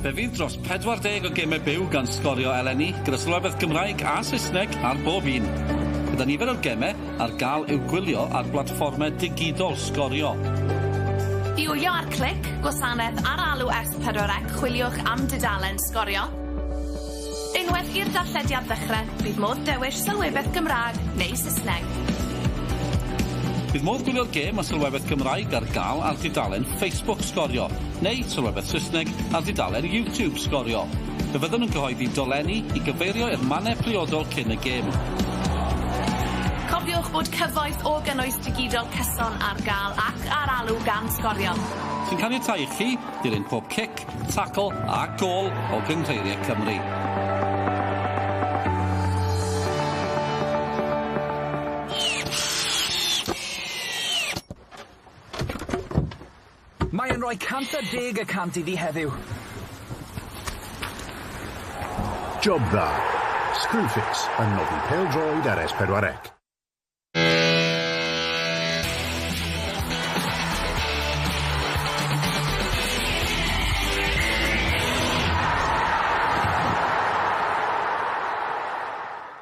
Fe fydd dros 40 o gemau byw gan sgorio eleni gyda sylwebeth Gymraeg a Saesneg ar bob un. Gyda nifer o'r gemau ar gael i'w gwylio ar blatfformau digidol sgorio. I wylio ar clic, gwasanaeth ar alw S4C, chwiliwch am dudalen sgorio. Unwaith i'r darllediad ddechrau, bydd modd dewis sylwebeth Gymraeg neu Saesneg. Bydd modd gwylio'r gêm a sylwebeth Gymraeg ar gael ar dudalen Facebook sgorio, neu sylwebeth Saesneg ar dudalen YouTube sgorio. Fe fydden nhw'n cyhoeddi dolenni i gyfeirio i'r mannau priodol cyn y gêm. Cofiwch bod cyfoeth o gynnwys digidol cyson ar gael ac ar alw gan sgorio. Sy'n caniatáu i chi dilyn pob cic, tacl a gôl o Gynghreiriau Cymru. Mae'n rhoi 110 y cant iddi heddiw. Job dda. Screwfix yn noddi pêl-droed ar S4C.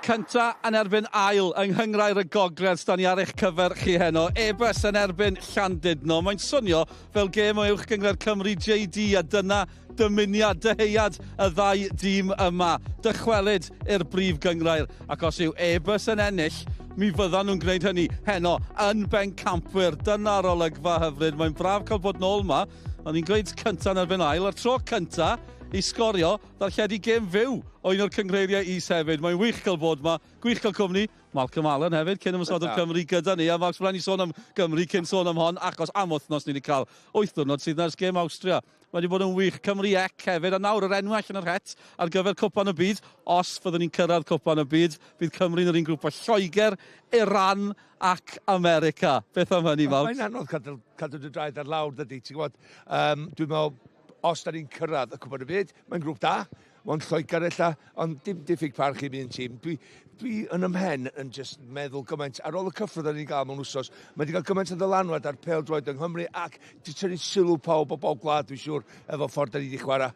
Cynta yn erbyn ail yng Nghyngrair y Gogledd, stan ni ar eich cyfer chi heno. Airbus yn erbyn Llandudno. Mae'n swnio fel gêm o uwch Gyngred Cymru JD, a dyna dymuniad, dyheuad y ddau dîm yma. Dychwelyd i'r brif gyngrair, ac os yw Airbus yn ennill, mi fyddan nhw'n gwneud hynny heno yn bencampwyr. Dyna'r olygfa hyfryd. Mae'n braf cael bod nôl yma. O'n i'n gweud cynta yn erbyn ail, a'r tro cynta i sgorio ddarlledu gêm fyw o un o'r cyngreiriau is hefyd. Mae'n wych cael bod yma, gwych cael cwmni. Malcolm Allen hefyd, cyn ymwysodol Cymru gyda ni. A Max Blaen i sôn am Gymru cyn sôn am hon, achos am wythnos ni wedi cael 8 diwrnod sydd na'r gêm Awstria. Mae wedi bod yn wych. Cymru ec hefyd, a nawr yr enw allan yr het ar gyfer Cwpan y Byd. Os fyddwn ni'n cyrraedd Cwpan y Byd, bydd Cymru yn yr un grŵp o Lloegr, Iran ac America. Beth am hynny, Max? Mae'n anodd cadw dy draed ar lawr, dydy. Ti'n gwybod, dwi'n meddwl, os da ni'n cyrraedd y Cwpan y Byd, mae'n grŵp da. Mae'n Lloegr ella, ond dim diffyg parch i mi yn tîm. Dwi yn ymhen yn just meddwl gymaint, ar ôl y cyffrodd da ni'n gael mewn wsos, mae wedi cael gymaint o ddylanwad ar pêl-droed yng Nghymru, ac di tynnu sylw pawb o bob gwlad, dwi'n siŵr, efo ffordd da ni wedi chwarae.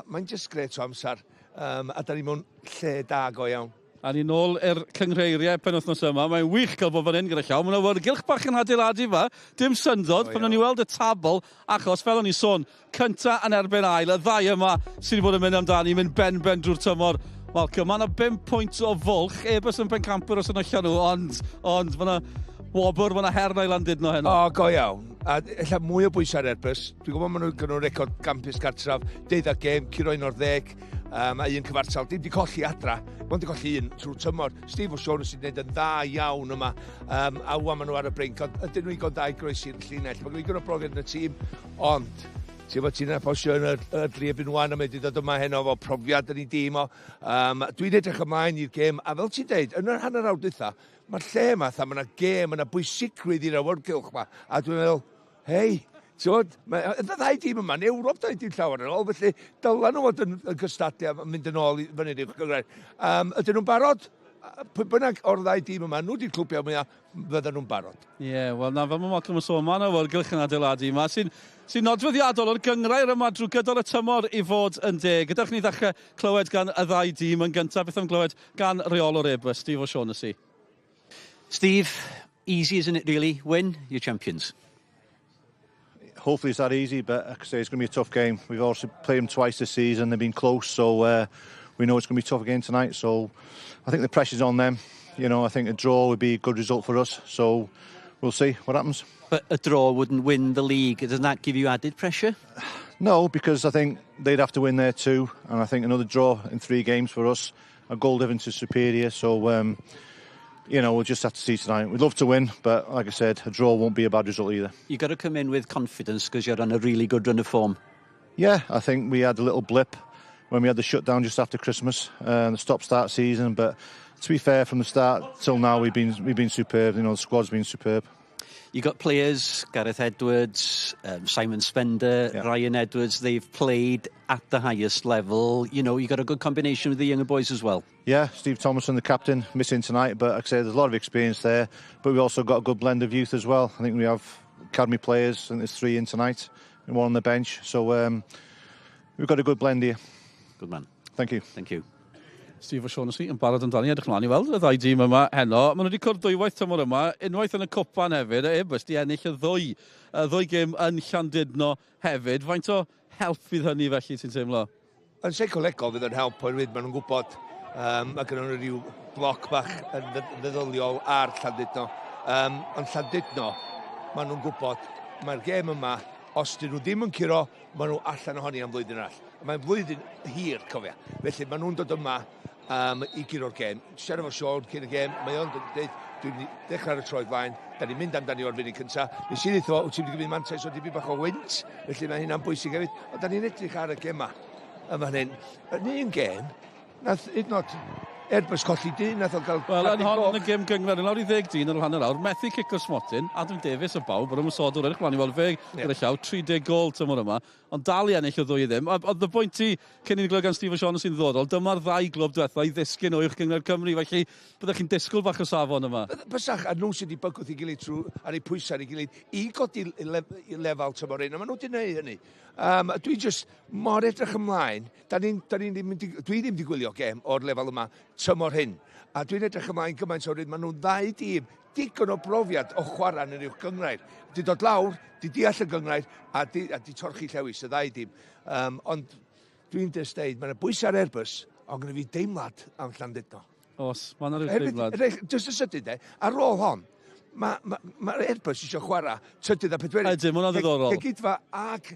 Mae'n just gret o amser, a da ni mewn lle da go iawn. A ni nôl i'r cyngreiriau penwythnos yma. Mae'n wych cael bod fan hyn gyda llaw. Mae'n awyrgylch bach yn adeiladu fa. Dim syndod pan o'n i weld y tabl, achos fel o'n i sôn, cynta yn erbyn ail, y ddau yma sydd wedi bod yn mynd amdani, mynd ben drwy'r tymor. Malcolm, mae yna 5 pwynt o fwlch. Airbus yn bencampwyr os yn allan nhw, ond mae yna wobr, mae yna her na i Llandudno heno. O, go iawn. A ella mwy o bwysau ar Airbus. Dwi'n gwybod maen nhw'n record campus cartraf, 12 gêm, Cymru North, a un cyfartal. Dim di colli adra, mae'n di colli un trwy tymor. Steve O'Shaughnessy sy'n gwneud yn dda iawn yma, a wwan maen nhw ar y brink. Ydyn nhw'n gondau groesi'r llinell. Mae'n gwneud brofiad yn y tîm, ond ti'n posio yn y drefyn wan a mae wedi dod yma heno fo profiad yn ei dîm o. Dwi'n edrych ymlaen i'r gêm, a fel ti'n deud, yn yr hanner awr dwytha, mae'r lle yma, mae yna gêm, yna bwysigrwydd i'r awyrgylch yma, a dwi'n meddwl, hei, y ddau dîm yma, yn Ewrop da dîm llawer yn ôl, felly dylan nhw fod yn gystadlu a mynd yn ôl i fyny i'r gyngred. Ydyn nhw'n barod? Pwy bynnag o'r ddau dîm yma, nhw di'r clwbiau mwyaf, fydden nhw'n barod. Ie, wel na, fel mae Malcolm yn sôn, mae'n awyrgylch yn adeiladu yma, sy'n nodweddiadol o'r gyngrair yma drwy gydol y tymor i fod yn deg. Ydych ni ddechrau clywed gan y ddau dîm yn gyntaf, beth am glywed gan reolwr Airbus, Steve O'Shaughnessy. Steve, easy isn't it really? Win, you're champions. Hopefully it's that easy, but like I say, it's going to be a tough game. We've also played them twice this season, they've been close, so we know it's going to be tough again tonight, so I think the pressure's on them. You know, I think a draw would be a good result for us, so we'll see what happens. But a draw wouldn't win the league. Doesn't that give you added pressure? No, because I think they'd have to win there too, and I think another draw in 3 games for us, a goal difference is superior, so you know, we'll just have to see tonight. We'd love to win, but like I said, a draw won't be a bad result either. You've got to come in with confidence because you're on a really good run of form. Yeah, I think we had a little blip when we had the shutdown just after Christmas, the stop-start season, but to be fair, from the start till now, we've been superb. You know, the squad's been superb. You got players, Gareth Edwards, Simon Spender, yeah. Ryan Edwards, they've played at the highest level. You know, you got a good combination with the younger boys as well. Yeah, Steve Thomason, the captain, missing tonight, but like I say, there's a lot of experience there, but we've also got a good blend of youth as well. I think we have academy players, and there's 3 in tonight, and 1 on the bench, so we've got a good blend here. Good man. Thank you. Thank you. Steve O'Shaughnessy yn barod amdani, edrych mlaen I weld y ddau dîm yma heno. Maen nhw wedi cwrdd dwywaith tymor yma, unwaith yn y cwpan hefyd, Airbus di ennill y ddwy gêm yn Llandudno hefyd. Faint o help fydd hynny felly, ti'n teimlo? Yn seicolegol fydd yn help oherwydd maen nhw'n gwybod mae gen nhw rhyw bloc bach yn feddyliol ar Llandudno. Yn Llandudno, maen nhw'n gwybod mae'r gêm yma, os dyn nhw ddim yn curo, maen nhw allan ohoni am flwyddyn arall. Mae'n flwyddyn hir, cofia. Felly maen nhw'n dod yma I guro'r gêm. Siarad efo Sean cyn y gêm, mae o'n dweud, dwi'n dechrau ar y troedd flaen, da ni'n mynd amdani o'r funud cyntaf. Nes I ddeitho, wyt ti'n mynd i gymryd mantais o dibyn bach o wynt, felly mae hynna'n bwysig hefyd. Ond da ni'n edrych ar y gêm yma. Yn fan hyn, yn un gêm, nath hyd Airbus colli dyn, nath o'n cael... Wel, yn hon yn y gêm gyngor, yn lawr I 10 dyn ar rhan yr awr, methu cico smotyn, Adam Davies y baw, bod yma'n sodwr edrych mlaen I weld fe gyda llaw, 30 gol tymor yma, ond dal I ennill o ddwy ddim. Oedd y bwynt I, cyn i'n glywed gan Steve O'Shaughnessy sy'n ddoddol, dyma'r ddau glwb diwetha I ddisgyn o'ch gyngor Cymru, felly byddwch chi'n disgwyl bach o safon yma. Bysach, a nhw sydd wedi bygwth I gilydd trwy ar eu pwysau ar ei gilydd I godi lefel tymor un, a maen nhw wedi gwneud hynny. Dwi just mor edrych ymlaen, dwi ddim wedi gwylio gêm o'r lefel yma tymor hyn. A dwi'n edrych ymlaen gymaint o'r maen nhw'n ddau dîm, digon o brofiad o chwarae yn yr uwch gyngrair. Di dod lawr, di deall y gyngrair, a di torchi llewis y ddau dîm. Ond dwi'n dysdeud, mae'n bwysau ar Airbus, ond gyda fi deimlad am Llandudno. Os, mae'n rhyw deimlad. Just y sydyn, ar ôl hon, mae Airbus eisiau chwarae trydydd a pedwerydd. Ydyn, mae'n ddiddorol. Gydfa ag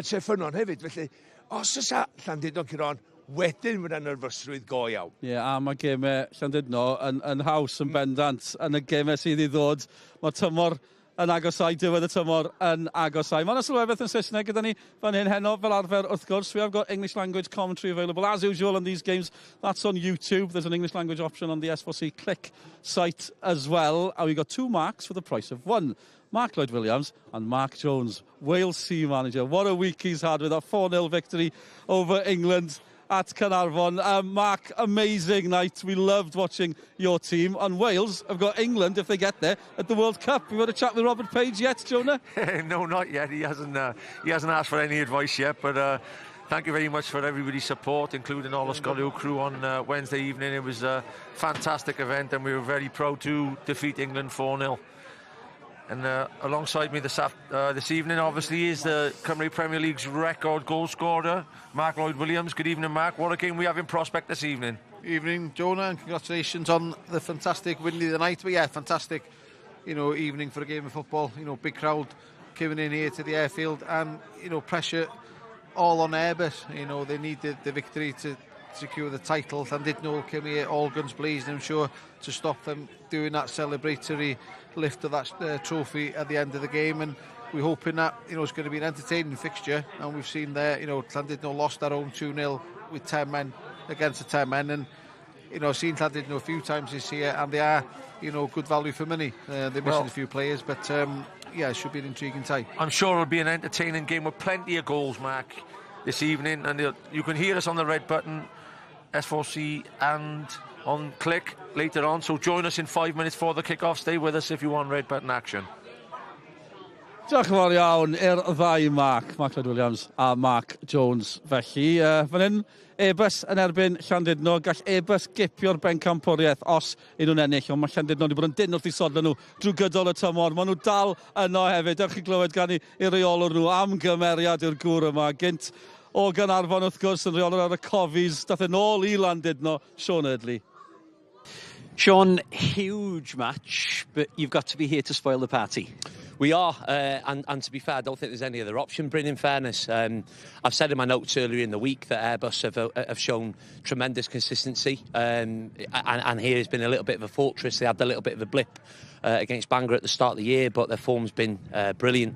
Treffynon hefyd, felly, os ysa Llandudno Ciron, wedyn mae'n nerfysrwydd go iawn. Ie, a mae gemau Llandudno yn haws yn bendant yn y gemau sydd I ddod. Mae'r tymor yn agosau, diwedd y tymor yn agosau. Mae'n sylwebeth yn Saesneg gyda ni fan hyn heno fel arfer wrth gwrs. We have got English language commentary available as usual on these games. That's on YouTube. There's an English language option on the S4C Click site as well. And we've got 2 marks for the price of 1. Mark Lloyd-Williams and Mark Jones, Wales C manager. What a week he's had with a 4-0 victory over England at Carnarvon. Mark, amazing night. We loved watching your team. And Wales have got England, if they get there, at the World Cup. We've had a chat with Robert Page yet, Jonah? No, not yet. He hasn't asked for any advice yet, but thank you very much for everybody's support, including all the Scolio crew on Wednesday evening. It was a fantastic event, and we were very proud to defeat England 4-0. And alongside me this evening, obviously, is the Cymru Premier League's record goal scorer, Mark Lloyd-Williams. Good evening, Mark. What a game we have in prospect this evening. Evening, Jonah, and congratulations on the fantastic win of the night. But yeah, fantastic, evening for a game of football. Big crowd coming in here to the airfield, and pressure all on Airbus. They needed the victory to secure the title. Llandudno came here all guns blazing, I'm sure, to stop them doing that celebratory lift of that trophy at the end of the game. And we're hoping that it's going to be an entertaining fixture. And we've seen there, Llandudno lost their own 2-0 with 10 men against the 10 men. And I've seen Llandudno a few times this year, and they are good value for money. They're missing a few players, but yeah, it should be an intriguing tie. I'm sure it'll be an entertaining game with plenty of goals, Mark, this evening. And you can hear us on the red button, S4C, and on Click later on. So join us in 5 minutes for the kick-off. Stay with us if you want red button action. Diolch yn fawr iawn i'r ddau Mark Lloyd-Williams a Mark Jones. Felly, fan hyn, Airbus yn erbyn Llandudno. Gall Airbus gipio'r bencampwriaeth os un nhw'n ennill, ond mae Llandudno wedi bod yn dyn wrth I sodlen nhw drwy gydol y tymor. Maen nhw dal yno hefyd. Dewch chi glywed gan I reolwr nhw am gymeriad i'r gŵr yma. Gynt o Gaernarfon wrth gwrs yn reolwr ar y cofis. Dath yn ôl I Llandudno, Sean Eardley. Sean, huge match, but you've got to be here to spoil the party. We are, and to be fair, I don't think there's any other option, Bryn, in fairness. I've said in my notes earlier in the week that Airbus have shown tremendous consistency, and here has been a little bit of a fortress. They had a little bit of a blip against Bangor at the start of the year, but their form's been brilliant.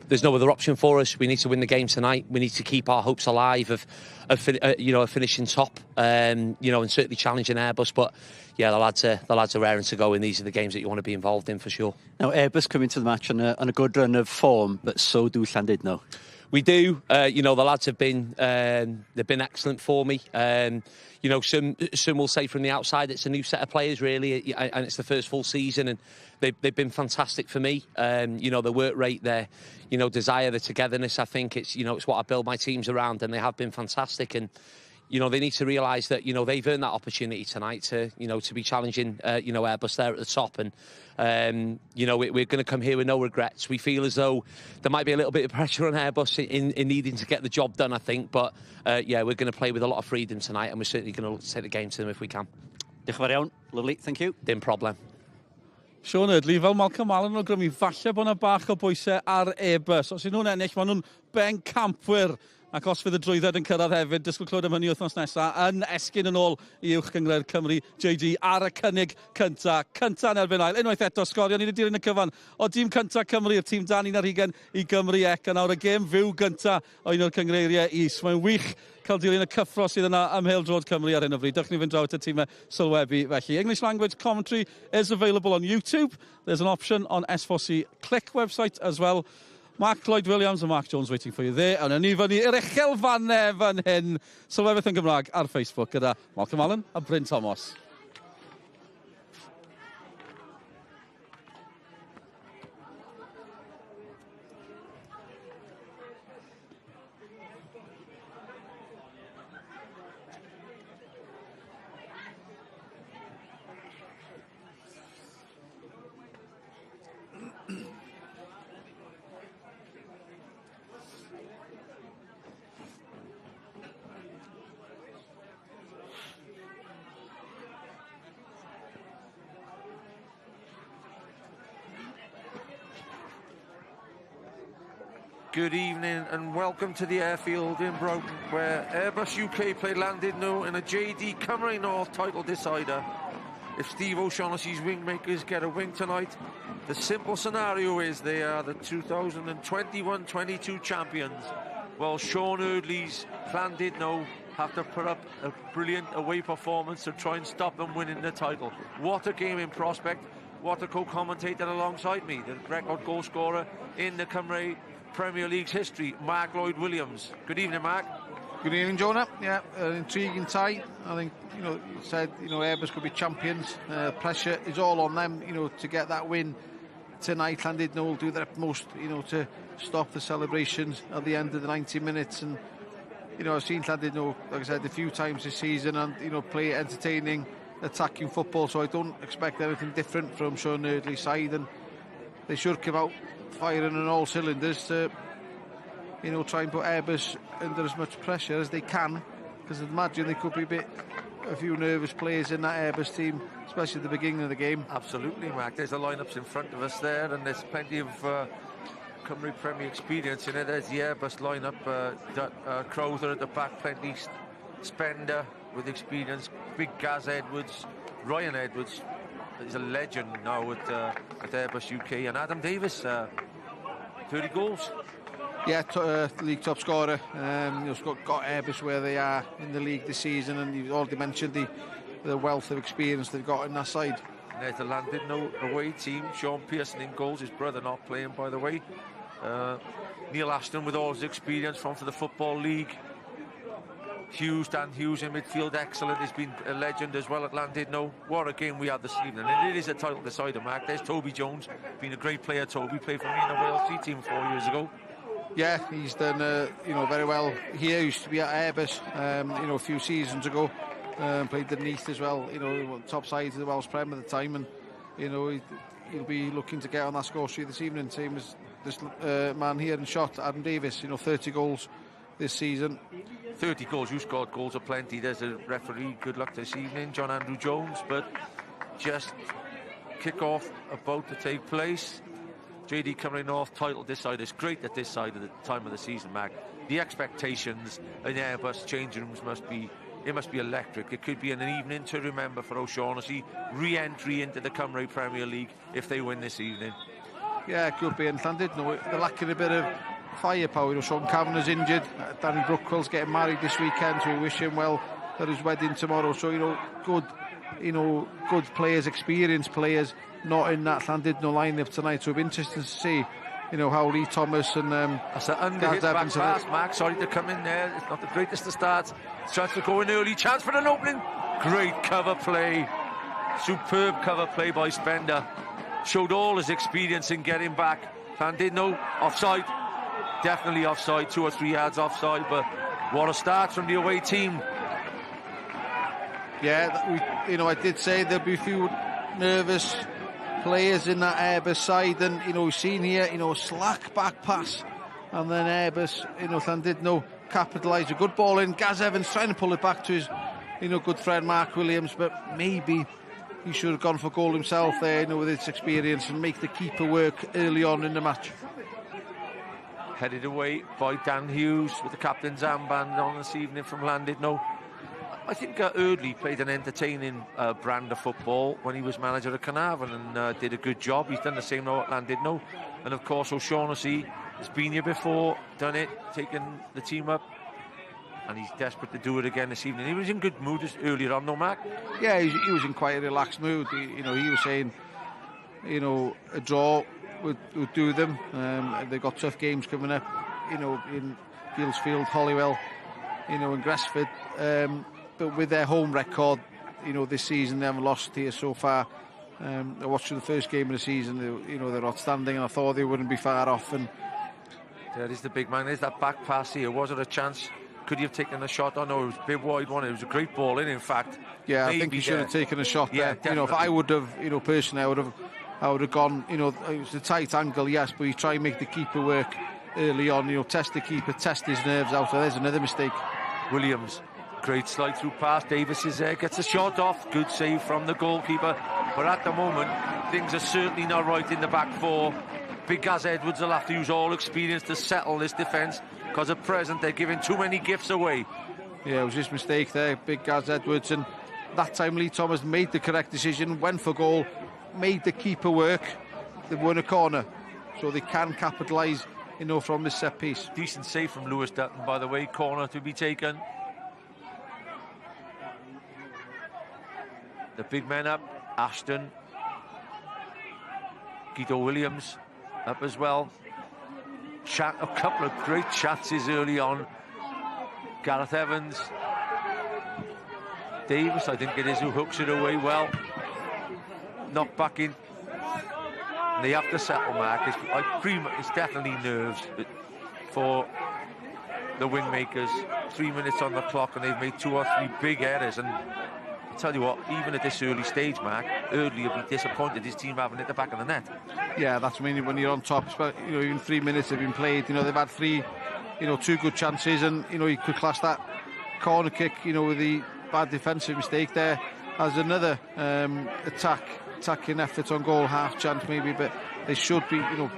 There's no other option for us. We need to win the game tonight. We need to keep our hopes alive of finishing top, and certainly challenging Airbus. But yeah, the lads are raring to go, and these are the games that you want to be involved in for sure. Now, Airbus come into the match on a good run of form, but so do Llandudno. We do. You know, the lads have been they've been excellent for me. You know, some will say from the outside it's a new set of players, really, and it's the first full season, and they've been fantastic for me. You know, the work rate, their desire, the togetherness. I think it's it's what I build my teams around, and they have been fantastic. And they need to realise that they've earned that opportunity tonight to to be challenging Airbus there at the top, and we're going to come here with no regrets. We feel as though there might be a little bit of pressure on Airbus in needing to get the job done, I think, but yeah, we're going to play with a lot of freedom tonight, and we're certainly going to take the game to them if we can. Diolch yn fawr iawn. Lovely, thank you. Dim problem. Sean Eardley, fel Malcolm Allen yn grymu, falle bod yna bach o bwysau ar Airbus. Os ydyn nhw'n ennill, maen nhw'n bencampwyr. Ac os fydd y drwydded yn cyrraedd hefyd, disgwyl clywed am hynny wythnos nesaf, yn esgyn yn ôl i uwch gyngred Cymru JD ar y cynnig cynta yn erbyn ail. Unwaith eto, sgorio, ni wedi dilyn y cyfan o dîm cynta Cymru, yr tîm dan 11 i Gymru Ec, a nawr y gêm fyw gynta o un o'r cyngreiriau is. Mae'n wych cael dilyn y cyffro sydd yna ymhel drod Cymru ar hyn o bryd. Dewch ni fynd draw at y tîmau sylwebu felly. English language commentary is available on YouTube. There's an option on S4C Click website as well. Mark Lloyd-Williams and Mark Jones waiting for you there. A ni fyny i'r uchelfannau fan hyn. Sylwebeth yn Gymraeg ar Facebook gyda Malcolm Allen a Bryn Thomas. Good evening and welcome to the airfield in Broughton, where Airbus UK play Llandudno in a JD Cymru North title decider. If Steve O'Shaughnessy's wingmakers get a wing tonight, the simple scenario is they are the 2021-22 champions, while Sean Eardley's Llandudno have to put up a brilliant away performance to try and stop them winning the title. What a game in prospect. What a co-commentator alongside me, the record goal scorer in the Cymru Premier League's history, Mark Lloyd-Williams. Good evening, Mark. Good evening, Jonah. Yeah, an intriguing tie. I think, you said, Airbus could be champions. Pressure is all on them, to get that win tonight. Llandudno will do their utmost, to stop the celebrations at the end of the 90 minutes. And, I've seen Llandudno, like I said, a few times this season and, play entertaining, attacking football. So I don't expect anything different from Sean Eardley's side. And they should come out firing on all cylinders to, try and put Airbus under as much pressure as they can, because I'd imagine there could be a few nervous players in that Airbus team, especially at the beginning of the game. Absolutely, Mark. There's the lineups in front of us there, and there's plenty of Cymru Premier experience in it. There's the Airbus lineup, Crowther at the back, plenty Spender with experience, big Gaz Edwards, Ryan Edwards. He's a legend now at Airbus UK, and Adam Davis, 30 goals. Yeah, league top scorer. Got Airbus where they are in the league this season, and you've already mentioned the wealth of experience they've got in that side. And there's the Llandudno away team. Sean Pearson in goals, his brother not playing, by the way. Neil Ashton with all his experience from for the Football League. Dan Hughes in midfield, excellent. He's been a legend as well at Llandudno. What a game we had this evening, and it is a title decider, Mark. There's Toby Jones, been a great player. Toby played for me in the Wales C team 4 years ago. Yeah, he's done very well here. He used to be at Airbus a few seasons ago. Played underneath as well, top side of the Welsh Prem at the time, and he'll be looking to get on that score sheet this evening, same as this man here in shot, Adam Davis. 30 goals this season. 30 goals, you scored goals aplenty. There's a referee, good luck this evening, John Andrew Jones. But just kick-off about to take place. JD Cymru North title decider. It's great at this side of the time of the season, Mac. The expectations in Airbus changing rooms must be electric. It could be an evening to remember for O'Shaughnessy, re-entry into the Cymru Premier League if they win this evening. Yeah, it could be. And Llandudno, they're lacking a bit of firepower. Sean Kavanagh's injured. Danny Brookwell's getting married this weekend, so we wish him well at his wedding tomorrow. So good players, experienced players, not in that Llandudno lineup tonight. So it'll be interesting to see you know, how Lee Thomas and that's an under-hit back pass, Mark. Sorry to come in there. It's not the greatest of starts. Tries to go in early. Chance for an opening. Great cover play. Superb cover play by Spender. Showed all his experience in getting back. Llandudno offside. Definitely offside. 2 or 3 yards offside. But what a start from the away team. Yeah, you know, I did say there'll be a few nervous players in that Airbus side, and you know, we've seen here, you know, slack back pass, and then Airbus, you know, Llandudno capitalise. A good ball in. Gaz Evans trying to pull it back to his, you know, good friend Mark Williams, but maybe he should have gone for goal himself there, you know, with his experience, and make the keeper work early on in the match. Headed away by Dan Hughes with the captain's armband on this evening from Llandudno. I think Eardley played an entertaining brand of football when he was manager at Carnarvon and did a good job. He's done the same now at Llandudno. And of course O'Shaughnessy has been here before, done it, taken the team up, and he's desperate to do it again this evening. He was in good mood earlier on, though, Mark. Yeah, he was in quite a relaxed mood. You know, he was saying, you know, a draw would do them. They've got tough games coming up, you know, in Gillsfield, Holywell, you know, and Gresford. But with their home record, you know, this season they haven't lost here so far. I watched the first game of the season. You know, they're outstanding, and I thought they wouldn't be far off. And there is the big man. There's that back pass here. Was it a chance? Could he have taken a shot? Oh no, it was a big wide one. It was a great ball in fact. Yeah, I think he should have taken a shot there. Definitely. You know, if I would have, you know, personally, I would have gone. You know, it was a tight angle, yes, but you try and make the keeper work early on. You know, test the keeper, test his nerves out. So there's another mistake. Williams. Great slide through pass. Davis is there, gets a shot off. Good save from the goalkeeper. But at the moment, things are certainly not right in the back four. Big Gaz Edwards will have to use all experience to settle this defence, because at present they're giving too many gifts away. Yeah, it was his mistake there, Big Gaz Edwards. And that time Lee Thomas made the correct decision, went for goal, made the keeper work. They won a corner, so they can capitalise, you know, from this set piece. Decent save from Lewis Dutton, by the way. Corner to be taken. The big men up. Ashton. Guido Williams up as well. A couple of great chances early on. Gareth Evans. Davis, I think it is, who hooks it away well. Knocked back in. They have to settle, Mark. It's definitely nerves for the wingmakers. 3 minutes on the clock, and they've made 2 or 3 big errors. And I tell you what, even at this early stage, Mark, Eardley will be disappointed his team haven't hit the back of the net. Yeah, that's mainly when you're on top. You know, even 3 minutes have been played. You know, they've had 3, you know, 2 good chances, and you know, you could class that corner kick, you know, with the bad defensive mistake there as another attacking effort on goal, half chance maybe, but they should be, you know,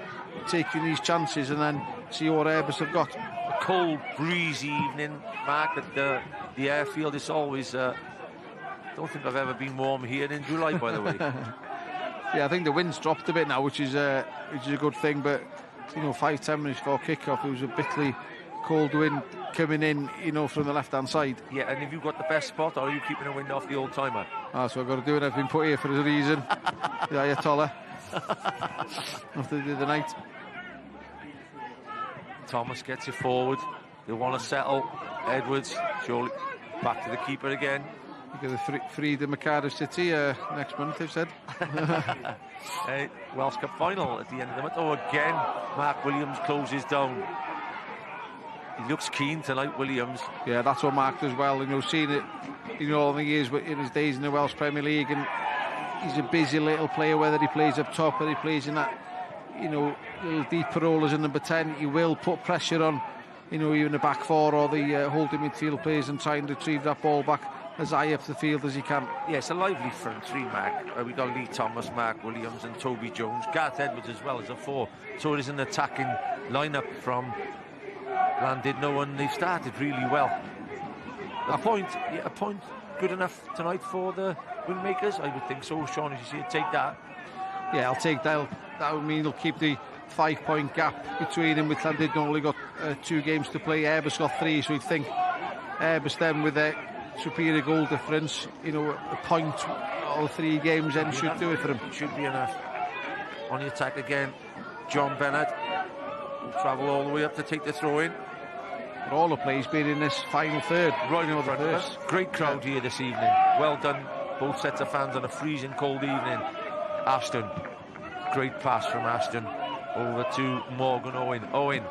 taking these chances and then see what Airbus have got. A cold, breezy evening, Mark, at the airfield. It's always. Don't think I've ever been warm here in July, by the way. Yeah, I think the wind's dropped a bit now, which is a good thing. But you know, 5-10 minutes before kick-off, it was a bitterly cold wind coming in, you know, from the left-hand side. Yeah, and have you got the best spot, or are you keeping the wind off the old timer? That's what I've got to do, and I've been put here for a reason. The Ayatollah. After the night. Thomas gets it forward. They want to settle. Edwards, surely back to the keeper again. You get the Freedom of Cardiff City next month, they've said. Welsh Cup final at the end of the month. Oh, again, Mark Williams closes down. He looks keen tonight, Williams. Yeah, that's what Mark does well. You know, seeing it, you know, all the years in his days in the Welsh Premier League, and he's a busy little player, whether he plays up top or he plays in that, you know, little deeper role as a number 10. He will put pressure on, you know, even the back four or the holding midfield players and try and retrieve that ball back as high up the field as he can. Yeah, it's a lively front three, Mark. We've got Lee Thomas, Mark Williams and Toby Jones. Gareth Edwards as well as a 4. So it is an attacking lineup from Llandudno, and they've started really well. A point good enough tonight for the wingmakers? I would think so. Sean, as you see, take that. Yeah, I'll take that. That would mean he'll keep the 5-point gap between him with Llandudno. Only got 2 games to play. Airbus got 3, so you'd think Airbus then with their superior goal difference, you know, a point all 3 games then should do it for him. Should be enough. On the attack again, John Bennett. will travel all the way up to take the throw in. But all the players been in this final third. Right in front of us. Great crowd here this evening. Well done, both sets of fans on a freezing cold evening. Ashton, great pass from Ashton over to Morgan Owen. Owen,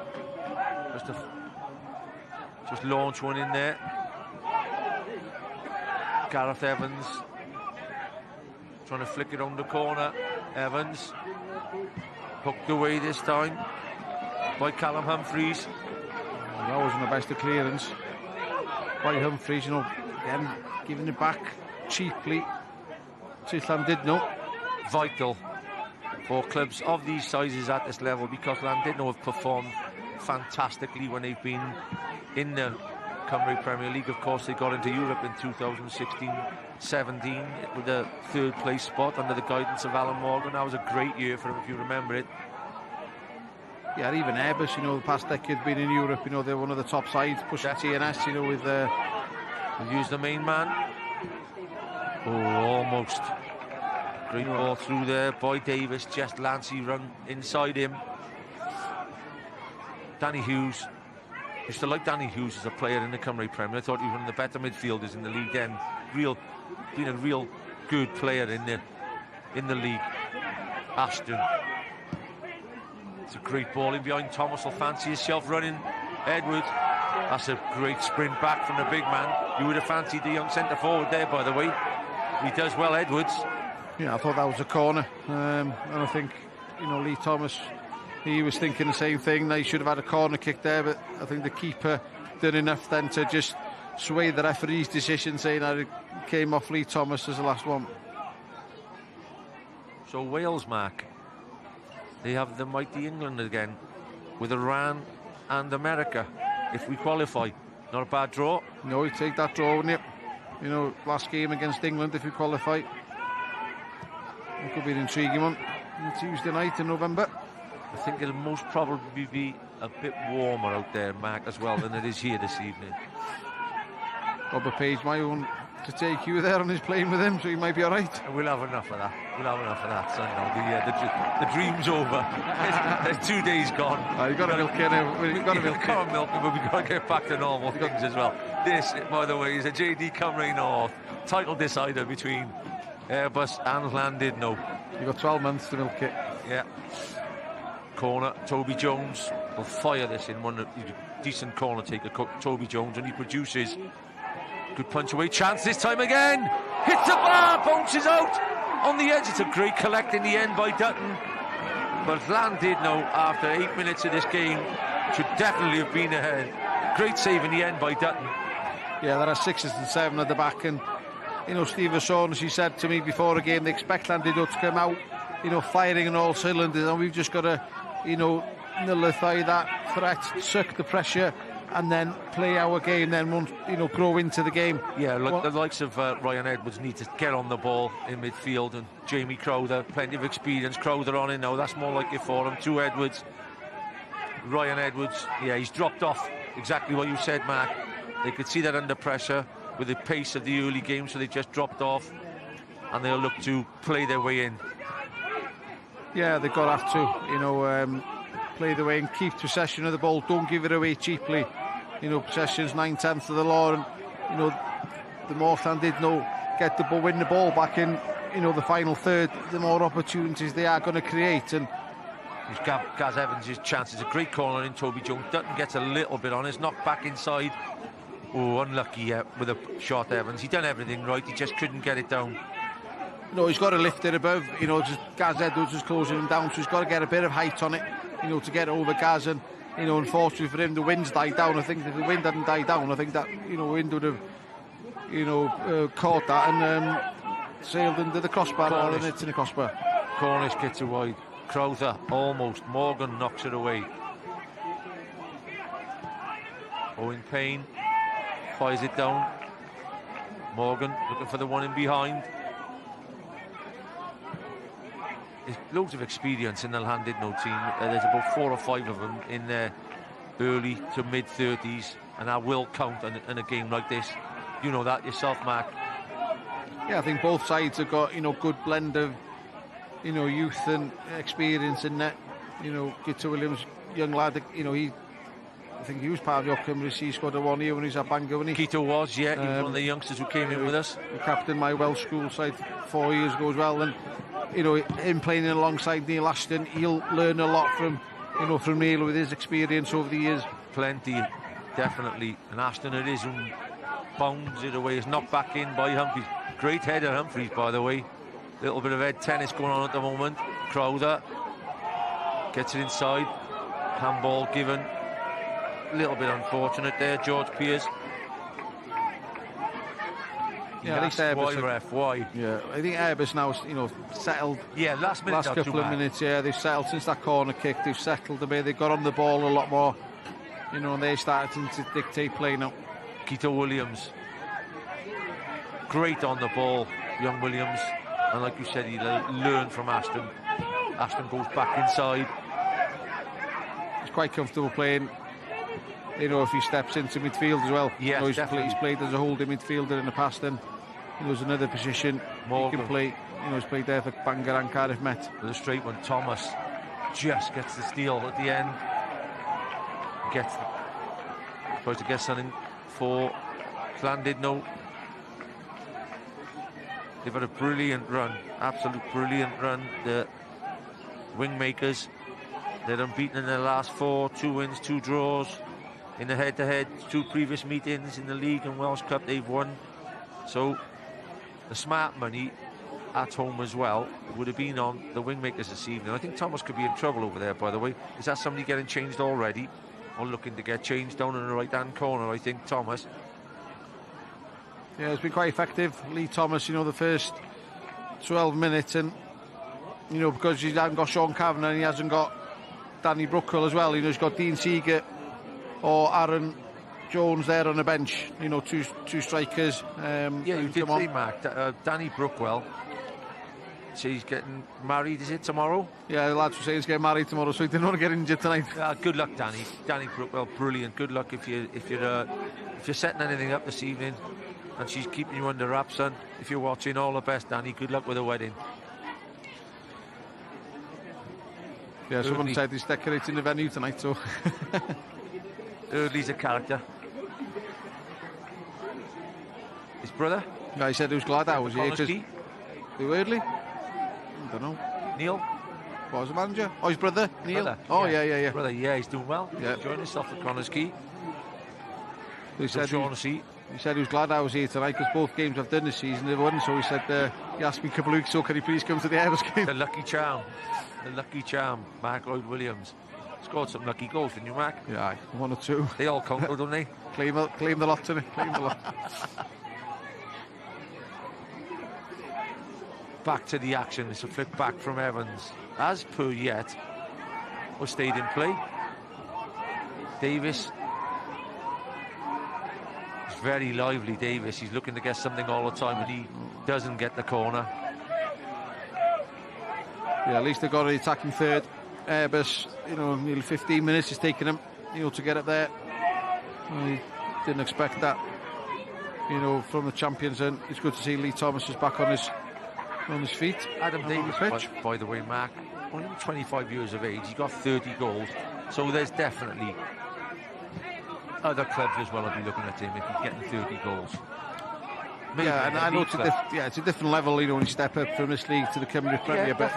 just launch one in there. Gareth Evans trying to flick it on the corner. Evans hooked away this time by Callum Humphreys. That wasn't the best of clearance by Humphreys, again giving it back cheaply to Llandudno. Vital for clubs of these sizes at this level, because Llandudno have performed fantastically when they've been in the Cymru Premier League. Of course, they got into Europe in 2016-17 with a third place spot under the guidance of Alan Morgan. That was a great year for them, if you remember it. Yeah, even Airbus, the past decade been in Europe, they're one of the top sides, pushing TNS, with... Use the main man. Oh, almost. Great ball through there by Davis, just Lancey run inside him. Danny Hughes. Used to like Danny Hughes as a player in the Cymru Premier. I thought he was one of the better midfielders in the league then. Been a real good player in the league. Ashton. It's a great ball in behind. Thomas will fancy himself running. Edwards. That's a great sprint back from the big man. You would have fancied the young centre forward there, by the way. He does well, Edwards. Yeah, I thought that was a corner. And I think, Lee Thomas, he was thinking the same thing. They should have had a corner kick there, but I think the keeper did enough then to just sway the referee's decision, saying that it came off Lee Thomas as the last one. So Wales, Mark, they have the mighty England again, with Iran and America. If we qualify, not a bad draw. No, you take that draw, wouldn't you? Last game against England, if we qualify. It could be an intriguing one on Tuesday night in November. I think it'll most probably be a bit warmer out there, Mark, as well, than it is here this evening. Robert Page might want to take you there on his plane with him, so he might be all right. We'll have enough of that. We'll have enough of that, son. The dream's over. There's 2 days gone. You've got to milk it. We've got to milk it. But we've got to get back to normal things as well. This, by the way, is a JD Cymru North title decider between Airbus and Llandudno. You've got 12 months to milk it. Yeah. Corner, Toby Jones will fire this in one decent corner taker. Toby Jones, and he produces. Good punch away, chance this time again. Hits the bar, bounces out on the edge. It's a great collect in the end by Dutton. But Llandudno, after 8 minutes of this game, should definitely have been ahead. Great save in the end by Dutton. Yeah, there are 6s and 7 at the back, and Steve O'Shaughnessy said to me before the game, they expect Llandudno to come out, firing on all cylinders, and we've just got to, nullify that threat, suck the pressure, and then play our game, then grow into the game. Yeah, look, the likes of Ryan Edwards need to get on the ball in midfield, and Jamie Crowther, plenty of experience. Crowther on it now, that's more like it for him. To Edwards. Ryan Edwards, yeah, he's dropped off. Exactly what you said, Mark. They could see that under pressure with the pace of the early game, so they just dropped off, and they'll look to play their way in. Yeah, they've got to have to, play the way and keep possession of the ball. Don't give it away cheaply. Possession's 9/10 of the law, and the more Llandudno get the ball, win the ball back in, the final third, the more opportunities they are going to create. And Gaz Evans' chance is a great corner in. Toby Jones Dutton gets a little bit on it, knocked back inside. Oh, unlucky with a shot, Evans. He done everything right, he just couldn't get it down. He's got to lift it above. Gaz Edwards is closing him down, so he's got to get a bit of height on it, to get over Gaz. And unfortunately for him, the wind's died down. I think if the wind hadn't died down, I think that wind would have caught that and sailed into the crossbar, and it's in the crossbar. Cornish gets it wide. Crowther almost. Morgan knocks it away. Owen Payne fires it down. Morgan looking for the one in behind. There's loads of experience in the Llandudno team. There's about 4 or 5 of them in their early to mid-30s, and that will count in a game like this. You know that yourself, Mark. Yeah, I think both sides have got good blend of youth and experience in that. Gyda Williams young lad, you know, I think he was part of your Cymru C squad at 1 year when he was at Bangor, wasn't he? Keto was, yeah. He was one of the youngsters who came in with us. He captained my Welsh school side 4 years ago as well. And, you know, him playing alongside Neil Ashton, he'll learn a lot from, you know, from Neil with his experience over the years. Plenty, definitely. And Ashton it is who bounds it away. It's knocked back in by Humphreys. Great header, Humphreys, by the way. Little bit of head tennis going on at the moment. Crowther gets it inside. Handball given. A little bit unfortunate there, George Pearce. Yeah, at least Airbus. Why, ref? Why? Yeah, I think Airbus now, you know, settled. Yeah, last couple of minutes. Yeah, they've settled since that corner kick. They've settled a bit. They've got on the ball a lot more. You know, and they're starting to dictate play now. Keto Williams, great on the ball, young Williams, and like you said, he learned from Ashton. Ashton goes back inside. He's quite comfortable playing. You know, if he steps into midfield as well. Yeah, you know, he's played as a holding midfielder in the past, and there's another position he can play. You know, he's played there for Bangor and Cardiff Met. With a straight one, Thomas just gets the steal at the end. Supposed to get something for Llandudno. They've had a brilliant run, absolute brilliant run. The Wingmakers, they're unbeaten in their last 4, 2 wins, 2 draws. In the head-to-head, 2 previous meetings in the league and Welsh Cup they've won. So the smart money at home as well would have been on the Wingmakers this evening. I think Thomas could be in trouble over there, by the way. Is that somebody getting changed already? Or looking to get changed down in the right-hand corner, I think, Thomas. Yeah, it's been quite effective. Lee Thomas, you know, the first 12 minutes, and, you know, because he hasn't got Sean Kavanagh and he hasn't got Danny Brookwell as well, you know, he's got Dean Seeger or Aaron Jones there on the bench, you know, two strikers. Yeah, you did say, Mark, Danny Brookwell. So he's getting married, is it, tomorrow? Yeah, the lads were saying he's getting married tomorrow, so he didn't want to get injured tonight. Good luck, Danny. Danny Brookwell, brilliant. Good luck if you're setting anything up this evening and she's keeping you under wraps, son. If you're watching, all the best, Danny. Good luck with the wedding. Yeah, someone said he's decorating the venue tonight, so... Eardley's a character. His brother? Yeah, he said he was glad I was here. Who, Eardley? I don't know. Neil? What was the manager? Oh, his brother, Neil? Brother. Oh, yeah. Brother, yeah, he's doing well. Yeah. Enjoying himself at Connors Quay. He said he was glad I was here tonight because both games I've done this season they've won. So he said he asked me a couple of weeks ago, can he please come to the Airbus game? The lucky charm. Mark Lloyd Williams scored some lucky goals, didn't you, Mark? Yeah, 1 or 2. They all count, don't they? Claim the lot, didn't he? Claim the lot. Back to the action. It's a flick back from Evans. As per yet, was stayed in play. Davis. He's very lively, Davis. He's looking to get something all the time, and he doesn't get the corner. Yeah, at least they got an attacking third. Airbus, you know, nearly 15 minutes it's taken him, you know, to get up there. I didn't expect that, you know, from the champions, and it's good to see Lee Thomas is back on his feet. Adam Davis, by the way, Mark, only 25 years of age, he got 30 goals, so there's definitely other clubs as well will be looking at him if he's getting 30 goals. Maybe yeah, and I know it's a different level, you know, when you step up from this league to the Cymru Premier, but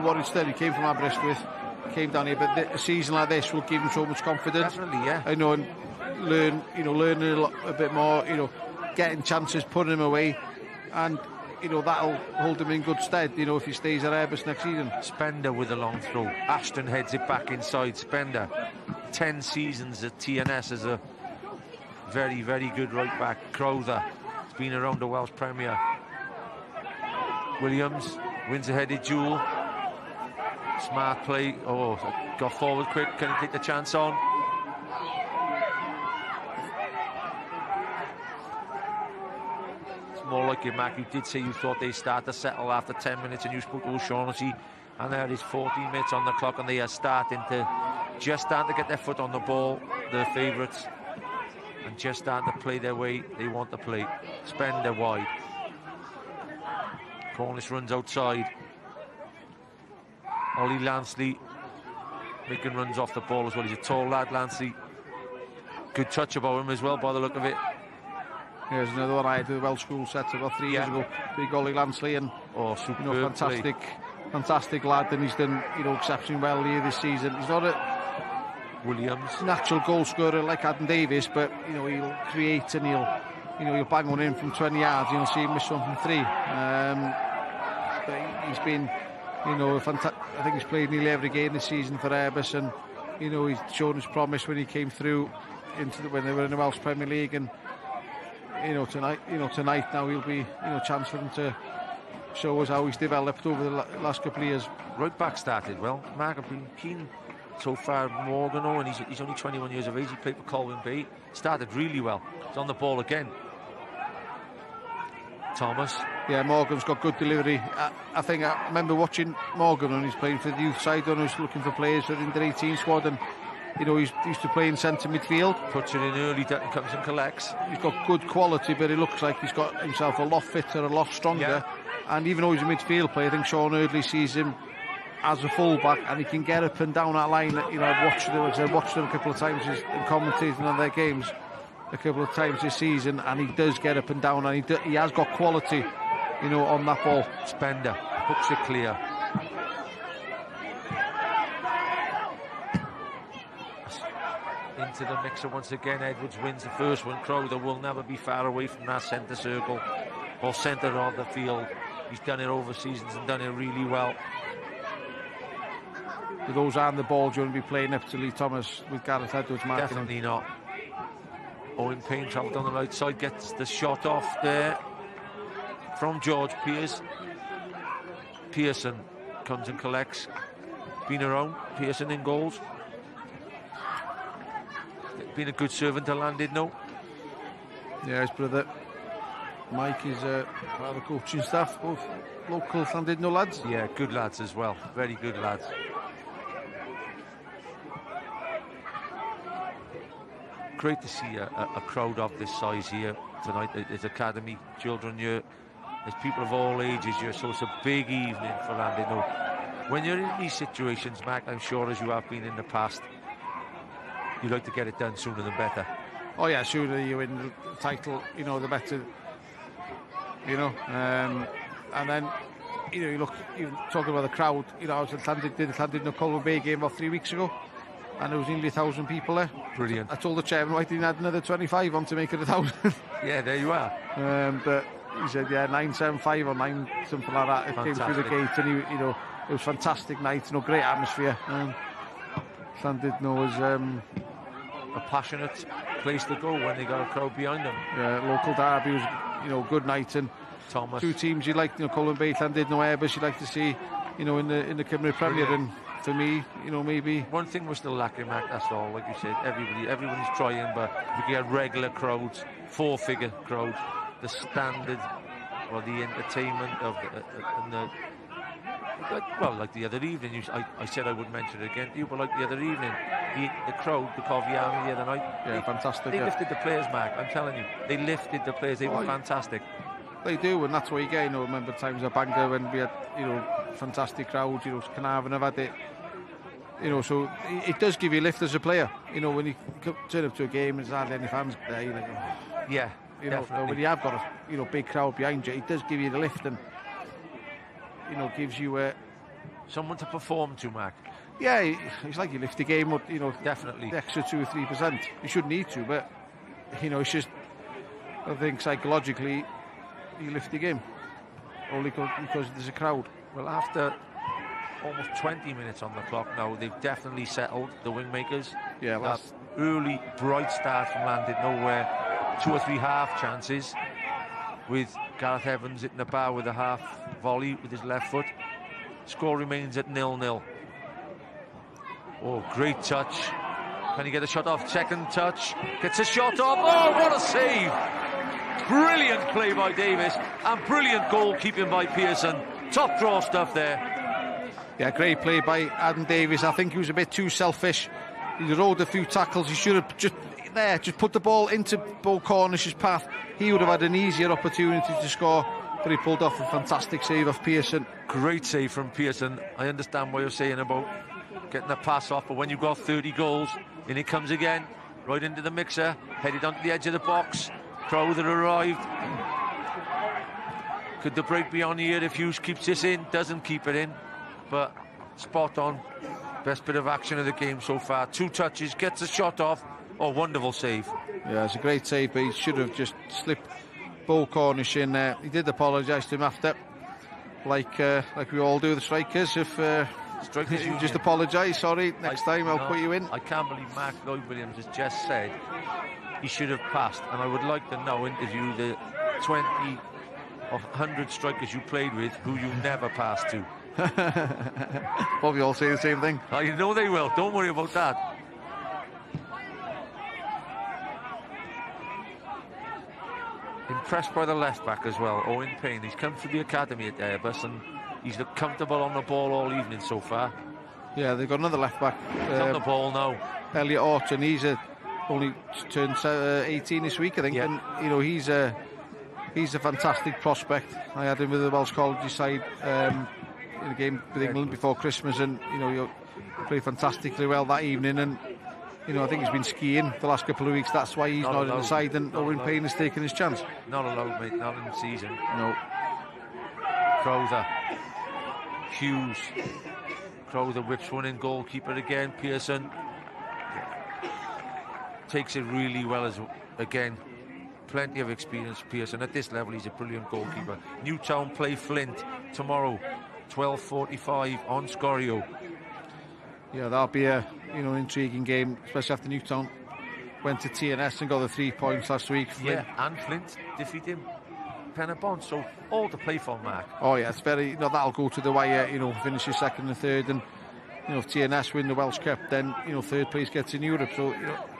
what it's done, he came from Aberystwyth, came down here, but a season like this will give him so much confidence. Definitely, yeah. I know, and learning a bit more, you know, getting chances, putting him away, and you know, that'll hold him in good stead, you know, if he stays at Airbus next season. Spender with a long throw. Ashton heads it back inside. Spender, 10 seasons at TNS as a very, very good right back. Crowther has been around the Welsh Premier. Williams wins a headed duel. Smart play. Oh, got forward quick. Can he take the chance on? More like you, Mac. You did say you thought they'd start to settle after 10 minutes, and you spoke to O'Shaughnessy, and there is 14 minutes on the clock, and they are starting to get their foot on the ball, the favourites, and just starting to play their way they want to play. Spender wide. Cornish runs outside. Ollie Lansley making runs off the ball as well. He's a tall lad, Lansley. Good touch about him as well, by the look of it. Here's another one I had with the Welsh school set about 3 years ago. Big Ollie Lansley, and fantastic lad, and he's done exceptionally well here this season. He's not a Williams natural goal scorer like Adam Davis, but he'll create and he'll bang one in from 20 yards. You'll see him miss one from 3. But he's been I think he's played nearly every game this season for Airbus, and he's shown his promise when he came through when they were in the Welsh Premier League, and tonight now he'll be a chance for him to show us how he's developed over the last couple of years. Right back started well. Mark, I've been keen so far. Morgan, and he's only 21 years of age. He played for Colwyn Bay. Started really well. He's on the ball again. Thomas. Yeah, Morgan's got good delivery. I remember watching Morgan when he's playing for the youth side, and he's looking for players for the under-18 squad, and he's used to play in centre midfield. Puts it in early, comes and collects. He's got good quality, but it looks like he's got himself a lot fitter, a lot stronger. Yeah. And even though he's a midfield player, I think Sean Eardley sees him as a fullback, and he can get up and down that line. I've watched them a couple of times in commentating on their games a couple of times this season, and he does get up and down, and he has got quality, on that ball. Spender hooks it clear. Into the mixer once again. Edwards wins the first one. Crowther will never be far away from that centre circle or centre of the field. He's done it over seasons and done it really well. With those on the ball, do you want to be playing up to Lee Thomas with Gareth Edwards marking Definitely not. Owen Payne travelled down the right side, gets the shot off there from George Pearce. Pearson comes and collects. Been around. Pearson in goals. Been a good servant to Llandudno. Yeah, his brother Mike is part of the coaching staff, both local Llandudno lads. Yeah, good lads as well. Very good lads. Great to see a crowd of this size here tonight. There's academy children here. There's people of all ages here, so it's a big evening for Llandudno. When you're in these situations, Mac, I'm sure as you have been in the past, you like to get it done sooner than better. Oh yeah, sooner you win the title, the better. And then you look, even talking about the crowd. I was at the Llandudno Colwyn Bay game about 3 weeks ago, and there was nearly 1,000 people there. Brilliant. I told the chairman why didn't add another 25 on to make it 1,000. Yeah, there you are. But he said 975 or 9 something like that. It fantastic. Came through the gate, and it was a fantastic night. Great atmosphere. Llandudno was a passionate place to go when they got a crowd behind them. Yeah, local derby was good night, and Thomas. 2 teams you like, Colwyn Bay, Llandudno, Airbus you like to see, in the Cymru Premier. And for me, maybe one thing was still lacking, Mac. That's all. Like you said, everybody's trying, but we can get regular crowds, 4-figure crowds, the standard or the entertainment of like the other evening. I said I wouldn't mention it again to you, but like the other evening, the crowd, the Covey Army the other night. Yeah, fantastic. They lifted the players, Mark. I'm telling you, they lifted the players. They were fantastic. They do, and that's what you get. Remember times at Bangor when we had, fantastic crowds. Carnarvon have had it. So it does give you a lift as a player. When you turn up to a game and there's hardly any fans there, you're like, oh. Yeah, definitely. When you have got a big crowd behind you, it does give you the lift, and gives you someone to perform to, Mark. Yeah, it's like you lift the game up, definitely the extra 2 or 3%. You shouldn't need to, but it's just, I think psychologically you lift the game only because there's a crowd. Well, after almost 20 minutes on the clock now, they've definitely settled, the wingmakers. Yeah, that early bright start from Llandudno, where 2 or 3 half chances with Gareth Evans hitting the bar with a half volley with his left foot. Score remains at 0-0. Oh, great touch. Can he get a shot off? Second touch. Gets a shot off. Oh, what a save. Brilliant play by Davis and brilliant goalkeeping by Pearson. Top draw stuff there. Yeah, great play by Adam Davis. I think he was a bit too selfish. He rode a few tackles. He should have just put the ball into Bo Cornish's path. He would have had an easier opportunity to score, but he pulled off a fantastic save of Pearson. Great save from Pearson. I understand what you're saying about getting the pass off, but when you've got 30 goals, in it comes again, right into the mixer, headed onto the edge of the box. Crowther arrived. Could the break be on here if Hughes keeps this in? Doesn't keep it in, but spot on. Best bit of action of the game so far. 2 touches, gets a shot off. Oh, wonderful save. Yeah, it's a great save, but he should have just slipped Bo Cornish in there. He did apologise to him after, like we all do, the strikers. If strikers, you just apologise, sorry, next time I'll put you in. I can't believe Mark Lloyd-Williams has just said he should have passed, and I would like to now interview the 20 or 100 strikers you played with who you never passed to. Probably all say the same thing. I know they will, don't worry about that. Impressed by the left back as well, Owen Payne. He's come through the academy at Airbus and he's looked comfortable on the ball all evening so far. Yeah, they've got another left back. He's on the ball now. Elliot Orton, he's only turned 18 this week, I think, and you know he's a fantastic prospect. I had him with the Welsh College side in a game with England before Christmas, and you know he played fantastically well that evening. And you know I think he's been skiing the last couple of weeks. That's why he's not in the side, and Owen Payne has taken his chance. Not allowed, mate. Not in the season. No. Crowther, Hughes. Crowther whips one in, goalkeeper again. Pearson takes it really well as again. Plenty of experience, Pearson. At this level, he's a brilliant goalkeeper. Newtown play Flint tomorrow, 12:45 on Scorio. Yeah, that'll be a intriguing game, especially after Newtown went to TNS and got the 3 points last week. Flint. Yeah, and Flint defeat him. Penabon, so all to play for, Mark. Oh yeah, it's very. That'll go to the wire. Finishes second and third, and if TNS win the Welsh Cup, then third place gets in Europe. So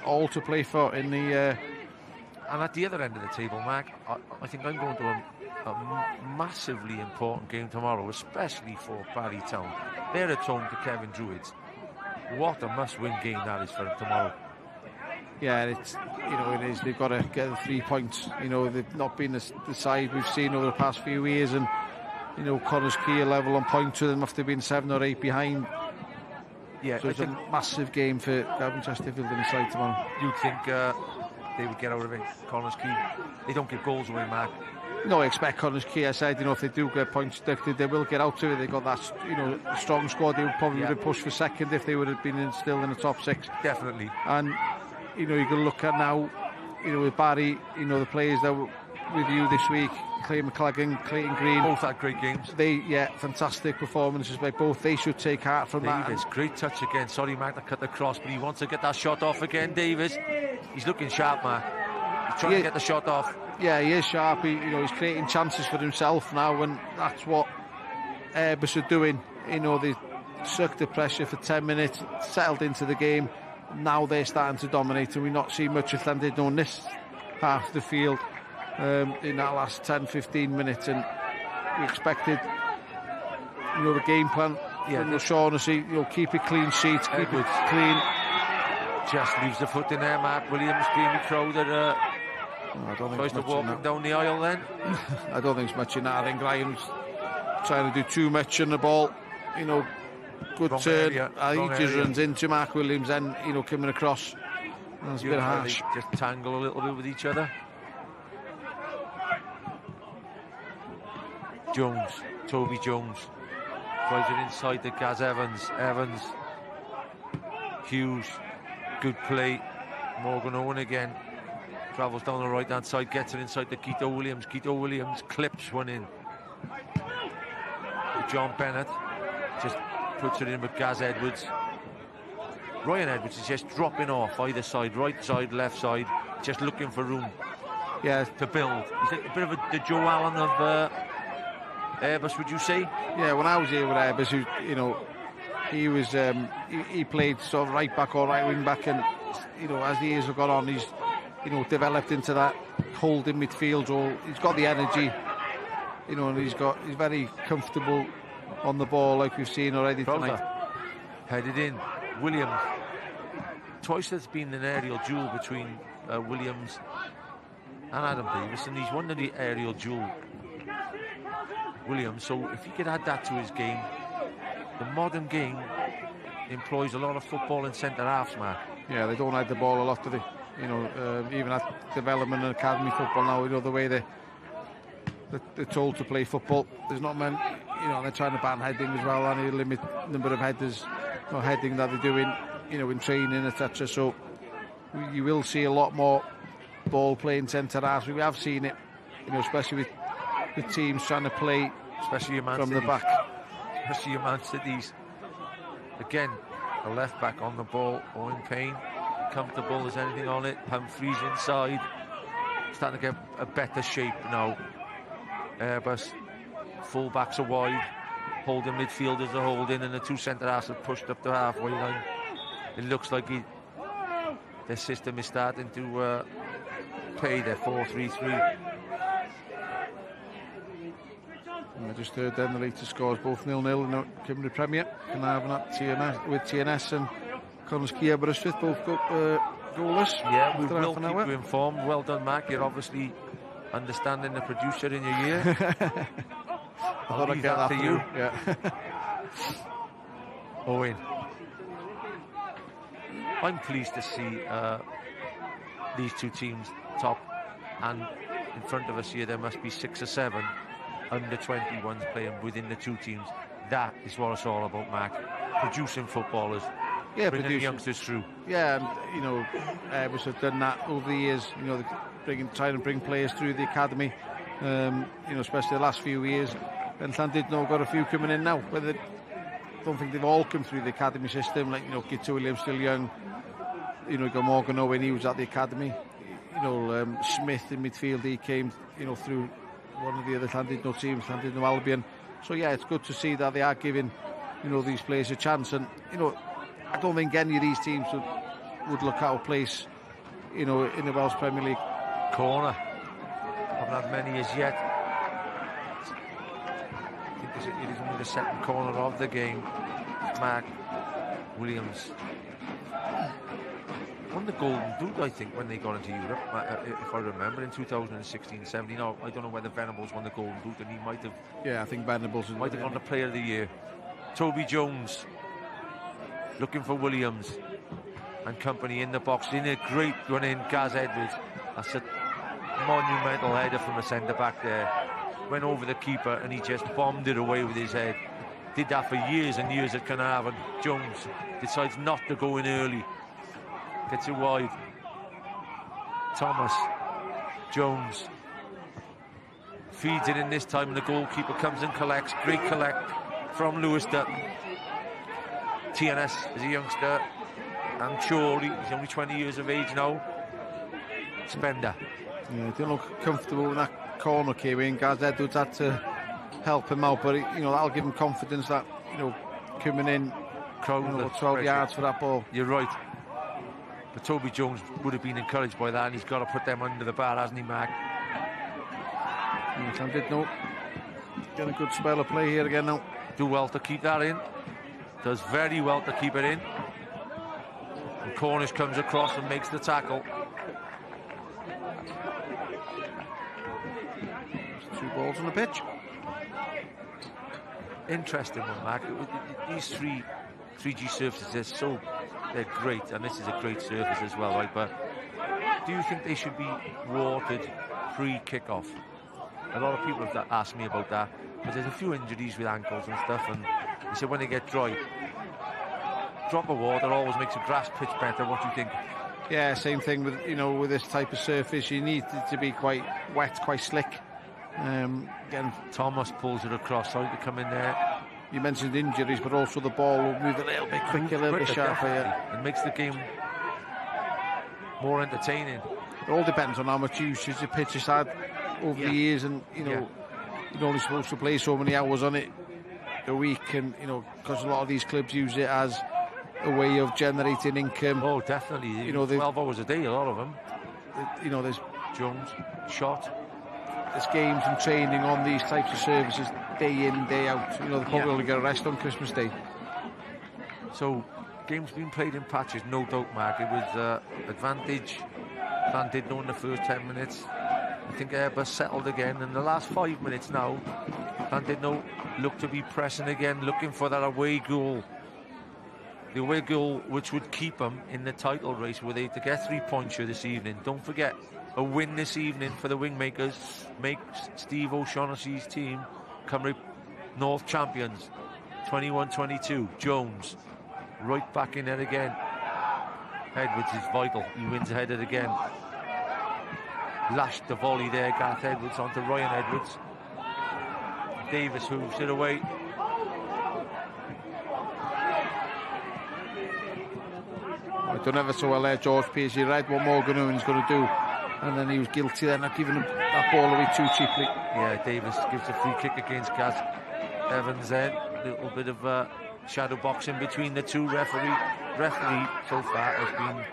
all to play for in the. And at the other end of the table, Mark, I think I'm going to a massively important game tomorrow, especially for Barrytown. They're at home to Kevin Druids. What a must-win game that is for them tomorrow. Yeah, it's it is. They've got to get the 3 points. They've not been the side we've seen over the past few years, and Connors Key are level on points with them after being 7 or 8 behind. Yeah, so it's a massive game for Gavin Chesterfield in the side tomorrow. You'd think they would get out of it. Connors Key, they don't give goals away, Mark. No, I expect Connors Key. I said, if they do get points deducted, they will get out of it. They've got that, strong squad. They would probably have pushed for second if they would have been still in the top 6. Definitely. And you can look at now, with Barry, the players that were with you this week, Clay McClagan, Clayton Green. Both had great games. Fantastic performances by both. They should take heart from Davis, that. Great touch again. Sorry, Mark, to cut the cross, but he wants to get that shot off again, Davis. He's looking sharp, Mark. He's trying to get the shot off. Yeah, he is sharp. He's creating chances for himself now, and that's what Airbus are doing. They sucked the pressure for 10 minutes, settled into the game. Now they're starting to dominate, and we've not seen much of Llandudno on this half of the field in that last 10-15 minutes, and we expected the game plan from O'Shaughnessy, keep it clean sheet, keep it clean. Just leaves the foot in there, Mark Williams. Jamie Crowther tries to walk him down the aisle then. I don't think it's much in that. I think Ryan's trying to do too much on the ball. Good wrong turn. Area, I think he just runs into Mark Williams then, coming across. That's a bit harsh. Just tangle a little bit with each other. Jones, Toby Jones, drives it inside to Gaz Evans. Evans, Hughes, good play. Morgan Owen again. Travels down the right hand side, gets it inside to Guido Williams. Guido Williams clips one in. John Bennett just puts it in with Gaz Edwards. Ryan Edwards is just dropping off either side, right side, left side, just looking for room to build. He's like a bit of the Joe Allen of Airbus, would you say? Yeah, when I was here with Airbus, he was he played sort of right back or right wing back, and as the years have gone on, he's developed into that holding midfield role. He's got the energy, and he's very comfortable on the ball, like we've seen already tonight. Headed in, Williams. Twice there's been an aerial duel between Williams and Adam Davis, and he's won the aerial duel, Williams. So if he could add that to his game, the modern game employs a lot of football in centre-halves, Mark. Yeah, they don't hide the ball a lot, do they? You know, even at development and academy football now, you know, the way they're told to play football, there's not many, you know, they're trying to ban heading as well, and they limit the number of headers, no heading that they're doing, you know, in training, etc. So you will see a lot more ball playing centre halves. We have seen it, you know, especially with teams trying to play, especially from the back. Especially your Man Cities. Again, a left back on the ball, Owen Payne, comfortable as anything on it. Humphreys inside, starting to get a better shape now. Airbus, full backs are wide, holding midfielders are holding, and the two centre halves are pushed up the halfway line. It looks like their system is starting to pay their 4-3-3. I just heard then the latest scores, both 0-0 in the Cymru Premier. Carnarvon at TNS, with TNS and Conway Aberystwyth both goalless. Yeah, we will keep you informed. Well done, Mac. You're obviously understanding the producer in your ear. I thought I'd get that to you. Yeah. Owen. I'm pleased to see these two teams top, and in front of us here there must be 6 or 7 under 21s playing within the two teams. That is what it's all about, Mark. Producing footballers, bringing the youngsters through. Yeah, and you know, Airbus have done that over the years. You know, trying to bring players through the academy. You know, especially the last few years. And Llandudno got a few coming in now, but I don't think they've all come through the academy system. Like, you know, Gyda Williams still young. You know, you got Morgan Owen, he was at the academy. You know, Smith in midfield, he came, you know, through one of the other Llandudno teams, Llandudno Albion. So yeah, it's good to see that they are giving, you know, these players a chance. And you know, I don't think any of these teams would look out of place, you know, in the Welsh Premier League. Corner, haven't had many as yet. I think it is only the second corner of the game. Mark Williams won the Golden Boot, I think, when they got into Europe, if I remember, in 2016-17. No, I don't know whether Venables won the Golden Boot, and he might have. Yeah, I think Venables might have won the Player of the Year. Toby Jones looking for Williams and company in the box. In a great run in, Gaz Edwards. That's a monumental header from a centre back there. Went over the keeper and he just bombed it away with his head. Did that for years and years at Carnarvon. Jones decides not to go in early. Gets it wide. Thomas. Jones. Feeds it in this time and the goalkeeper comes and collects. Great collect from Lewis Dutton. TNS is a youngster. And Chorley, he's only 20 years of age now. Spender. Yeah, didn't look comfortable when that corner came in. Gaz Edwards had to help him out, but you know, that'll give him confidence that, you know, coming in, you know, 12 yards for that ball. You're right. But Toby Jones would have been encouraged by that, and he's got to put them under the bar, hasn't he, Mark? Llandudno get a good spell of play here again now. Do well to keep that in. Does very well to keep it in. And Cornish comes across and makes the tackle. There's 2 balls on the pitch. Interesting one, Mark. These 3G surfaces, they're great, and this is a great surface as well, right? But do you think they should be watered pre-kickoff? A lot of people have asked me about that, because there's a few injuries with ankles and stuff, and they said when they get dry, drop of water always makes a grass pitch better. What do you think? Yeah, same thing with, you know, with this type of surface. You need it to be quite wet, quite slick. Again, Thomas pulls it across, sorry to come in there. You mentioned injuries, but also the ball will move a little bit quicker, a little bit sharper. Yeah. It makes the game more entertaining. It all depends on how much usage the pitch has had over the years, and you know, you're only supposed to play so many hours on it a week, and you know, because a lot of these clubs use it as a way of generating income. Oh, definitely. You know, 12 hours a day, a lot of them. You know, there's Jones shot. There's games and training on these types of services day in, day out. You know, they're probably going to get a rest on Christmas Day. So, games being played in patches, no doubt, Mark. It was advantage. Llandudno in the first 10 minutes. I think Airbus settled again. In the last 5 minutes now, Llandudno look to be pressing again, looking for that away goal. the away goal which would keep them in the title race were they to get 3 points here this evening. Don't forget, a win this evening for the Wingmakers makes Steve O'Shaughnessy's team Cymru North champions. 21-22. Jones right back in there again. Edwards is vital. He wins ahead of it again. Lashed the volley there, Gareth Edwards onto Ryan Edwards. Davis hooves it away. I done ever so well there, George Pearce. He read what Morgan Owen's going to do, and then he was guilty there, not giving him that ball away too cheaply. Yeah, Davis gives a free kick against Gaz Evans then. A little bit of shadow boxing between the two. Referee so far has been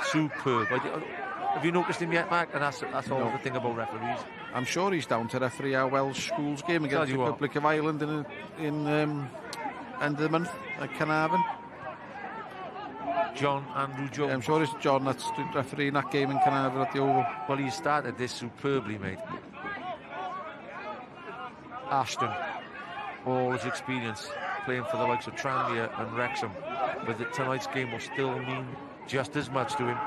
superb. Have you noticed him yet, Mark? And that's all the thing about referees. I'm sure he's down to referee our Welsh schools game against the Republic of Ireland in end of the month at Carnarvon. John Andrew Jones. Yeah, I'm sure it's John that's the referee in that game in Carnarvon at the Oval. Well, he started this superbly, mate. Ashton, all his experience playing for the likes of Tranmere and Wrexham, but tonight's game will still mean just as much to him.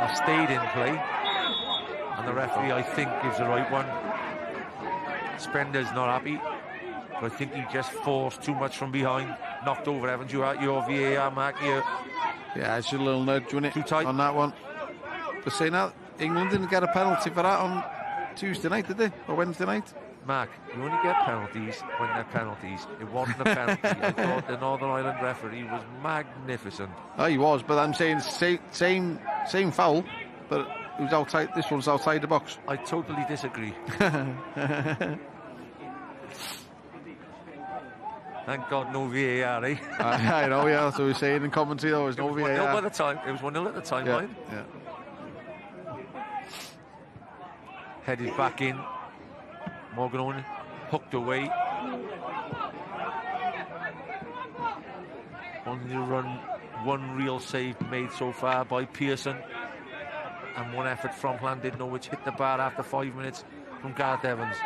I've stayed in play, and the referee, I think, gives the right one. Spender's not happy, but I think he just forced too much from behind. Knocked over Evans. You at your VAR, Mark, here. Yeah, it's a little nudge, wasn't it? Too tight on that one. But saying that, England didn't get a penalty for that on Tuesday night, did they? Or Wednesday night? Mark, you only get penalties when they're penalties. It wasn't a penalty. I thought the Northern Ireland referee was magnificent. Oh, he was, but I'm saying same foul, but it was outside. This one's outside the box. I totally disagree. Thank God no VAR, eh? I know, yeah, that's what we're saying in commentary, though. There's no VAR. 1-0 by the time. It was 1-0 at the time, yeah, right? Yeah. Headed back in. Morgan Owen hooked away. Only run, one real save made so far by Pearson, and one effort from Llandudno, which hit the bar after 5 minutes from Gareth Evans.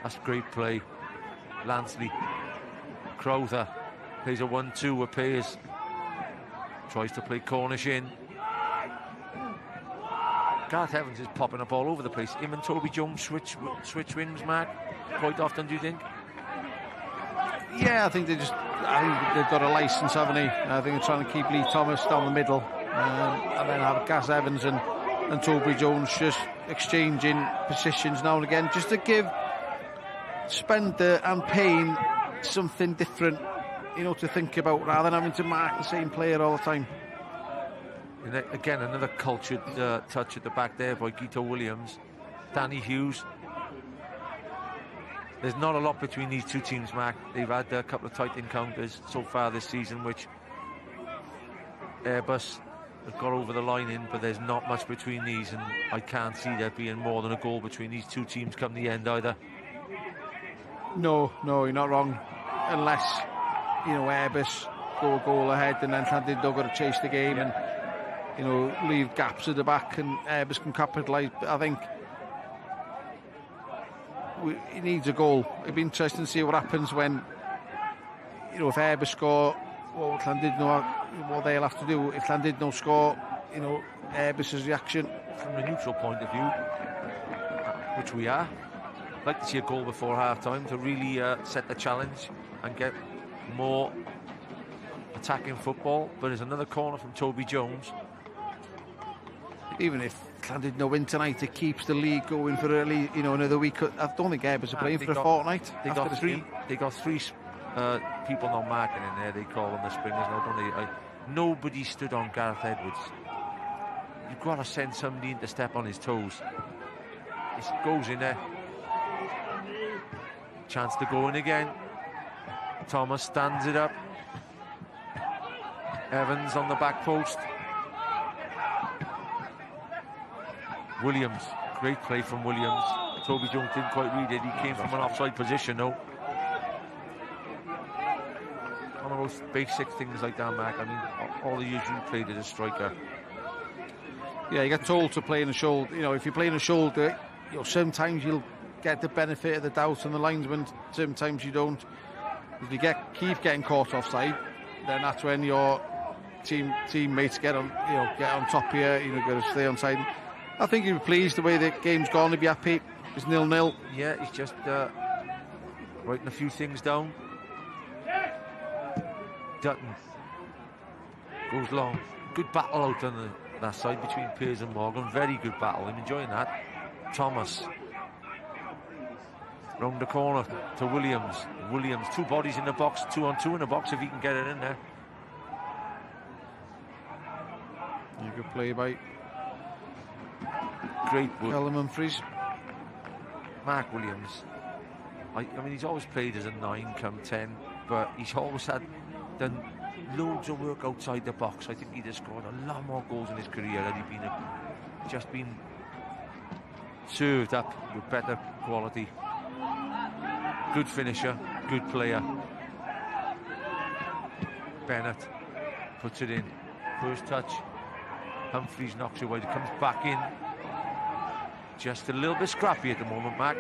That's great play. Lansley. Crowther plays a 1-2 with Pearce. Tries to play Cornish in. Gareth Evans is popping up all over the place. Him and Toby Jones switch wins, Mark, quite often, do you think? Yeah, I think they've got a licence, haven't they? I think they're trying to keep Lee Thomas down the middle, and then have Gareth Evans and Toby Jones just exchanging positions now and again, just to give Spender and Payne something different, to think about, rather than having to mark the same player all the time. And again, another cultured touch at the back there by Guito Williams. Danny Hughes. There's not a lot between these two teams, Mark. They've had a couple of tight encounters so far this season, which Airbus have got over the line in, but there's not much between these, and I can't see there being more than a goal between these two teams come the end either. No, you're not wrong. Unless, Airbus go a goal ahead and then Llandudno got to chase the game and, leave gaps at the back and Airbus can capitalise. But I think he needs a goal. It'd be interesting to see what happens when, if Airbus score, what they'll have to do. If Llandudno score, Airbus's reaction. From a neutral point of view, which we are, I'd like to see a goal before half-time to really set the challenge and get more attacking football. But there's another corner from Toby Jones. Even if Llandudno win tonight, it keeps the league going for another week. I don't think Airbus are playing for a fortnight. They got three people not marking in there. They call them the springers now, don't they? Nobody stood on Gareth Edwards. You've got to send somebody in to step on his toes. It goes in there. Chance to go in again. Thomas stands it up. Evans on the back post. Williams, great play from Williams. Toby Jones didn't quite read it. He came from an offside position, though. One of those basic things like that, Mark. I mean, all the years you played as a striker. Yeah, you get told to play in a shoulder. If you're playing a shoulder, sometimes you'll get the benefit of the doubt on the linesman. Sometimes you don't. If you keep getting caught offside, then that's when your teammates get on top of you. Got to stay on side. I think he'll be pleased the way the game's gone. He'll be happy. It's 0-0. Yeah, he's just writing a few things down. Dutton goes long. Good battle out on that side between Pearce and Morgan. Very good battle. I'm enjoying that. Thomas round the corner to Williams. Williams, 2 bodies in the box, 2-on-2 in the box if he can get it in there. You could play by great Callum Humphreys. Mark Williams. I mean, he's always played as a 9 come 10, but he's always done loads of work outside the box. I think he'd have scored a lot more goals in his career had he just been served up with better quality. Good finisher, good player. Bennett puts it in. First touch. Humphreys knocks it away. He comes back in. Just a little bit scrappy at the moment, Mac.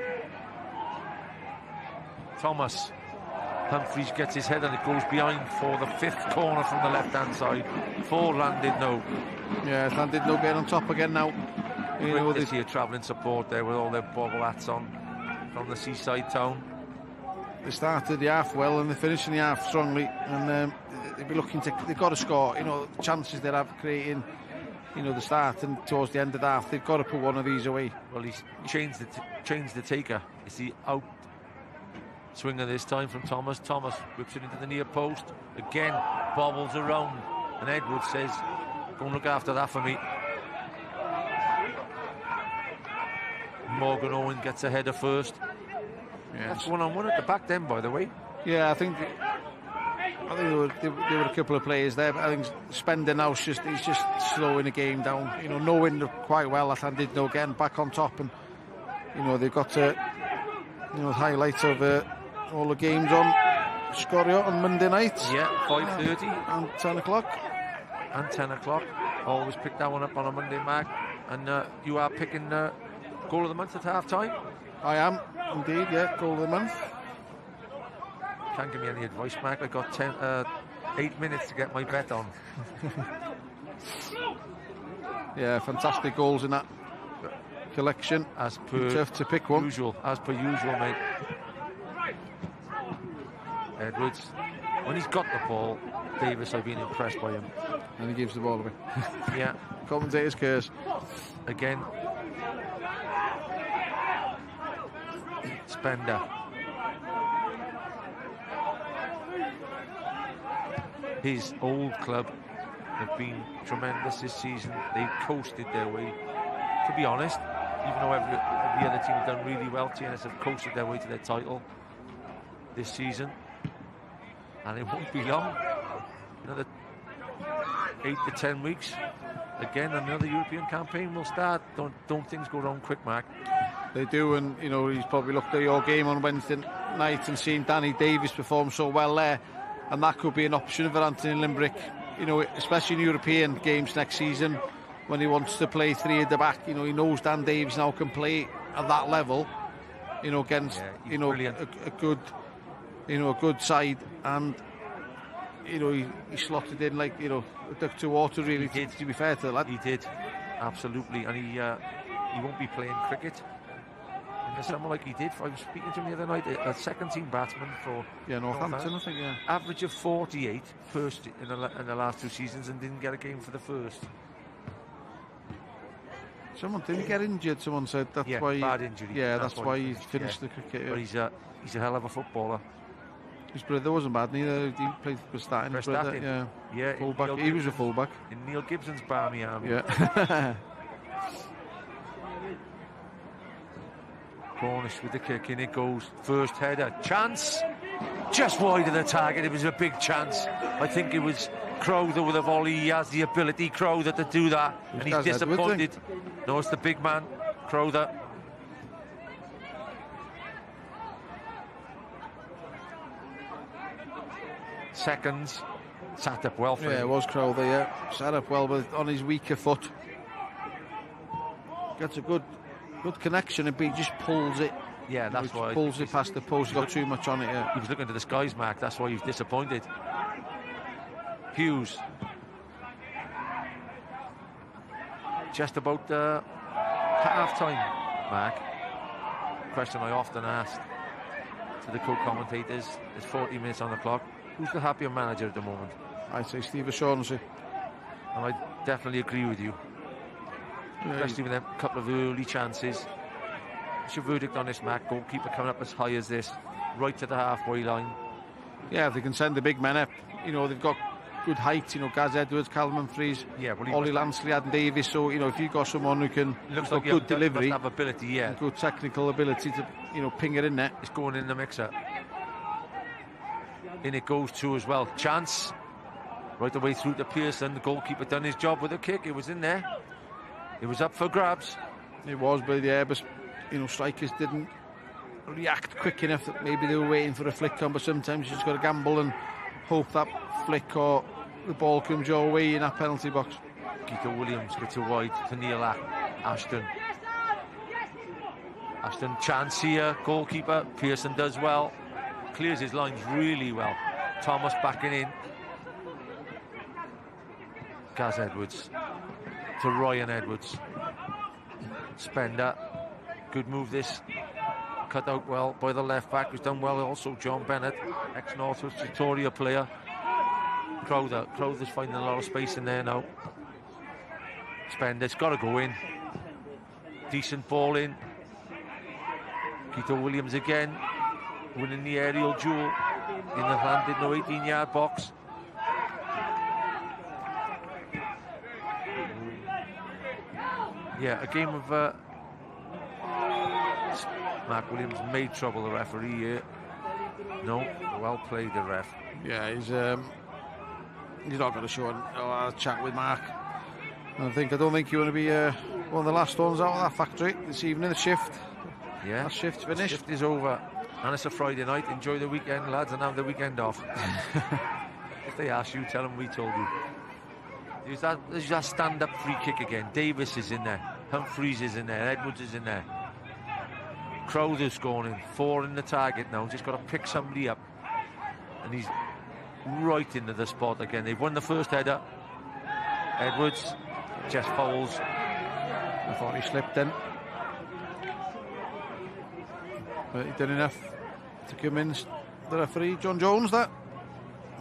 Thomas. Humphreys gets his head and it goes behind for the 5th corner from the left-hand side for Llandudno. Yeah, Llandudno getting on top again now. They see a travelling support there with all their bobble hats on from the seaside town. They started the half well and they're finishing the half strongly, and they'll be looking to. They've got to score. The chances they have creating. The start and towards the end of the half, they've got to put one of these away. Well, he's changed the taker. It's the out swinger this time from Thomas. Thomas whips it into the near post. Again, bobbles around. And Edwards says, go and look after that for me. Morgan Owen gets a header first. Yeah, that's 1-on-1 at the back then, by the way. Yeah, I think there were a couple of players there, but I think Spender now he's just slowing the game down. Knowing quite well that Llandudno getting back on top, and they've got the highlights of all the games on Scorio on Monday night. Yeah, 5:30 and 10 o'clock. And 10 o'clock. Always pick that one up on a Monday, Mark. And you are picking goal of the month at half time? I am indeed. Yeah, goal of the month. Can't give me any advice, Mark. I got 8 minutes to get my bet on. Yeah, fantastic goals in that collection. As per tough to pick one. As per usual, mate. Edwards, when he's got the ball, Davis, I've been impressed by him. And he gives the ball away. Yeah. Commentator's curse. Again. Spender. His old club have been tremendous this season. They've coasted their way. To be honest, even though every other team have done really well, TNS have coasted their way to their title this season. And it won't be long. Another 8 to 10 weeks. Again, another European campaign will start. Don't things go wrong quick, Mark? They do, and he's probably looked at your game on Wednesday night and seen Danny Davis perform so well there, and that could be an option for Anthony Limbrick, especially in European games next season when he wants to play 3 at the back. He knows Dan Davis now can play at that level, against a good side, and he slotted in like a duck to water, really. To be fair to the lad, he did absolutely, and he won't be playing cricket in the summer like he did. I was speaking to him the other night, a second-team batsman for Northampton, I think. Yeah, average of 48 first in the last 2 seasons, and didn't get a game for the first. Someone didn't get injured. Someone said that's why. Bad injury. Yeah, that's why he finished the cricket. Yeah. But he's a hell of a footballer. His brother wasn't bad neither. He played for Staten. His brother, yeah. Fullback. He was a fullback in Neil Gibson's Barmy Army. Yeah. Cornish with the kick, in it goes. First header, chance, just wide of the target. It was a big chance. I think it was Crowther with a volley. He has the ability, Crowther, to do that, and he's disappointed. No, it's the big man, Crowther. Seconds, sat up well for him. Yeah, it was Crowther. Yeah, sat up well, but on his weaker foot. Gets a good connection, and he just pulls it Yeah, that's why. He pulls it past the post, got too much on it. Yeah. He was looking to the skies, Mark. That's why he was disappointed. Hughes. Just about half-time, Mark. Question I often asked to the co-commentators. There's 40 minutes on the clock. Who's the happier manager at the moment? I'd say Steve O'Shaughnessy. And I definitely agree with you. Especially with a couple of early chances. What's your verdict on this, Mark? Goalkeeper coming up as high as this, right to the halfway line. Yeah, if they can send the big men up, you know, they've got good height, you know, Gaz Edwards, Callum Humphreys, Ollie Lansley, Adam Davies. So, you know, if you've got someone who can looks like good delivery, have ability, yeah, good technical ability to, you know, ping it in there. It's going in the mixer. In it goes too as well. Chance right the way through to Pearson. The goalkeeper done his job with a kick. It was in there. It was up for grabs. It was, but the Airbus, you know, strikers didn't react quick enough. That maybe they were waiting for a flick on, but sometimes you just got to gamble and hope that flick or the ball comes your way in that penalty box. Gyda Williams gets it wide to Neil Ashton. Ashton, chance here, goalkeeper. Pearson does well. Clears his lines really well. Thomas backing in. Gaz Edwards to Ryan Edwards. Spender. Good move this. Cut out well by the left back, who's done well also. John Bennett, ex-Northwich Victoria player. Crowther's finding a lot of space in there now. Spender's got to go in. Decent ball in. Gyda Williams again, winning the aerial duel in the Llandudno 18-yard box. Yeah, a game of Mark Williams made trouble, the referee here. No, well played, the ref. Yeah, he's not going to show a chat with Mark. I don't think you want to be one of the last ones out of that factory this evening. The shift. Yeah, that shift's finished. The shift is over, and it's a Friday night. Enjoy the weekend, lads, and have the weekend off. If they ask you, tell them we told you. There's that stand-up free kick again. Davis is in there. Humphreys is in there. Edwards is in there. Crowther's going in. 4 in the target now. Just got to pick somebody up. And he's right into the spot again. They've won the first header. Edwards just fouls. I thought he slipped in. But he did enough to convince the referee, John Jones, that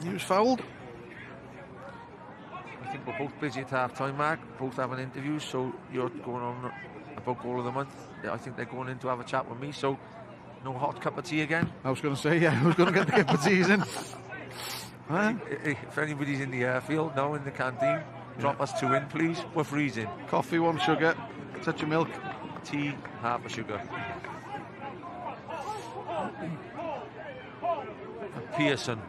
he was fouled. I think we're both busy at half-time, Mark. Both having interviews, so you're going on about goal of the month. I think they're going in to have a chat with me, so no hot cup of tea again. I was going to say, yeah, who's going to get the cup of teas in? Huh? If anybody's in the airfield now in the canteen, drop us 2 in, please. We're freezing. Coffee, 1 sugar, touch of milk. Tea, half a sugar. And Pearson,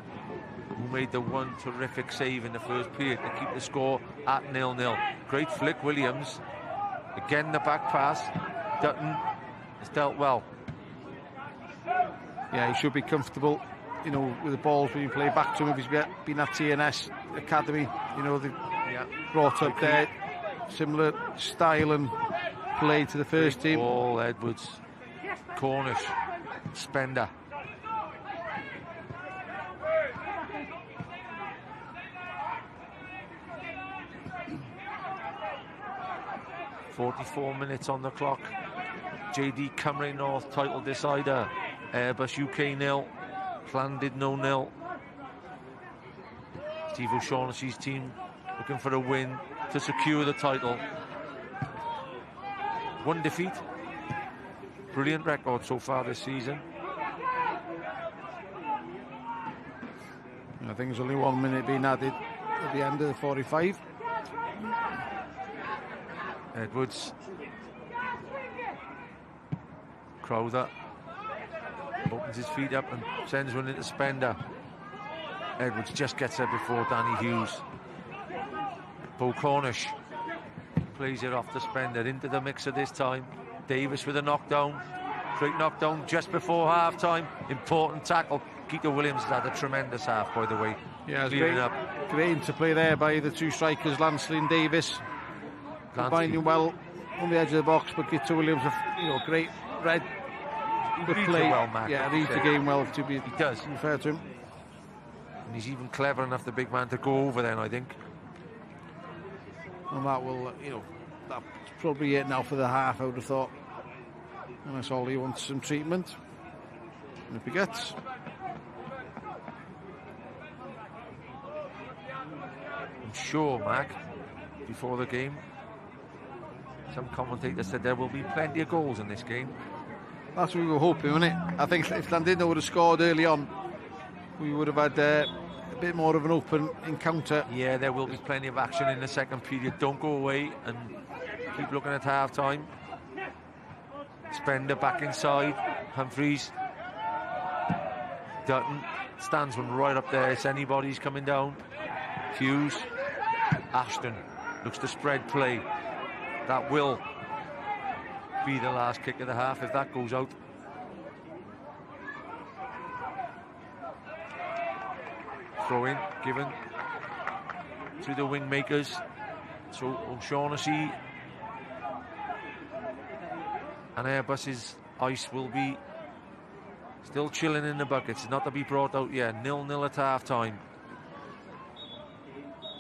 who made the one terrific save in the first period to keep the score at 0-0. Great flick, Williams. Again, the back pass. Dutton has dealt well. Yeah, he should be comfortable, you know, with the balls being played back to him. If he's been at TNS Academy, you know, they brought up there. Similar style and play to the first team. Ball, Edwards. Cornish. Spender. .44 minutes on the clock. JD Cymru North title decider. Airbus UK 0. Llandudno 0. Steve O'Shaughnessy's team looking for a win to secure the title. 1 defeat. Brilliant record so far this season. I think there's only 1 minute being added at the end of the 45. Edwards. Crowther opens his feet up and sends one into Spender. Edwards just gets there before Danny Hughes. Bo Cornish plays it off to Spender, into the mixer this time. Davis with a knockdown. Great knockdown just before half-time. Important tackle. Gyda Williams has had a tremendous half, by the way. Yeah, great interplay there by the 2 strikers, Lansley and Davis. Combining well on the edge of the box, but Gyda Williams, you know, great red reads it well, Mac. Yeah, reads the game well, to be fair to him. And he's even clever enough, the big man, to go over then, I think. And that will, that's probably it now for the half, I would have thought. And that's all he wants, some treatment. And if he gets. I'm sure, Mac, before the game, some commentators said there will be plenty of goals in this game. That's what we were hoping, wasn't it? I think if Llandudno would have scored early on, we would have had a bit more of an open encounter. Yeah, there will be plenty of action in the second period. Don't go away and keep looking at half-time. Spender back inside. Humphreys. Dutton stands one right up there. It's anybody's coming down. Hughes. Ashton looks to spread play. That will be the last kick of the half if that goes out. Throw in given to the wing makers. So O'Shaughnessy and Airbus's ice will be still chilling in the buckets, not to be brought out yet. 0-0 at half time.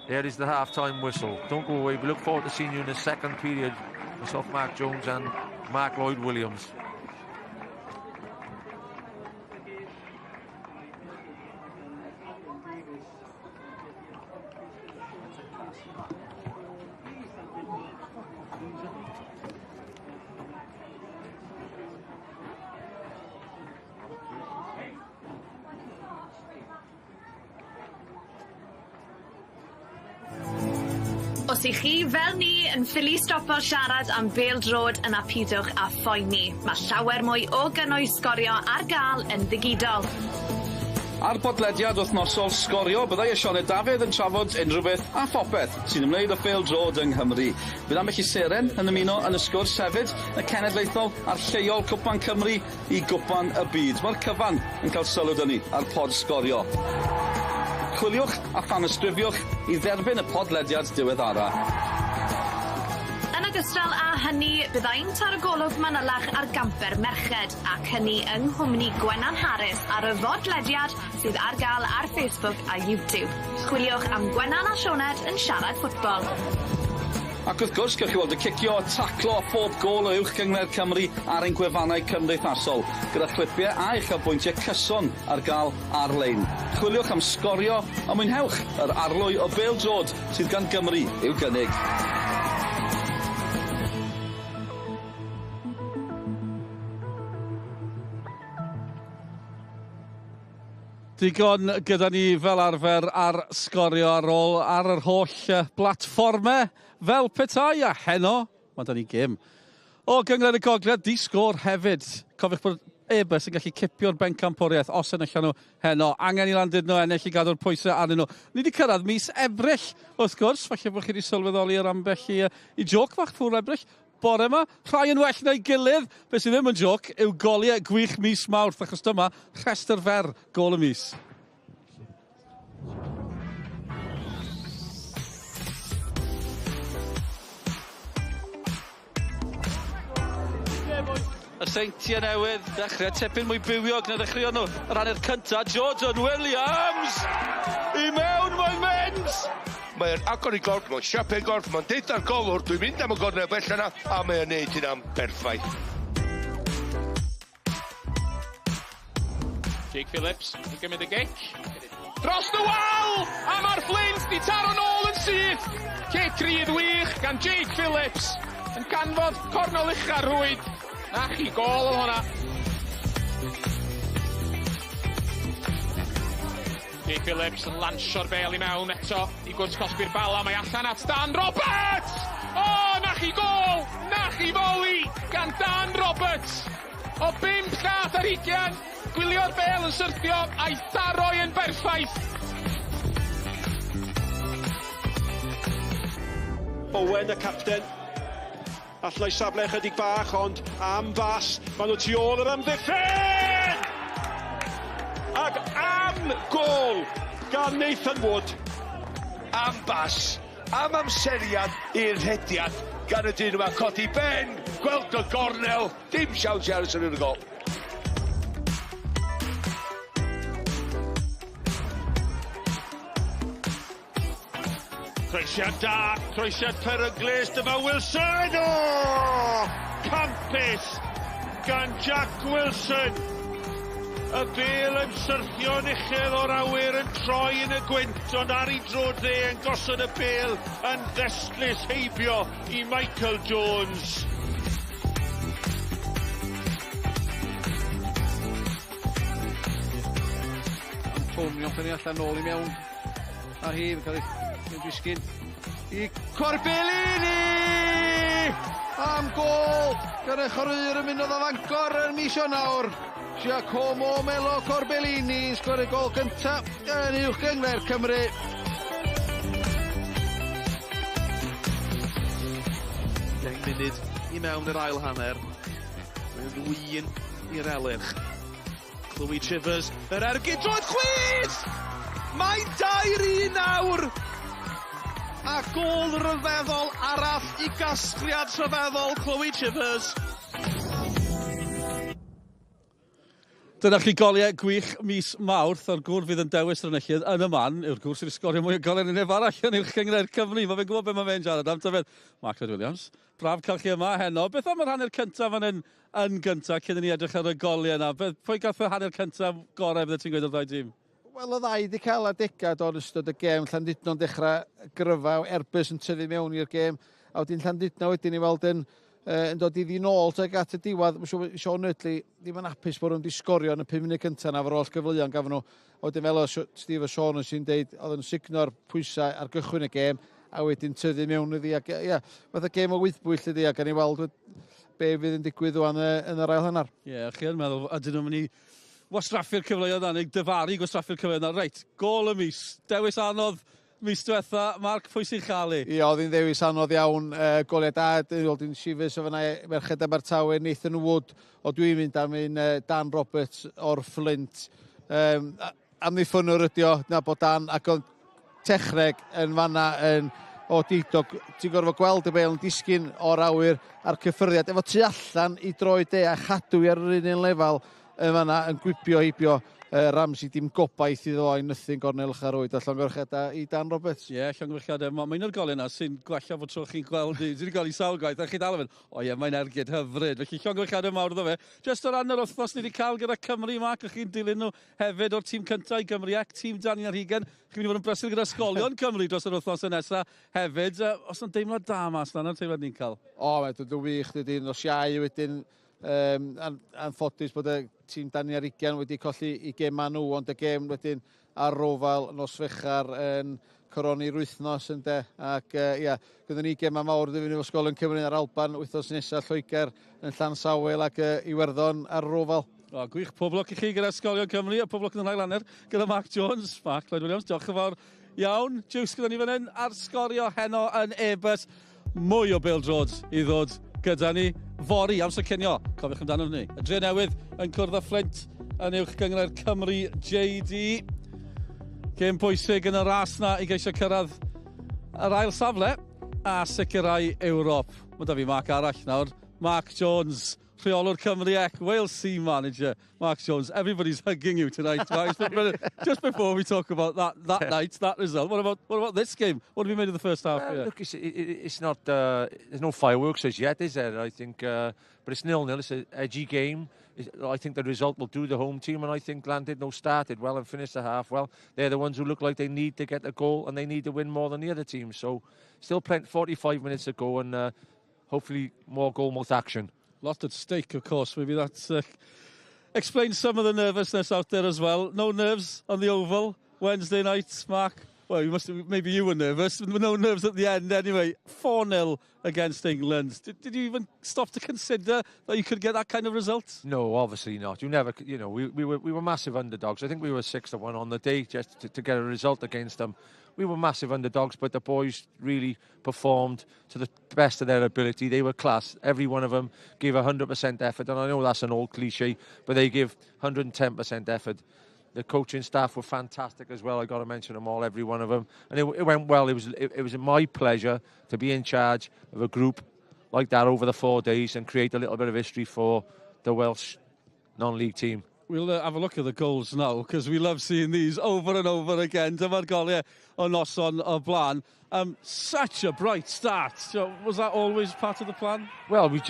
There is the half-time whistle. Don't go away. We look forward to seeing you in the second period. Myself, Mark Jones, and Mark Lloyd-Williams. Os i chi fel ni yn ffili stopo siarad am bêl-drod yna pidwch a phoeni. Mae llawer mwy o gynnwys sgorio ar gael yn ddigidol. Ar bodlediad wythnosol sgorio, byddai Sioned Dafydd yn trafod unrhyw beth a phopeth sy'n ymwneud â bêl-drod yng Nghymru. Bydd ambell i seren yn ymuno yn y sgwrs hefyd, y cenedlaethol a'r lleol Cwpan Cymru i Gwpan y Byd. Mae'r cyfan yn cael sylw dyn ni ar pod sgorio. Chwiliwch a phanysgrifiwch i dderbyn y podlediad diweddara. Yn ogystal â hynny, byddai'n taro golwg manylach ar gamper merched, ac hynny yng nghwmni Gwenan Harris ar y fodlediad sydd ar gael ar Facebook a YouTube. Chwiliwch am Gwenan a Sioned yn siarad ffwtbol. Ac wrth gwrs, gewch chi weld y cicio, taclo a phob gol o uwch gyngor Cymru ar ein gwefannau cymdeithasol, gyda chlipiau a uchelbwyntiau cyson ar gael ar-lein. Chwiliwch am sgorio a mwynhewch yr arlwy o bêl-drod sydd gan Gymru i'w gynnig. Digon gyda ni fel arfer ar sgorio ar ôl ar yr holl blatfformau fel petai a heno. Mae da ni gym. O gyngor y gogledd, di sgôr hefyd. Cofiwch bod Airbus yn gallu cipio'r bencampwriaeth os yn allan nhw heno. Angen i Llandudno ennill i gadw'r pwysau arnyn nhw. Ni wedi cyrraedd mis Ebrill wrth gwrs. Falle bod chi wedi sylweddoli ar ambell i joc fach ffwr Ebrill. Bore yma, rhai yn well na'i gilydd. Be sydd ddim yn joc yw goliau gwych mis Mawrth, achos dyma rhestr fer gol y mis. Y seintiau newydd, dechrau tipyn mwy bywiog na ddechreuon nhw. Y rannu'r cyntaf, Jordan Williams! I mewn mae'n mynd! Mae'n agor i gorff, mae'n siapau gorff, mae'n deud ar golwr, dwi'n mynd am y gornau bell yna, a mae'n neud hynna'n perffaith. Jake Phillips, yn gymryd y gic. Dros y wal! A mae'r Flint di taro nôl yn syth. Cic rydd wych gan Jake Phillips. Yn canfod cornol ucha rwyd. Na chi gol o hwnna. Jake Phillips yn lansio'r bel i mewn eto i gwrs cosbi'r bala. Mae allan at Dan Roberts! O, na chi gol! Na chi foli gan Dan Roberts! O 5 llath ar 20, gwylio'r bel yn syrthio a'i tharoi yn berffaith. Owen, y capten. Allai safle chydig bach, ond am fas, maen nhw tu ôl yr ymddiffyn! Ac am gol gan Nathan Wood. Am bas, am amseriad i'r hediad gan y dyn yma codi ben, gweld y gornel, dim siawns Harrison yn y gol. Croesiad da, croesiad peryglus, dyma Wilson! O! Campus gan Jack Wilson. Y bêl yn syrthio'n uchel o'r awyr yn troi yn y gwynt, ond ar ei drod dde yn gosod y bêl yn ddestlus heibio I Michael Jones. Antonio yn ffynnu allan nôl I mewn. A hi yn cael ei ddisgyn I Corbellini! Am gol gan y chwaraewr yn mynd o Fangor yn mis Ionawr. Giacomo Melo Corbellini yn sgorio gol cyntaf yn uwch gyngor Cymru. Deng munud I mewn yr ail hanner. Mae'n wyn i'r elych. Chloe Chivers, yr ergyd droed chwys! Mae'n 2-1 nawr! A gol rhyfeddol arall I gasgliad rhyfeddol Chloe Chivers. Dyna chi goliau gwych mis Mawrth o'r gwr fydd yn dewis yr enillydd yn y man yw'r gwr sydd wedi sgorio mwy o golau yn neb arall yn uwch gyngor Cymru. Mae fe'n gwybod beth mae fe'n siarad am. Tafod, Mark Williams, braf cael chi yma heno. Beth am yr hanner cyntaf yn gyntaf cyn I ni edrych ar y goliau yna? Pwy gath y hanner cyntaf gorau bydde ti'n gweud o'r ddau dîm? Wel, y ddau wedi cael adegad o'r ystod y gêm. Llandudno'n dechrau gryfa, Airbus yn tyfu mewn i'r gêm. A wedyn Llandudno wedyn I weld yn dod I ddinôl tuag at y diwedd. Sean Utley ddim yn hapus bod nhw'n disgorio yn y 5 munud cyntaf na ar ôl gyfleoedd gafon nhw. A wedyn fel o Steve a Sean sy'n deud, oedd yn signo'r pwysau ar gychwyn y gêm, a wedyn tyfu mewn iddi. Ia, fath y gêm o wythbwyll iddi, a gan I weld be fydd yn digwydd o'n yn yr ail hanner. Ie, chi yn meddwl, ydyn nhw'n mynd I wastraffu'r cyfleoedd yna, neu dyfaru gwastraffu'r cyfleoedd yna. Reit, gol y mis, dewis anodd mis diwetha, Mark, pwy sy'n chalu? Ie, oedd hi'n ddewis anodd iawn, goliau da, oedd hi'n Sifus o fyna Merched Abertawe, Nathan Wood, o dwi'n mynd am un Dan Roberts o'r Flint. Amddiffynwr ydi o, na bod Dan, ac oedd techneg yn fanna o didog. Ti'n gorfod gweld y bel yn disgyn o'r awyr a'r cyffyrddiad, efo tu allan I droi de a chadw ar yr un lefel yn fanna yn gwibio heibio. Ramsey dim gobaith iddo I nythyn gornel ucharwyd a llongyfarchiadau I Dan Roberts. Ie, llongyfarchiadau. Mae un o'r golau yna sy'n gwella fod tro chi'n gweld I. Ti'n gael I sawl gwaith a chi dal yn o ie, mae'n ergyd hyfryd. Felly llongyfarchiadau mawr iddo fe. Just o ran yr wythnos ni wedi cael gyda Cymru, Mark, a chi'n dilyn nhw hefyd o'r tîm cyntaf I Gymru ac tîm Dani ar Hugen. Chi'n mynd I fod yn brysur gyda ysgolion Cymru dros yr wythnos nesaf hefyd. Os yn deimlad da mas na'n teimlad ni'n cael? O, mae'n dod yn wych, dydyn, os iau wedyn anffodus bod y tîm Dani ar Hugen wedi colli I gêm ma nhw, ond y gêm wedyn ar rofal nos fechar yn coroni'r wythnos ynde. Ac ia, gyda ni gêm mawr ddifyn I ysgolion Cymru ar Alban, wythnos nesaf Lloegr yn Llansawel ac Iwerddon ar rofal. O, gwych, pob lwc I chi gyda ysgolion Cymru a pob lwc yn yr ail hanner gyda Mark Jones. Mark Lloyd Williams, diolch yn fawr iawn. Jiws gyda ni fan hyn ar sgorio heno yn Airbus. Mwy o bêl-droed I ddod gyda ni fori amser cynio. Cofiwch amdano ni. Y dre newydd yn cwrdd â Flint yn uwch gyngor Cymru JD. Gêm pwysig yn y ras na I geisio cyrraedd yr ail safle a sicrhau Ewrop. Mae da fi Mark arall nawr. Mark Jones, rheolwr Cymru Ec, Wales C manager. Mark Jones, everybody's hugging you tonight. Just before we talk about that night, that result, what about this game? What have you made of the first half? Look, it's not, there's no fireworks as yet, is there? I think, but it's 0-0. It's an edgy game. I think the result will do the home team, and I think Llandudno started well and finished the half well. They're the ones who look like they need to get a goal, and they need to win more than the other teams. So, still 45 minutes to go, and hopefully more goal, more action. Lot at stake, of course. Maybe that explains some of the nervousness out there as well. No nerves on the Oval Wednesday night, Mark. Well, maybe you were nervous. No nerves at the end anyway. 4-0 against England. Did you even stop to consider that you could get that kind of result? No, obviously not. You never, we were massive underdogs. I think we were 6-1 on the day just to get a result against them. We were massive underdogs, but the boys really performed to the best of their ability. They were class. Every one of them gave 100% effort, and I know that's an old cliche, but they give 110% effort. The coaching staff were fantastic as well. I got to mention them all, every one of them, and it went well. It was my pleasure to be in charge of a group like that over the 4 days and create a little bit of history for the Welsh non-league team. We'll have a look at the goals now, because we love seeing these over and over again. Dyma'r goliau o noson o blaen. Such a bright start. So, was that always part of the plan? Well, we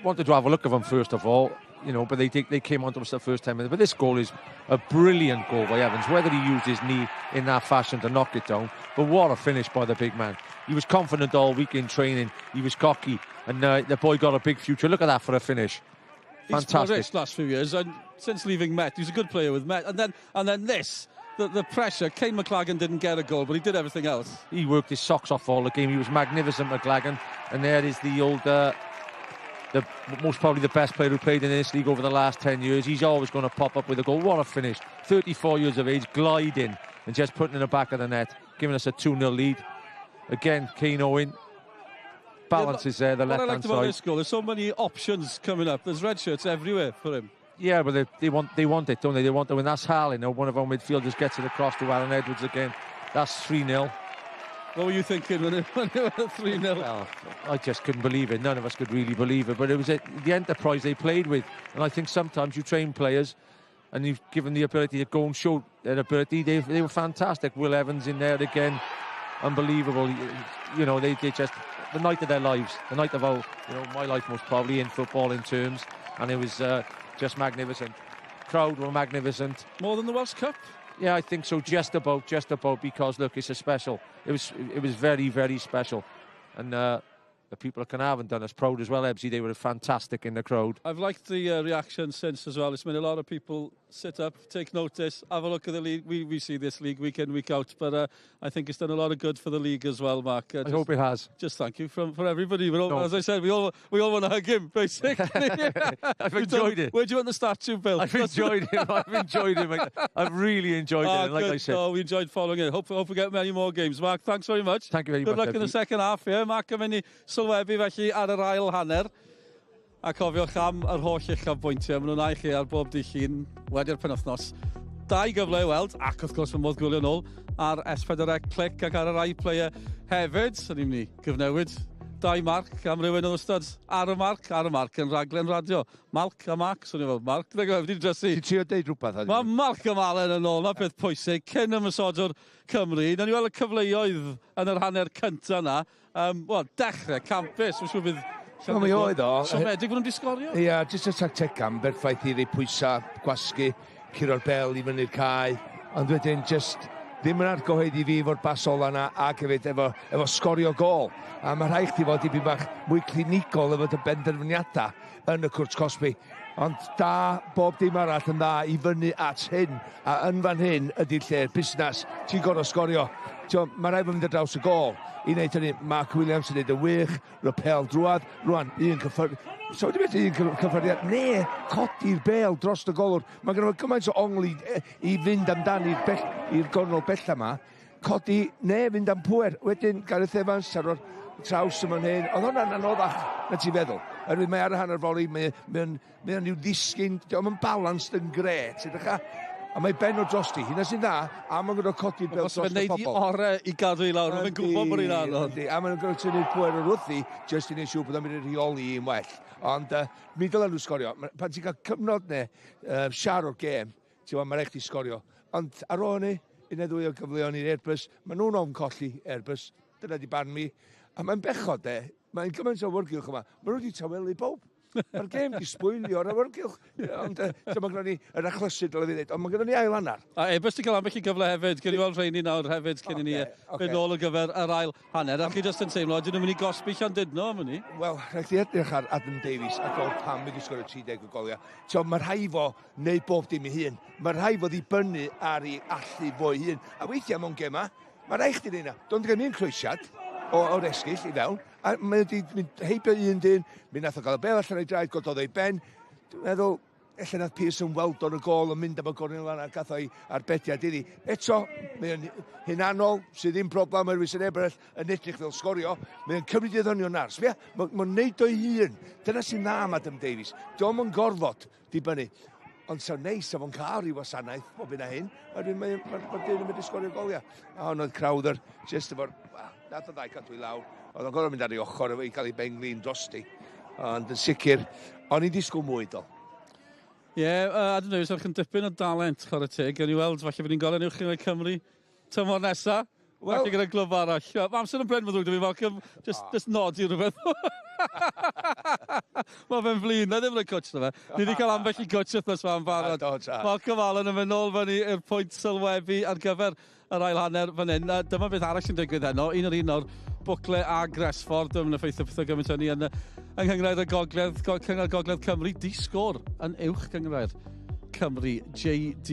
wanted to have a look at them first of all, but they came onto us the first time. But this goal is a brilliant goal by Evans, whether he used his knee in that fashion to knock it down. But what a finish by the big man. He was confident all week in training. He was cocky, and the boy got a big future. Look at that for a finish. Fantastic. He's flourished last few years, and since leaving Met, he's a good player with Met. And then this, the pressure. Kane McLagan didn't get a goal, but he did everything else. He worked his socks off all the game. He was magnificent, McLagan. And there is the old, most probably the best player who played in this league over the last 10 years. He's always going to pop up with a goal. What a finish. 34 years of age, gliding and just putting in the back of the net, giving us a 2-0 lead. Again, Kane Owen. Balance is there, the left-hand side. What I liked about this goal, there's so many options coming up. There's red shirts everywhere for him. Yeah, but they want it, don't they? They want to win. That's Harley. One of our midfielders gets it across to Aaron Edwards again. That's 3-0. What were you thinking when it were 3-0? Well, I just couldn't believe it. None of us could really believe it. But it was the enterprise they played with. And I think sometimes you train players and you've given the ability to go and show their ability. They were fantastic. Will Evans in there again. Unbelievable. They just... the night of their lives, the night of my life most probably in football in terms, and it was just magnificent. Crowd were magnificent. More than the Welsh Cup? Yeah, I think so. Just about, because look, it's a special. It was very, very special, and the people at Carnarvon done us proud as well. Ebsy, they were fantastic in the crowd. I've liked the reaction since as well. It's made a lot of people sit up, take notice, have a look at the league. We see this league week in, week out, but I think it's done a lot of good for the league as well, Mark. I hope it has. Just thank you for everybody. As I said, we all want to hug him, basically. I've enjoyed it. Where do you want the statue, Bill? I've enjoyed him. I've really enjoyed it. Like I said, we enjoyed following it. Hope we get many more games. Mark, thanks very much. Thank you very much. Good luck in the second half here. Mark, yn mynd i sylwebu felly ar yr ail hanner. A cofiwch am yr holl uchafbwyntiau. Maen nhw'n ai chi ar bob dydd Llun wedi'r penwythnos. 2 gyfle i weld, ac wrth gwrs mae modd gwylio nôl ar S4C Click ac ar yr iPlayer hefyd. So ni'n mynd i gyfnewid 2 marc am rhywun yn ystod ar y marc yn raglen radio. Malc a Marc, swn i'n fel Marc. Ti'n trio deud rhywbeth? Mae Marc am Allen yn ôl, na beth pwysig, cyn ymysodwr Cymru. Na ni weld y cyfleoedd yn yr hanner cyntaf na. Dechrau, campus, mae'n siŵr bydd... Mi oedd o. Siomedig bod nhw'n disgorio? Ia, jyst y tactegam, berffaith i rei pwysau, gwasgu, curo'r bel i fyny'r cae, ond wedyn jyst ddim yn argohed i fi fo'r bas ola yna ac hefyd efo sgorio gol. A mae rhaid chdi fod i fi bach mwy clinigol efo dy benderfyniadau yn y cwrt Cosby. Ond da, bob dim arall yn dda i fyny at hyn, a yn fan hyn ydy'r lle'r busnes. Ti'n gorau sgorio. Mae rhaid fod yn mynd ar draws y gol. I wneud hynny, Mark Williams yn neud y wych, Rapel drwad, rwan, un cyffyriad, codi'r bel dros y golwr. Mae gen i gymaint o ongl i fynd amdani'r gornol bella yma, codi, fynd am pwer. Wedyn, Gareth Evans, ar o'r traws yma'n hyn, oedd hwnna'n anoddach na ti feddwl. Erwydd mae ar y hanner foli, mae'n i'w ddisgyn, mae'n balanced yn gret, ydych a mae ben o drosti, hynna sy'n dda, a mae'n gwneud codi'r bel dros y pobol. Os mae'n neud i ore i gadw i lawr, mae'n gwybod bod hi'n anodd. A mae'n gwneud tynnu'r pwer o'r wrthi, jyst i wneud siŵr bod o'n mynd i'r rheoli i'n well. Ond mi dylen nhw sgorio. Pan ti'n cael cyfnod siar o'r gêm, mae'n rhaid i sgorio. Ond ar ôl ni, unau ddwy o gyfleon i'r Airbus, mae nhw'n ofn colli Airbus, dyna di barn mi. A mae'n bechod mae'n gymaint o wyrgylch yma, mae nhw wedi tawelu bob. Mae'r gêm di sbwylio ar y wyrgylch. Ond mae gyda ni yr achlysu dyle fi ddweud, ond mae gyda ni ail hanner. A Airbus di cael ambell i gyfle hefyd, gen i weld rheini nawr hefyd, cyn i ni fynd nôl o gyfer yr ail hanner. A chi jyst yn teimlo, ydyn nhw'n mynd i gosbi Llandudno am hynny? Wel, rhaid chi edrych ar Adam Davies a gweld pam wedi sgorio 30 o goliau. Mae rhai fo wneud bob dim i hun. Mae rhai fo ddibynnu ar ei allu fo'i hun. A weithiau mewn gema, mae rhaid chdi neud na. Do'n gen i'n croesiad o'r esgill i fewn, a mae wedi heibio un dyn, mi nath o gael y bel allan o'i draed, gododd o'i ben. Dwi'n meddwl, ella nath Pearson weld o'r gol yn mynd am y gornel lan a gath o'i arbediad iddi. Eto, mae'n hunanol, sydd ddim problem ar wysyn ebrell yn edrych fel sgorio, mae'n cymryd i ddonio'n ars. Mae'n neud o'i hun. Dyna sy'n dda am Adam Davies. Do'n yn gorfod dibynnu. Ond sa'n neis a fo'n cael rhyw wasanaeth bob yna hyn, a mae'r dyn yn mynd i sgorio goliau. A hwn oedd Crowther, jyst efo'r... Nath o ddau cadw i lawr. Oedd o'n gorfod mynd ar ei ochr efo i cael ei benglin drosti. Ond yn sicr, o'n i'n disgwyl mwy do. I don't know, os ydych chi'n dipyn o dalent, chwarae teg, gan i weld, falle bod ni'n golen uwch yn Cymru tymor nesa. Falle gyda glwb arall. Amser yn Bryn Fyddwg, dwi'n welcome, just nod i rhywbeth. Mae fe'n flin, na ddim yn y cwtch na fe. Ni wedi cael ambell i cwtch wrthnos ma'n barod. Welcome Alan yn mynd nôl fyny i'r pwynt sylwebu ar gyfer yr ail hanner fan hyn. Dyma beth arall sy'n digwydd heno. Un o'r bwcle a Gresford yn effeithio pethau gymaint hynny yn Nghyngrair y Gogledd, Cyngor Gogledd Cymru, di-sgôr yn uwch Cyngor Cymru, JD.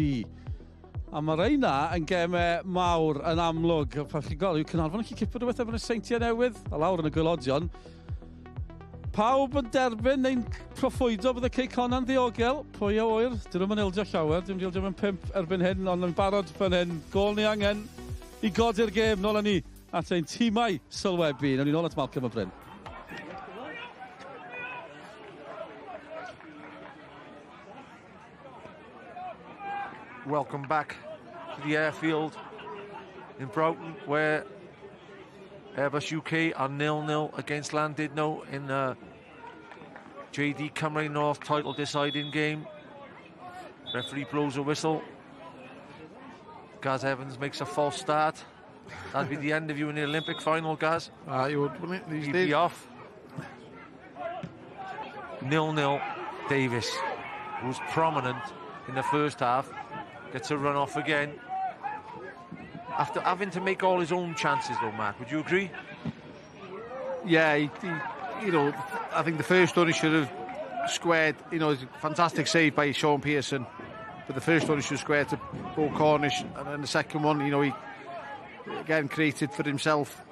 A mae reina yn gemau mawr yn amlwg. Pan chi'n gweld, yw Cynarfon yn cipio rhywbeth efo'n y seintiau newydd, a lawr yn y gwylodion. Pawb yn derbyn neu'n proffwydo bydd y ceic honna'n ddiogel. Pwy o oer? Dyn nhw'n ildio llawer. Dyn nhw'n ildio mewn 5 erbyn hyn, ond yn barod fan hyn. Gôl ni angen i godi'r gêm. Nôl â ni at ein tîmau sylwebu. Nawr ni nôl at Malcolm y Bryn. Welcome back to the airfield in Broughton, where Airbus UK are 0-0 against Llandudno in the JD Cymru North title deciding game. Referee blows a whistle. Gaz Evans makes a false start. That'll be the end of you in the Olympic final, Gaz. You would, wouldn't it? He'd be off. 0-0. Davis, who was prominent in the first half, gets a run off again. After having to make all his own chances, though, Mark, would you agree? Yeah, you know, I think the first one he should have squared. You know, it's a fantastic save by Sean Pearson, but the first one he should have squared to Bo Cornish, and then the second one, you know, he again created for himself.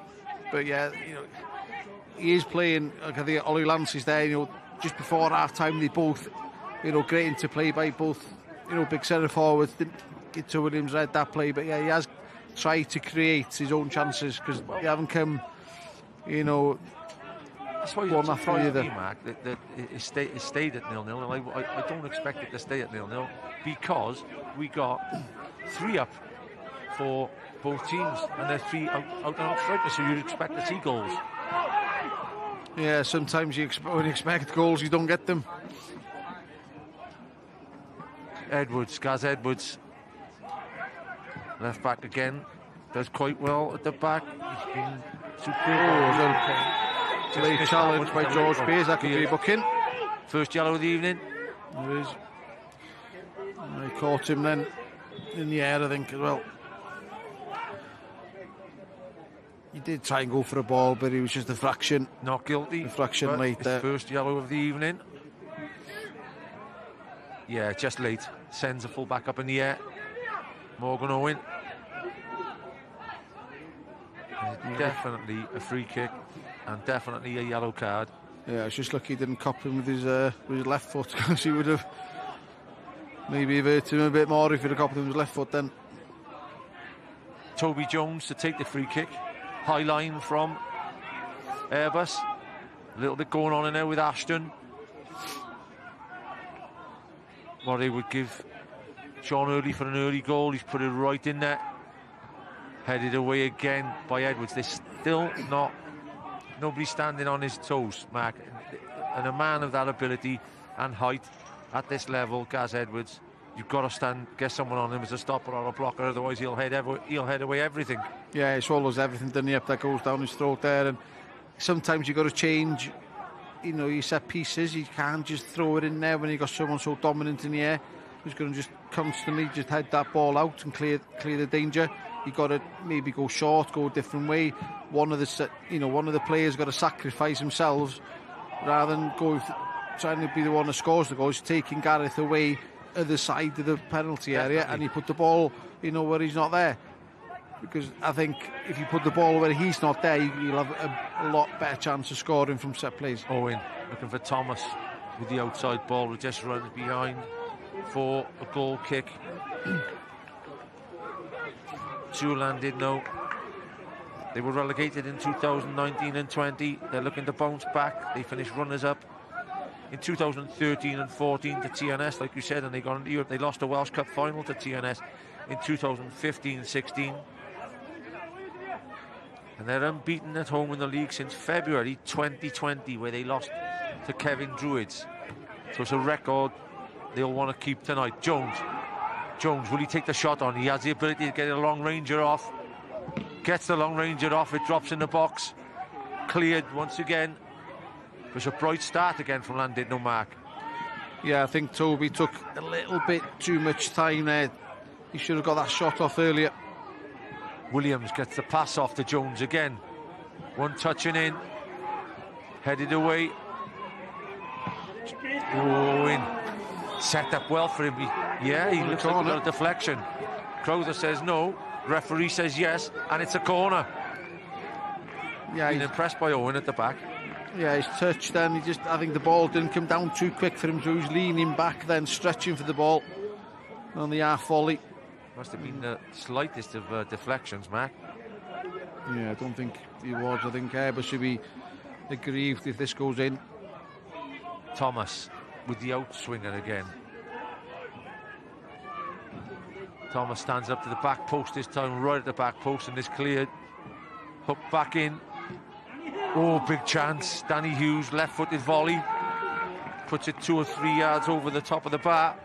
But yeah, you know, he is playing. Like I think Ollie Lance is there. You know, just before half time, they both, you know, great into play by both. You know, big centre forwards. Didn't get to Williams read that play, but yeah, he has tried to create his own chances because they haven't come, you know. That's why you're surprised me, Mark, that it stayed at 0-0. I don't expect it to stay at 0-0 because we got 3 up for both teams and they're 3 out strikers, so you'd expect to see goals. Yeah, sometimes when you expect goals, you don't get them. Edwards, Gaz Edwards, left back again, does quite well at the back. He's been superb. Late challenge by George Pearce, that could be a booking. First yellow of the evening. There is. They caught him then in the air, I think, as well. He did try and go for a ball, but he was just a fraction. Not guilty. A fraction late there. First yellow of the evening. Yeah, just late. Sends a full back up in the air. Morgan Owen. Definitely a free kick and definitely a yellow card. Yeah, I was just lucky he didn't cop him with his left foot because he would have maybe averted him a bit more if he'd have copped him with his left foot then. Toby Jones to take the free kick. High line from Airbus. A little bit going on in there with Ashton. What they would give Sean Early for an early goal. He's put it right in there. Headed away again by Edwards. They're still not... Nobody's standing on his toes, Mark. And a man of that ability and height at this level, Gaz Edwards, you've got to get someone on him as a stopper or a blocker, otherwise he'll head away everything. Yeah, he swallows everything, doesn't he, up that goes down his throat there. And sometimes you've got to change, you know, your set pieces. You can't just throw it in there when you've got someone so dominant in the air who's going to just constantly just head that ball out and clear the danger. You've got to maybe go short, go a different way. One of the players got to sacrifice themselves rather than trying to be the one that scores the goal. He's taking Gareth away at the side of the penalty area, and he put the ball, you know, where he's not there. Because I think if you put the ball where he's not there, you'll have a lot better chance of scoring from set plays. Owen looking for Thomas with the outside ball, who just runs behind for a goal kick. To Llandudno. They were relegated in 2019 and 20. They're looking to bounce back. They finished runners-up in 2013 and 14 to TNS, like you said, and they got into Europe. They lost the Welsh Cup final to TNS in 2015-16. And they're unbeaten at home in the league since February 2020, where they lost to Kevin Druids. So it's a record they'll want to keep tonight. Jones, will he take the shot on? He has the ability to get a long ranger off. Gets the long ranger off, it drops in the box. Cleared once again. It was a bright start again from Llandudno, Mark. Yeah, I think Toby took a little bit too much time there. He should have got that shot off earlier. Williams gets the pass off to Jones again. One touching in. Headed away. Oh, in. Set up well for him. He looks like he got a deflection. Crowther says no. Referee says yes, and it's a corner. Yeah, been impressed by Owen at the back. Yeah, he's touched then. I think the ball didn't come down too quick for him, so he's leaning back then, stretching for the ball on the half volley. Must have been the slightest of deflections, Mac. Yeah, I don't think he was. I think Airbus should be aggrieved if this goes in. Thomas with the outswinger again. Thomas stands up to the back post this time, right at the back post, and is cleared. Hook back in. Oh, big chance. Danny Hughes, left-footed volley. Puts it 2 or 3 yards over the top of the bar.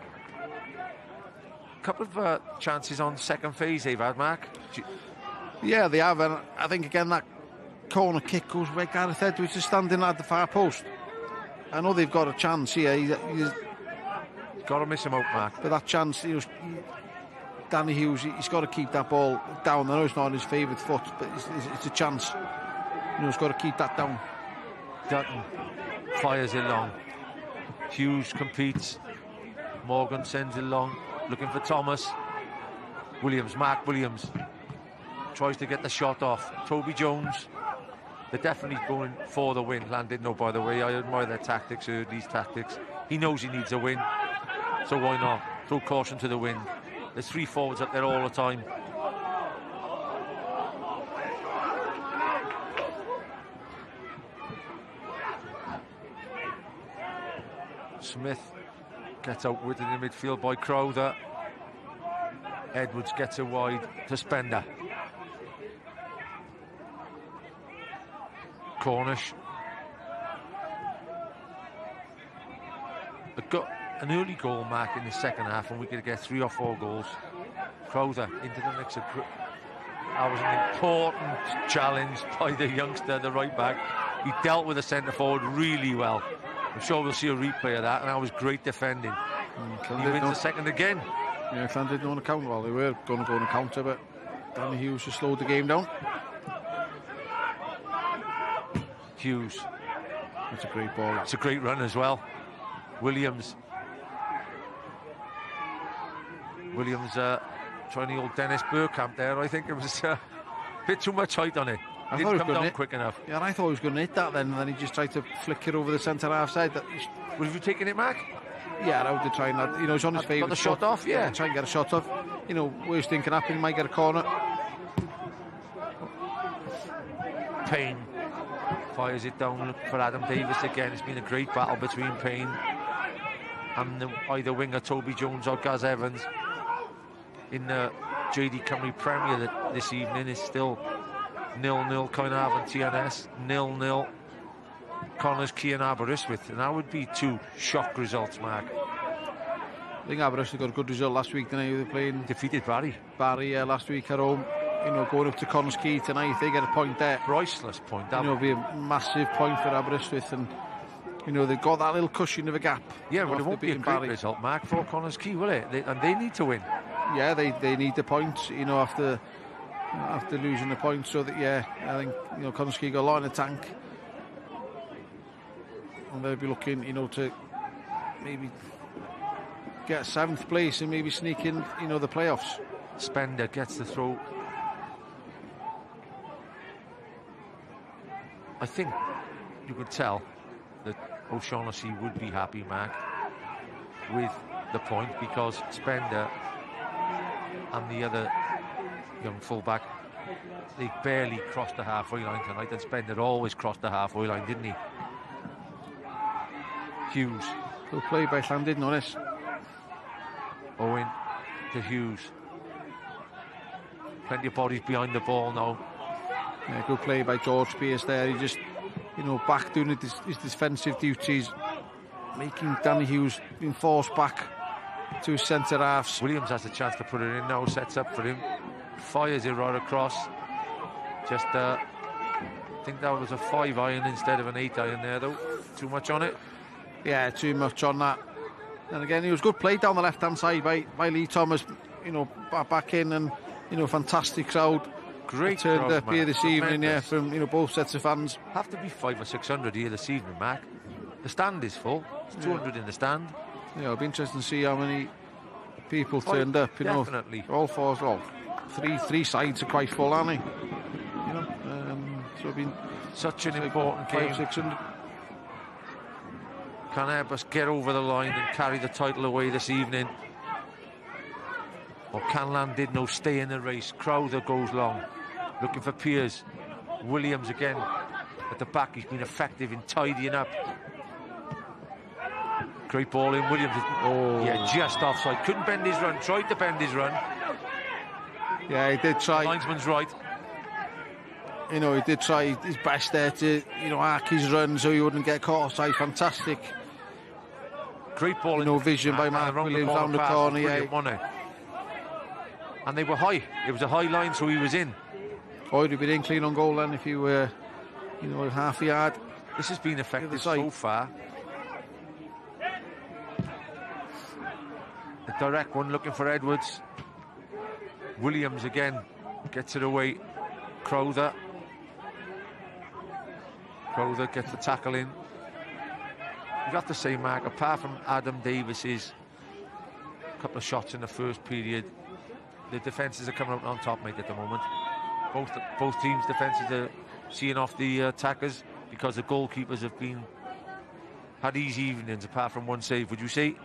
A couple of chances on second phase they've had, Mark. Yeah, they have, and I think again that corner kick goes where Gareth Edwards is standing at the far post. I know they've got a chance here. He's got to miss him out, Mark. But that chance, Danny Hughes, he's got to keep that ball down. I know it's not on his favourite foot, but it's a chance. He's got to keep that down. Dutton fires it long. Hughes competes. Morgan sends it long, looking for Thomas. Mark Williams tries to get the shot off. Toby Jones. They're definitely going for the win. Llandudno, by the way. I admire their tactics, these tactics. He knows he needs a win, so why not? Throw caution to the wind. There's 3 forwards up there all the time. Smith gets outwitted in the midfield by Crowther. Edwards gets it wide to Spender. Cornish. An early goal, Mark, in the second half, and we could get 3 or 4 goals. Crowther into the mix of... That was an important challenge by the youngster, the right back. He dealt with the centre forward really well. I'm sure we'll see a replay of that, and that was great defending. He wins the second again. Yeah, Llandudno on the counter. Well, they were going to go on a counter, but Danny Hughes just slowed the game down. Hughes. That's a great ball. It's a great run as well. Williams trying the old Dennis Burkamp there. I think it was a bit too much height on it. Didn't come down quick enough. Yeah, and I thought he was going to hit that then, and then he just tried to flick it over the centre half side. Would you taken it, Mac? Yeah, I would have tried that. He's on his favourite. Got the shot off, yeah. Try and get a shot off. Worst thing can happen, he might get a corner. Payne fires it down for Adam Davis again. It's been a great battle between Payne and either winger Toby Jones or Gaz Evans. In the JD Cymru Premier this evening is still 0-0 Caernarfon and TNS, 0-0 Connors Key and Aberystwyth, and that would be 2 shock results, Mark. I think Aberystwyth got a good result last week, didn't they? They were playing... Defeated Barry. Last week at home. Going up to Connors Key tonight, if they get a point there. Priceless point. It'll be a massive point for Aberystwyth, and they've got that little cushion of a gap. Yeah, well, it won't be a great result, Mark, for Connors Key, will it? And they need to win. Yeah, they need the points, after losing the points, so that, yeah, I think, Connors Key got a lot in the tank. And they'll be looking, to maybe get 7th place and maybe sneak in, the playoffs. Spender gets the throw. I think you could tell that O'Shaughnessy would be happy, Mark, with the point, because Spender and the other young fullback, they barely crossed the halfway line tonight, and Spender always crossed the halfway line, didn't he? Hughes. Good play by Llandudno on this. Owen to Hughes. Plenty of bodies behind the ball now. Yeah, good play by George Pearce there. He just, back doing his defensive duties, making Danny Hughes being forced back. two centre halves. Williams has a chance to put it in now, sets up for him, fires it right across. Just, I think that was a 5-iron instead of an 8-iron there, though. Too much on it? Yeah, too much on that. And again, it was good play down the left-hand side by Lee Thomas, you know, back in, and, you know, fantastic crowd. Great turned crowd, up here this evening, yeah, from, you know, both sets of fans. Have to be 500 or 600 here this evening, Mark. The stand is full. It's 200 in the stand. Yeah, it'll be interesting to see how many people turned up. You definitely. Know, all four, well, three sides are quite full, aren't they? You know, so it's been such an important game. 500-600. Can Airbus get over the line and carry the title away this evening? Or can Llandudno stay in the race? Crowther goes long, looking for Piers. Williams again at the back. He's been effective in tidying up. Great ball in. Williams, yeah, just offside. Couldn't bend his run. Tried to bend his run. Yeah, he did try. Linesman's right. You know, he did try his best there to, you know, arc his run so he wouldn't get caught offside. Fantastic. Great ball. No vision by Mark Williams down the corner. Yeah. And they were high. It was a high line, so he was in. Oh, he'd have been in clean on goal then if you were, you know, half a yard. This has been effective so far. The direct one looking for Edwards. Williams again gets it away. Crowther gets the tackle in. You've got to say, Mark, apart from Adam Davis's couple of shots in the first period, the defences are coming out on top, mate, at the moment. Both teams' defences are seeing off the attackers because the goalkeepers have had easy evenings apart from one save, would you say?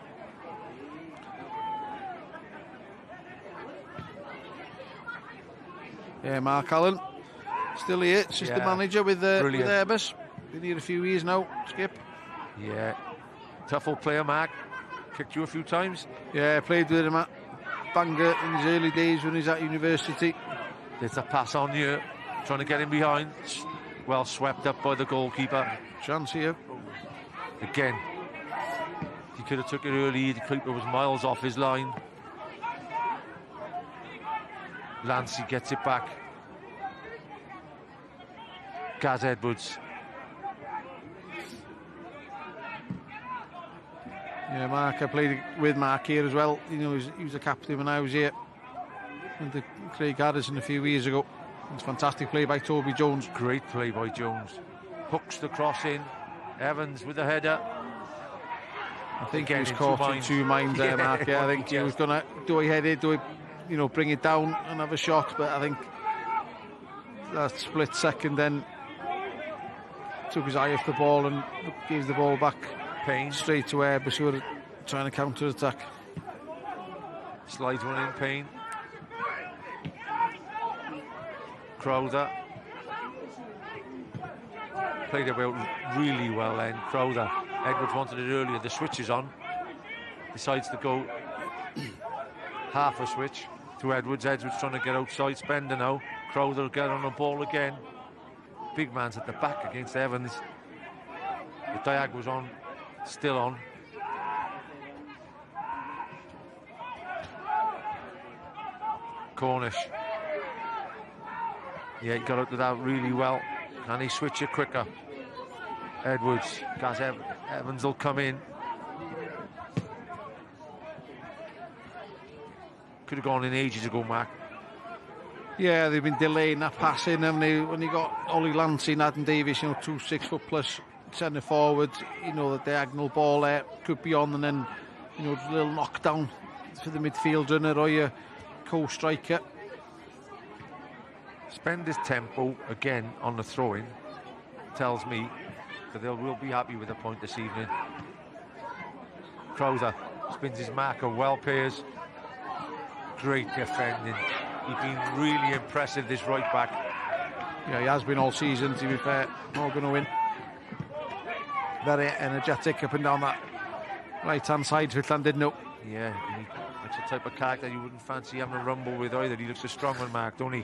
Yeah, Mark Allen still here, assistant manager with Airbus. Been here a few years now, Skip. Yeah, tough old player, Mark. Kicked you a few times. Yeah, played with him at Bangor in his early days when he was at university. There's a pass on you, trying to get him behind. Well swept up by the goalkeeper. Chance here. Again, he could have took it early. The keeper was miles off his line. Lancey gets it back. Gaz Edwards. Yeah, Mark, I played with Mark here as well. You know, he was a captain when I was here. Under Craig Harrison a few years ago. It's fantastic play by Toby Jones. Great play by Jones. Hooks the cross in. Evans with the header. I think he was caught in two minds there, Mark. Yeah, I think he was going to, do I head it, do I, you know, bring it down and have a shot, but I think that split second then took his eye off the ball and gave the ball back straight to Airbus, who were trying to counter-attack. Slides one in, Payne. Crowther. Played it really well then, Crowther. Edwards wanted it earlier, the switch is on. Decides to go half a switch to Edwards. Edwards trying to get outside, Spender now. Crowther will get on the ball again. Big man's at the back against Evans. The diag was on, still on. Cornish. Yeah, he got out of that really well. Can he switch it quicker? Edwards, Gaz Evans will come in. Could have gone in ages ago, Mark. Yeah, they've been delaying that passing, haven't they? When you got Ollie Lancey and Adam Davis, you know, 2 6-foot-plus centre forwards, you know, the diagonal ball there could be on, and then, you know, a little knockdown for the midfield runner or your co-striker. Spender's tempo again on the throw-in tells me that they will be happy with a point this evening. Crowther spins his marker well, Piers. Great defending. He's been really impressive, this right back. Yeah, he has been all season, to be fair. Not going to win. Very energetic up and down that right-hand side with Llandudno. Yeah, that's the type of character you wouldn't fancy having a rumble with either. He looks a strong one, Mark, don't he?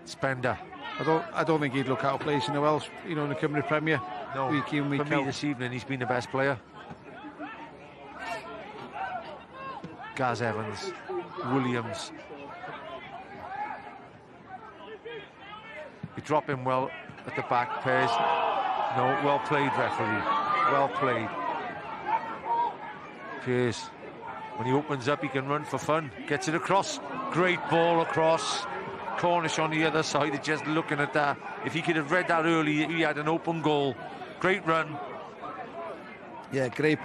Spender. I don't think he'd look out of place in the Welsh, you know, in the Cymru Premier. No, week in, week for me out. this evening, he's been the best player. Gaz Evans, Williams. You drop him well at the back, Pears. No, well played, referee. Well played. Pears, when he opens up, he can run for fun. Gets it across. Great ball across. Cornish on the other side, just looking at that. If he could have read that early, he had an open goal. Great run. Yeah, great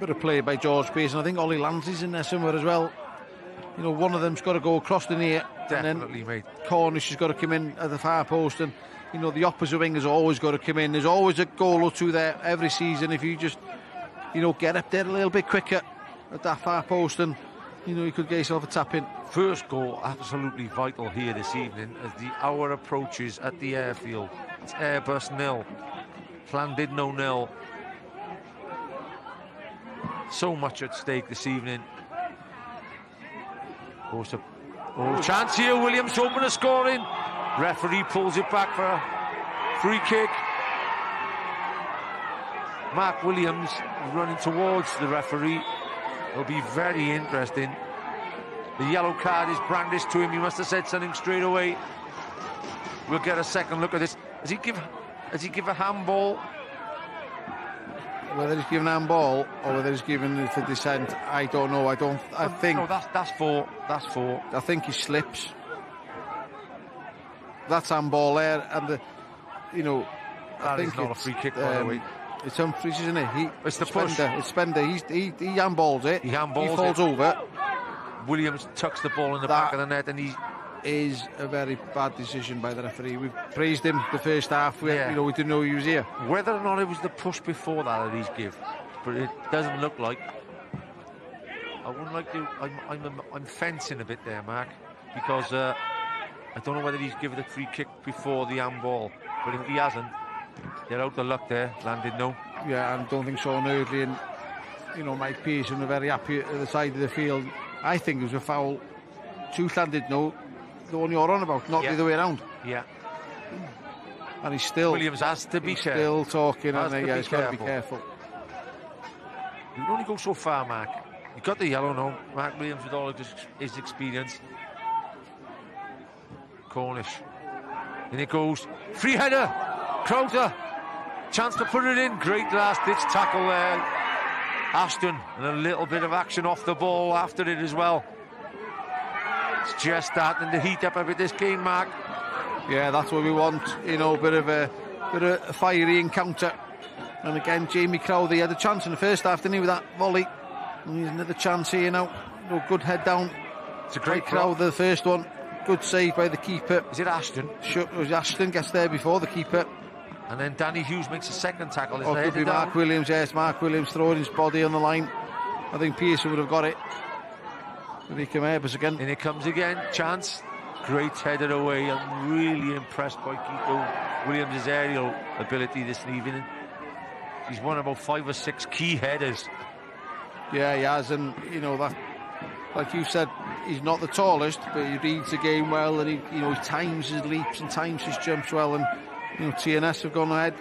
bit of play by George Pearce, and I think Ollie Lansley's in there somewhere as well. You know, one of them's got to go across the near. Definitely, and then mate. Cornish has got to come in at the far post, and you know, the opposite wing has always got to come in. There's always a goal or two there every season if you just, you know, get up there a little bit quicker at that far post, and you know, you could get yourself a tap in. First goal, absolutely vital here this evening as the hour approaches at the airfield. It's Airbus 0, Llandudno 0. So much at stake this evening. Chance here, Williams to open a scoring. Referee pulls it back for a free kick. Mark Williams running towards the referee. It'll be very interesting. The yellow card is brandished to him. He must have said something straight away. We'll get a second look at this. Does he give a handball? Whether he's given a handball or whether he's given it for dissent, I don't know. I think no, that's four. That's four. I think he slips. That's handball there, and I think it's not a free kick, by the way. It's Humphries, isn't it? It's the push. It's Spender. He handballs it. He falls over. Williams tucks the ball in the back of the net, and he is a very bad decision by the referee. We've praised him the first half. We didn't know he was here. Whether or not it was the push before that he's give, but it doesn't look like. I wouldn't like to. I'm fencing a bit there, Mark, because I don't know whether he's given a free kick before the handball, but if he hasn't, they're out of luck there. Llandudno. Yeah, and don't think Sean Eardley and Mike Pearson are very happy at the side of the field. I think it was a foul to Llandudno, the one you're on about, not the other way around. Yeah. And he's still... Williams has to be careful. Still talking, and he's got to be careful. You can only go so far, Mark. You got the yellow now. Mark Williams with all of his experience. Cornish. In it goes. Free header. Crowther. Chance to put it in. Great last-ditch tackle there. Ashton. And a little bit of action off the ball after it as well. It's just starting to heat up a bit this game, Mark. Yeah, that's what we want. You know, a bit of a fiery encounter. And again, Jamie Crowther had a chance in the first half, didn't he, with that volley? And he's another chance here now. Good head down. It's a great Crowther, the first one. Good save by the keeper. Is it Ashton? Sure, it was Ashton gets there before the keeper. And then Danny Hughes makes a second tackle. Or could be Mark Williams, yes. Mark Williams throwing his body on the line. I think Pearson would have got it. But he came Airbus again. And it comes again. Chance. Great headed away. I'm really impressed by Kiko Williams' aerial ability this evening. He's won about 5 or 6 key headers. Yeah, he has, and you know that, like you said, he's not the tallest, but he reads the game well, and he times his leaps and times his jumps well, and TNS have gone ahead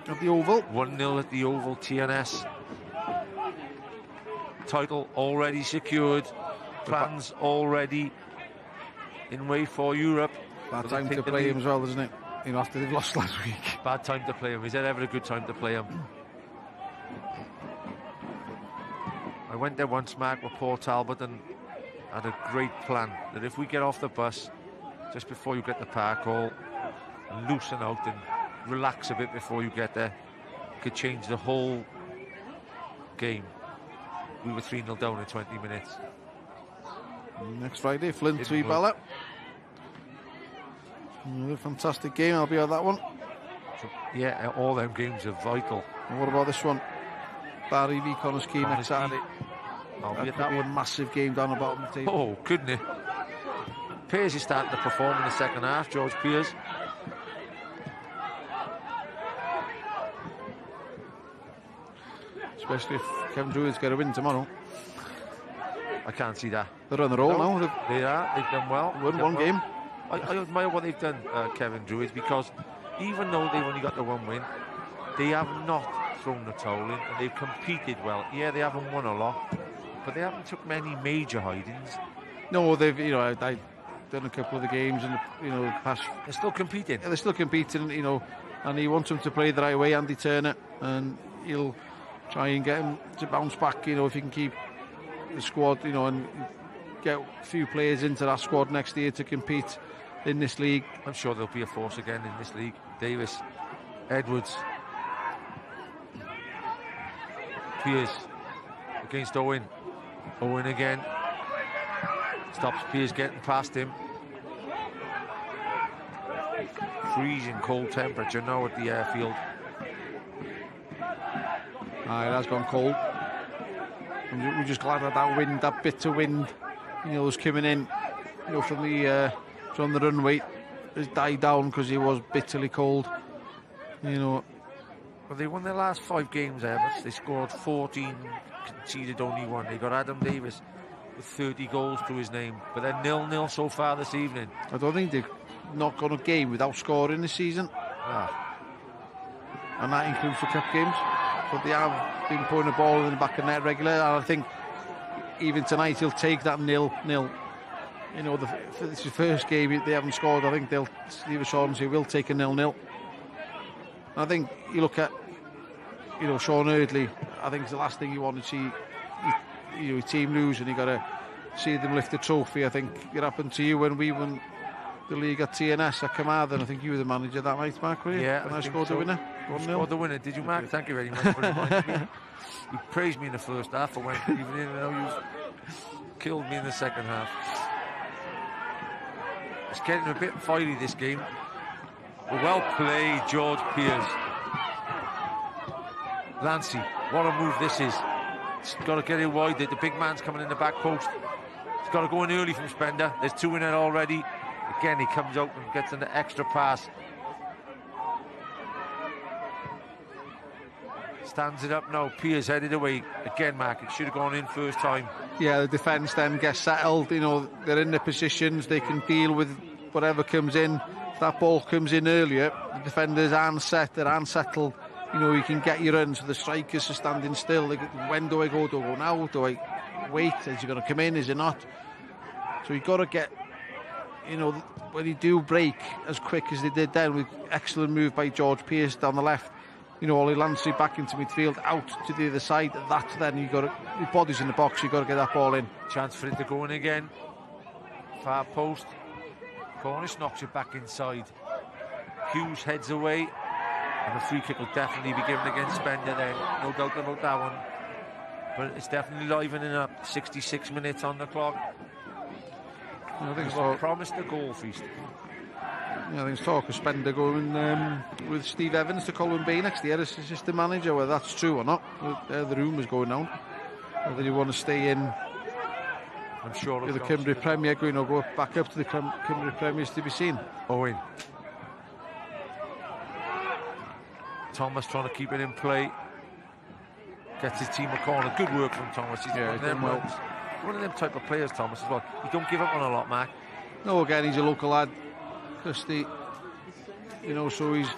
at the Oval. 1-0 at the Oval, TNS. Title already secured. Plans already in way for Europe. Bad time to play him as well, isn't it? After they've lost last week. Bad time to play him. Is that ever a good time to play him? I went there once, Mark, with Paul Talbot, and had a great plan that if we get off the bus just before you get the park hall and loosen out and relax a bit before you get there, could change the whole game. We were 3-0 down in 20 minutes. Next Friday, Flint 3 Bella. Another fantastic game. I'll be at that one. So, yeah, all them games are vital. And what about this one? Barry v Connors Key next Saturday. I'll be at that one. Massive game down the bottom of the table. Oh, couldn't it? Pearce is starting to perform in the second half. George Pearce. Especially if Kevin Druids get a win tomorrow. I can't see that. They're on the roll now. They are. They've done well. Won one game. I admire what they've done, Kevin Druids, because even though they've only got the one win, they have not thrown the towel in, and they've competed well. Yeah, they haven't won a lot, but they haven't took many major hidings. No, they've, you know, I've done a couple of the games in the past. They're still competing. Yeah, they're still competing, you know, and he wants them to play the right way, Andy Turner, and he'll try and get him to bounce back, you know, if he can keep the squad, you know, and get a few players into that squad next year to compete in this league. I'm sure there'll be a force again in this league. Davis, Edwards, Piers against Owen. Owen again. Stops Piers getting past him. Freezing cold temperature now at the airfield. It has gone cold. We're just glad that wind, that bitter wind, you know, was coming in, you know, from the runway, has died down because it was bitterly cold, you know. Well, they won their last 5 games, Airbus. They scored 14, conceded only 1. They got Adam Davis with 30 goals to his name, but they're 0-0 so far this evening. I don't think they've not gone a game without scoring this season. And that includes the cup games. But they have been putting the ball in the back of net regular, and I think even tonight he'll take that 0-0. You know, this is the first game they haven't scored. I think they'll leave us on, so he will take a 0-0. I think you look at, you know, Sean Eardley, I think it's the last thing you want to see, you know, your team lose, and you got to see them lift the trophy. I think it happened to you when we won the league at TNS at Carmarthen. I think you were the manager that night, Mark, were you? Yeah, when I scored the winner. You scored the winner, did you, Mark? Thank you very much for reminding me. You praised me in the first half. I went even in, and you killed me in the second half. It's getting a bit fiery, this game. Well played, George Piers. Lancy, what a move this is. He's got to get it wide. The big man's coming in the back post. He's got to go in early from Spender. There's 2 in it already. Again, he comes out and gets an extra pass. Stands it up now. Piers headed away. Again, Mark, it should have gone in first time. Yeah, the defence then gets settled. You know, they're in the positions. They can deal with whatever comes in. If that ball comes in earlier, the defenders aren't set, they're unsettled. You know, you can get your runs. So the strikers are standing still. When do I go? Do I go now? Do I wait? Is he going to come in? Is he not? So you've got to get, you know, when you do break as quick as they did then, with excellent move by George Pearce down the left, you know, Ollie Lancey back into midfield, out to the other side. That then you got to, your body's in the box, you've got to get that ball in. Chance for it to go in again. Far post. Cornish knocks it back inside. Hughes heads away, and a free kick will definitely be given against Spender then, no doubt about that one. But it's definitely livening up. 66 minutes on the clock. I think it's promised a goal feast. Yeah, I think it's talk of Spender going with Steve Evans to Colwyn Bay next year as assistant manager. Whether that's true or not, the rumours going down. Whether you want to stay in, I'm sure the Cymru Premier, going or go back up to the Cymru Premiers to be seen. Owen. Thomas trying to keep it in play. Gets his team a corner. Good work from Thomas. He's one of them type of players, Thomas, as well. You don't give up on a lot, Mark. No, again, he's a local lad. You know, so he's,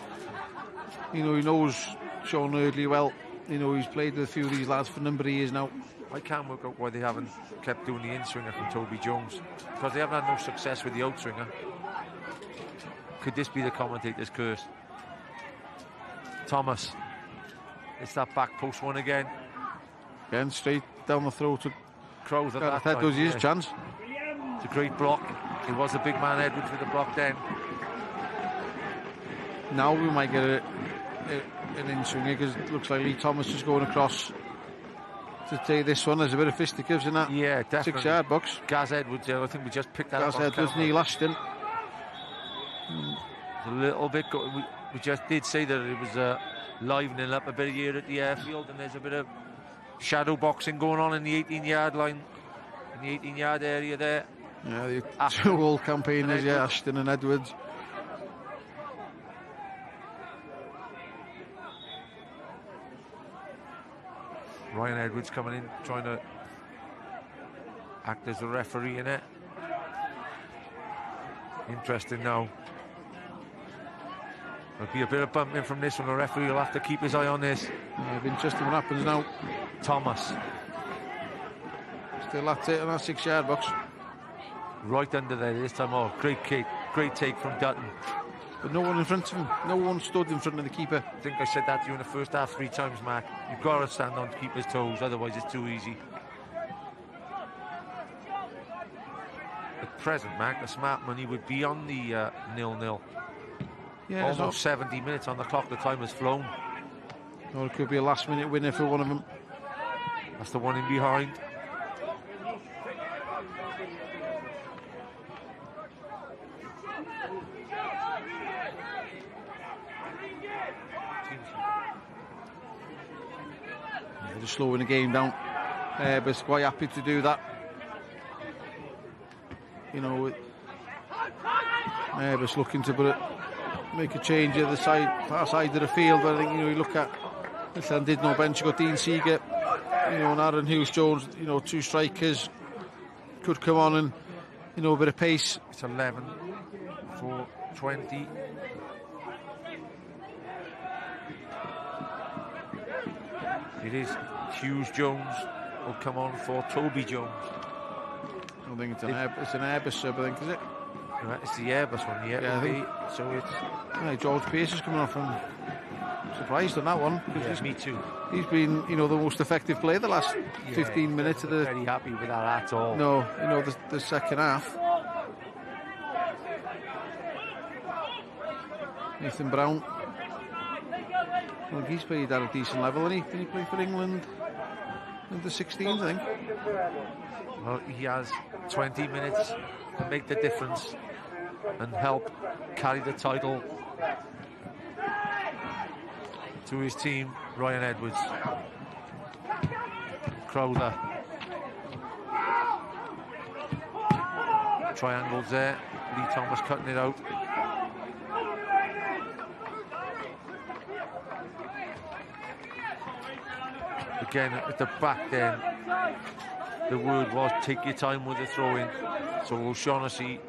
you know, he knows Sean Eardley well. You know, he's played with a few of these lads for a number of years now. I can't work out why they haven't kept doing the in-swinger from Toby Jones, because they haven't had no success with the out-swinger. Could this be the commentator's curse? Thomas. It's that back post one again. Again, straight down the throat to Crowth at that time. That was his chance. It's a great block. It was the big man Edwards with the block then. Now we might get an in-swinger, because it looks like Lee Thomas is going across to take this one. There's a bit of fisticuffs in that 6-yard box. Gaz Edwards, I think we just picked that up. Gaz Edwards, Neil Ashton. A little bit. We just did say that it was livening up a bit here at the airfield, and there's a bit of shadow boxing going on in the 18-yard line, in the 18-yard area there. Yeah, the two old campaigners, Ashton and Edwards. Ryan Edwards coming in, trying to act as a referee in it. Interesting now. There'll be a bit of bumping from this one. The referee will have to keep his eye on this. It'll be interesting what happens now. Thomas. Still at it on that 6-yard box. Right under there this time. Oh, great kick. Great take from Dutton. But no one in front of him. No one stood in front of the keeper. I think I said that to you in the first half 3 times, Mark. You've got to stand on to keep his toes, otherwise it's too easy. At present, Mark, the smart money would be on the 0-0. Yeah, almost 70 minutes on the clock. The time has flown. Or it could be a last-minute winner for one of them. That's the one in behind. They're just slowing the game down. But quite happy to do that. You know, Airbus looking to make a change at the far side of the field. But I think, you know, you look at the Llandudno bench, you've got Dean Seeger, you know, and Aaron Hughes-Jones, you know, 2 strikers could come on and, you know, a bit of pace. It's 11 for 20. It is Hughes-Jones will come on for Toby Jones. I think it's an Airbus sub, I think, is it? Right, it's the Airbus one, yeah. I think. So it's... George Pearce is coming off, and I'm surprised on that one. Yes, me too. He's been, you know, the most effective player the last 15 minutes of the... Very happy with that at all. No, you know, the second half. Nathan Brown. Well, he's played at a decent level, and didn't he play for England in the 16s, I think? Well, he has 20 minutes to make the difference and help carry the title to his team, Ryan Edwards. Crowther. Triangles there. Lee Thomas cutting it out. Again, at the back then, the word was take your time with the throw-in. So O'Shaughnessy.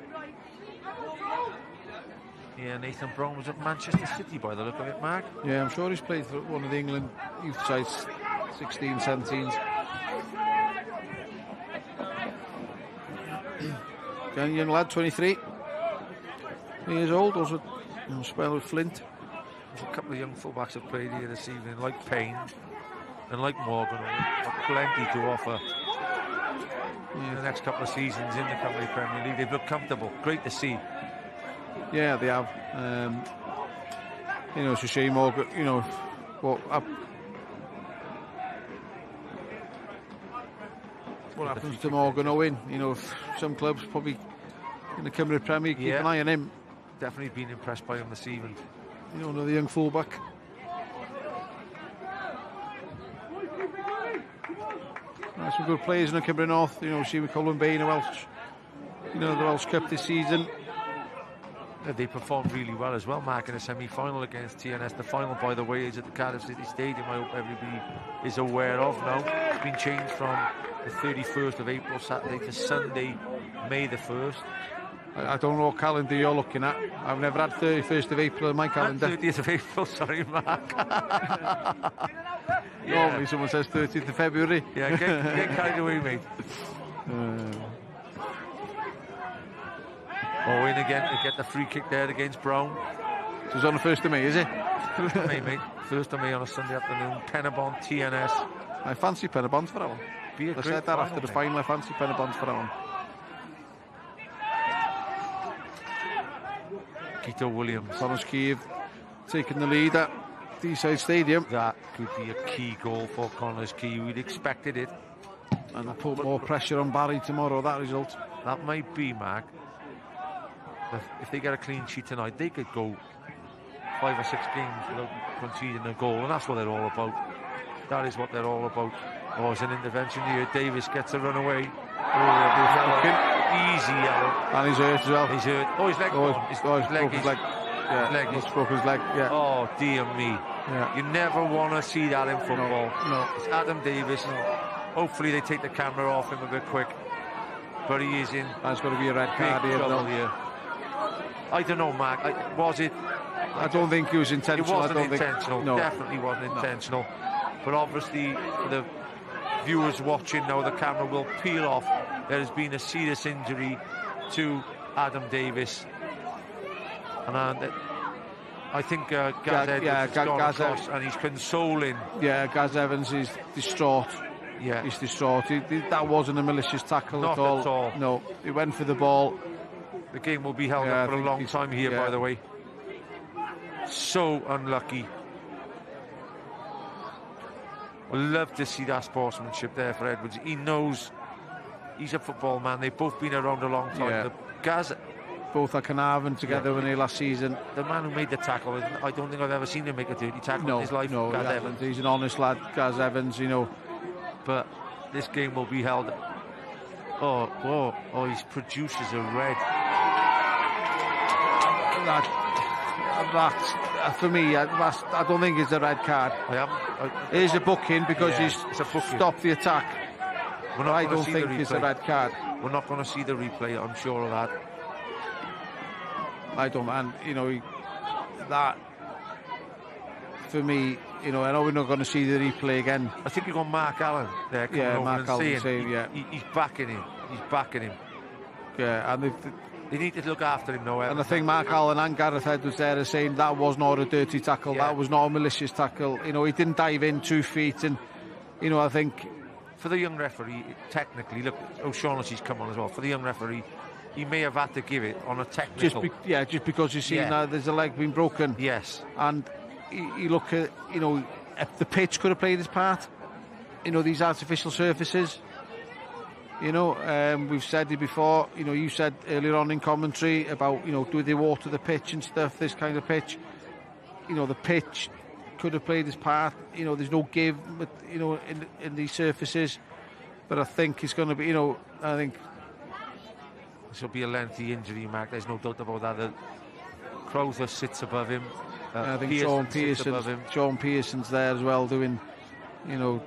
Yeah, Nathan Brown was at Manchester City by the look of it, Mark. Yeah, I'm sure he's played for one of the England youth sides, 16, 17s. Young lad, 23 years old, also spell with Flint. There's a couple of young fullbacks have played here this evening, like Payne and like Morgan, have plenty to offer in the next couple of seasons in the Cymru Premier League. They've looked comfortable. Great to see. Yeah, they have. You know, it's a shame Morgan, you know, what happens to Morgan Owen. You know, some clubs probably in the Cymru Premier keep an eye on him. Definitely been impressed by him this evening. You know, another young fullback. Some good players in the Cymru North. You know, see with Colin Bain, Welsh. You know, the Welsh Cup this season. Yeah, they performed really well as well, Mark, in the semi-final against TNS. The final, by the way, is at the Cardiff City Stadium. I hope everybody is aware of now. It's been changed from the 31st of April, Saturday, to Sunday, May the 1st. I don't know what calendar you're looking at. I've never had 31st of April in my calendar. 30th of April, sorry, Mark. Normally someone says 30th of February. Yeah, get carried away, mate. In again to get the free kick there against Brown. So it's on the 1st of May, is it? 1st of May, mate. 1st of May on a Sunday afternoon. Penabon, TNS. I fancy Penabon for that one. I said that after the final. I fancy Penabon for that one. Keto Williams. Thomas Kiev taking the lead at Deeside Stadium. That could be a key goal for Connors Key. We'd expected it. And they'll put more pressure on Barry tomorrow, that result. That might be, Mark. If they get a clean sheet tonight, they could go 5 or 6 games without conceding a goal, and that's what they're all about. That is what they're all about. Oh, it's an intervention here. Davis gets a run away. Easy yellow. And he's hurt as well. He's hurt. Oh, his leg. His leg. Yeah, he's broken his leg. Yeah. Oh, dear me. Yeah. You never want to see that in football. No. It's Adam Davis. No. Hopefully they take the camera off him a bit quick. But he is in. That's got to be a red card here. I don't know, Mark. Was it? I don't think it was intentional. It wasn't intentional. No. Definitely wasn't intentional. But obviously, for the viewers watching now, the camera will peel off. There has been a serious injury to Adam Davis. And I think Gaz Edwards has gone across and he's consoling. Yeah, Gaz Evans is distraught. Yeah. He's distraught. That wasn't a malicious tackle at all. No, he went for the ball. The game will be held up for a long time here, by the way. So unlucky. We'll love to see that sportsmanship there for Edwards. He knows he's a football man. They've both been around a long time. Yeah. Gaz... Both are Carnarvon together when they last season. The man who made the tackle, I don't think I've ever seen him make a dirty tackle in his life. No, Gaz Evans. He's an honest lad, Gaz Evans, you know. But this game will be held. Oh, he produces a red. That for me, I don't think it's a red card. It is a booking because he's stopped the attack. I don't think it's a red card. We're not going to see the replay, I'm sure of that. I don't, and you know, that for me, you know, I know we're not going to see the replay again. I think you've got Mark Allen there coming over Mark and saying, he's backing him. He's backing him. Yeah, and they need to look after him now. And I think Mark Allen and Gareth Edwards there are saying that was not a dirty tackle. That was not a malicious tackle. You know, he didn't dive in 2 feet, and you know, I think for the young referee, technically, look, O'Shaughnessy's come on as well. For the young referee, he may have had to give it on a technical. Just because you've seen that there's a leg being broken. Yes. And you look at, you know, if the pitch could have played its part, you know, these artificial surfaces. You know, we've said it before. You know, you said earlier on in commentary about, you know, do they water the pitch and stuff, this kind of pitch. You know, the pitch could have played its part. You know, there's no give, you know, in these surfaces. But I think it's going to be, you know, I think this will be a lengthy injury, Mark. There's no doubt about that. Crowther sits above him. I think Sean Pearson's there as well, doing, you know,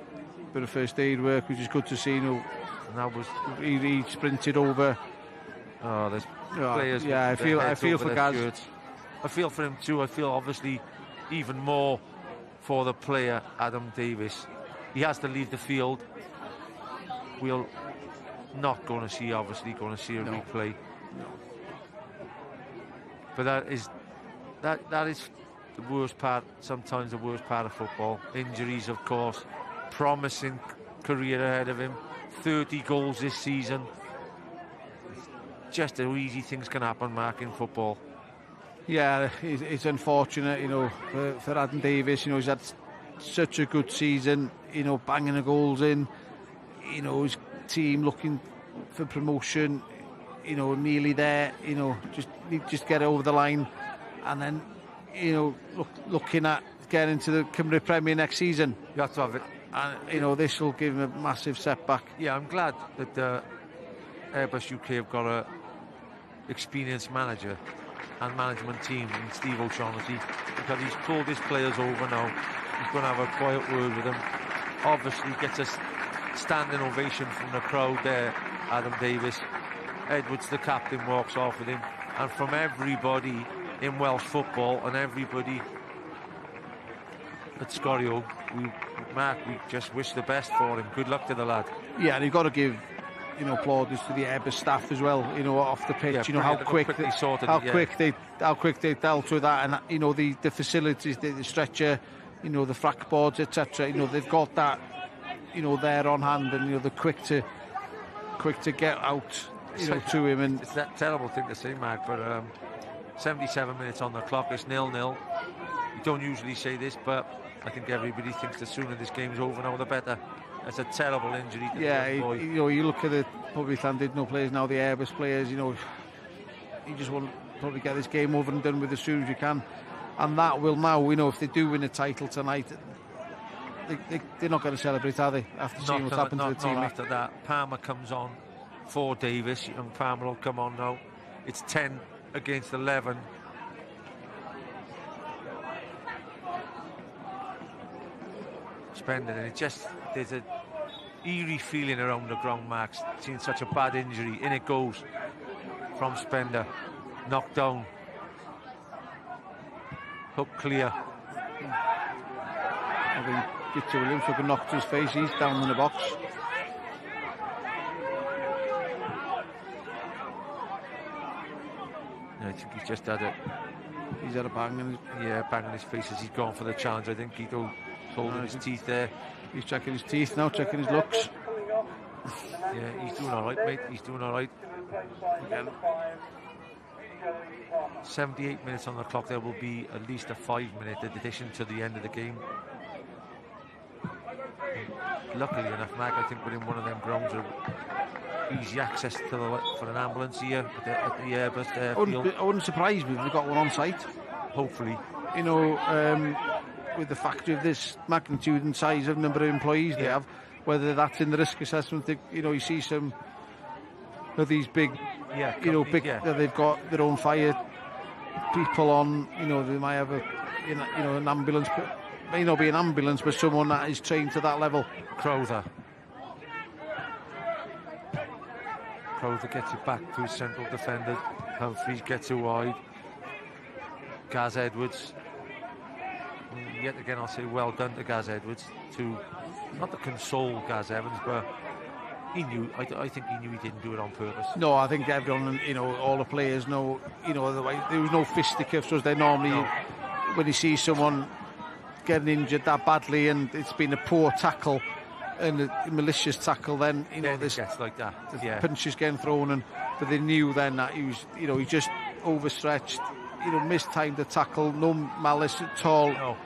a bit of first aid work, which is good to see. You know, and that was he sprinted over. Oh, there's players. Yeah, I feel for Gaz. Shirts. I feel for him too. I feel obviously even more for the player Adam Davis. He has to leave the field. We'll not going to see a replay. No. But that is the worst part. Sometimes the worst part of football. Injuries, of course. Promising career ahead of him. 30 goals this season. It's just how easy things can happen, Mark, in football. Yeah, it's unfortunate, you know, for Adam Davis. You know, he's had such a good season. You know, banging the goals in. You know, his team looking for promotion. You know, nearly there. You know, just get over the line, and then, you know, looking at getting into the Cymru Premier next season. You have to have it. And you know, this will give him a massive setback. Yeah, I'm glad that Airbus UK have got a experienced manager and management team in Steve O'Shaughnessy, because he's pulled his players over now. He's going to have a quiet word with them. Obviously gets a standing ovation from the crowd there, Adam Davis. Edwards, the captain, walks off with him, and from everybody in Welsh football and everybody at Scorio, we just wish the best for him. Good luck to the lad. Yeah, and you've got to give, you know, plaudits to the Airbus staff as well. You know, off the pitch. Yeah, you know how quick they dealt with that, and you know the facilities, the stretcher, you know, the frac boards, etc. You know, they've got that, you know, there on hand, and you know they're quick to get out, you know, to him. And it's that terrible thing to say, Mark, but 77 minutes on the clock. It's 0-0. You don't usually say this, but I think everybody thinks the sooner this game's over now, the better. It's a terrible injury to the boy. You know, you look at the probably Llandudno players now, the Airbus players. You know, you just want to probably get this game over and done with as soon as you can, and that will now. You know, if they do win a title tonight, they're not going to celebrate, are they? After seeing what's happened to the team. Not after that. Palmer comes on for Davis, and Palmer will come on now. It's 10 against 11. Spender, and there's a eerie feeling around the ground, Max, seeing such a bad injury. In it goes from Spender. Knocked down. Hook clear. I think Gitcha Williams took a knock to his face. He's down in the box. Yeah, I think he's just had a... He's had a bang in his... Yeah, bang in his face as he's gone for the challenge. I think Guido holding his teeth there. He's checking his teeth now, checking his looks. Yeah, he's doing all right, mate. He's doing all right. Again. 78 minutes on the clock. There will be at least a 5-minute addition to the end of the game. Luckily enough, Mag, I think we're in one of them grounds of easy access to for an ambulance here at the Airbus field. I wouldn't surprise me if they've got one on site. Hopefully. You know, with the factor of this magnitude and size of number of employees they have, whether that's in the risk assessment, you know, you see some of these big, they've got their own fire people on, you know, they might have an ambulance, may not be an ambulance, but someone that is trained to that level. Crowther gets it back to his central defender. Humphreys gets it wide. Gaz Edwards. Yet again, I'll say well done to Gaz Edwards, to not to console Gaz Evans, but he knew. I think he knew he didn't do it on purpose. No, I think everyone, you know, all the players know, you know, the way there was no fisticuffs as they normally. When you see someone getting injured that badly and it's been a poor tackle and a malicious tackle, then you know this gets like that. Yeah. Punches getting thrown, but they knew then that he was, you know, he just overstretched, you know, mistimed the tackle, no malice at all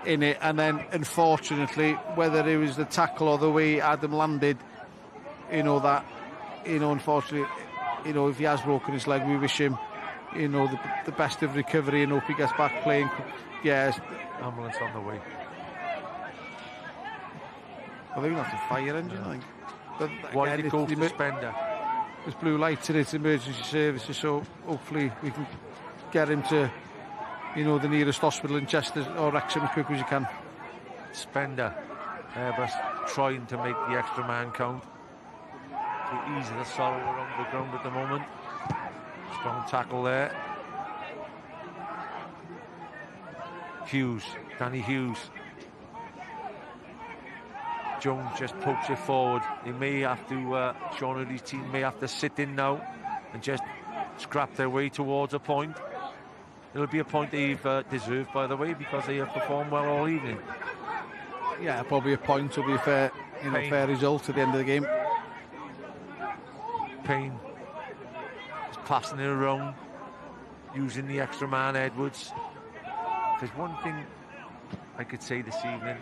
in it, and then unfortunately, whether it was the tackle or the way Adam landed, you know, that, you know, unfortunately, you know, if he has broken his leg, we wish him, you know, the best of recovery and hope he gets back playing. Yes. Ambulance on the way. I think that's a fire engine, I think. But why did it go to Spender? There's blue lights in its emergency services, so hopefully we can get him to, you know, the nearest hospital in Chester or Wrexham as quick as you can. Spender, Airbus trying to make the extra man count. To ease the sorrow around the ground at the moment. Strong tackle there. Hughes, Danny Hughes. Jones just pokes it forward. He may have to, Sean Early's team may have to sit in now and just scrap their way towards a point. It'll be a point they've deserved, by the way, because they have performed well all evening. Yeah, probably a point will be a fair, you know, fair result at the end of the game. Payne is passing it around, using the extra man, Edwards. There's one thing I could say this evening.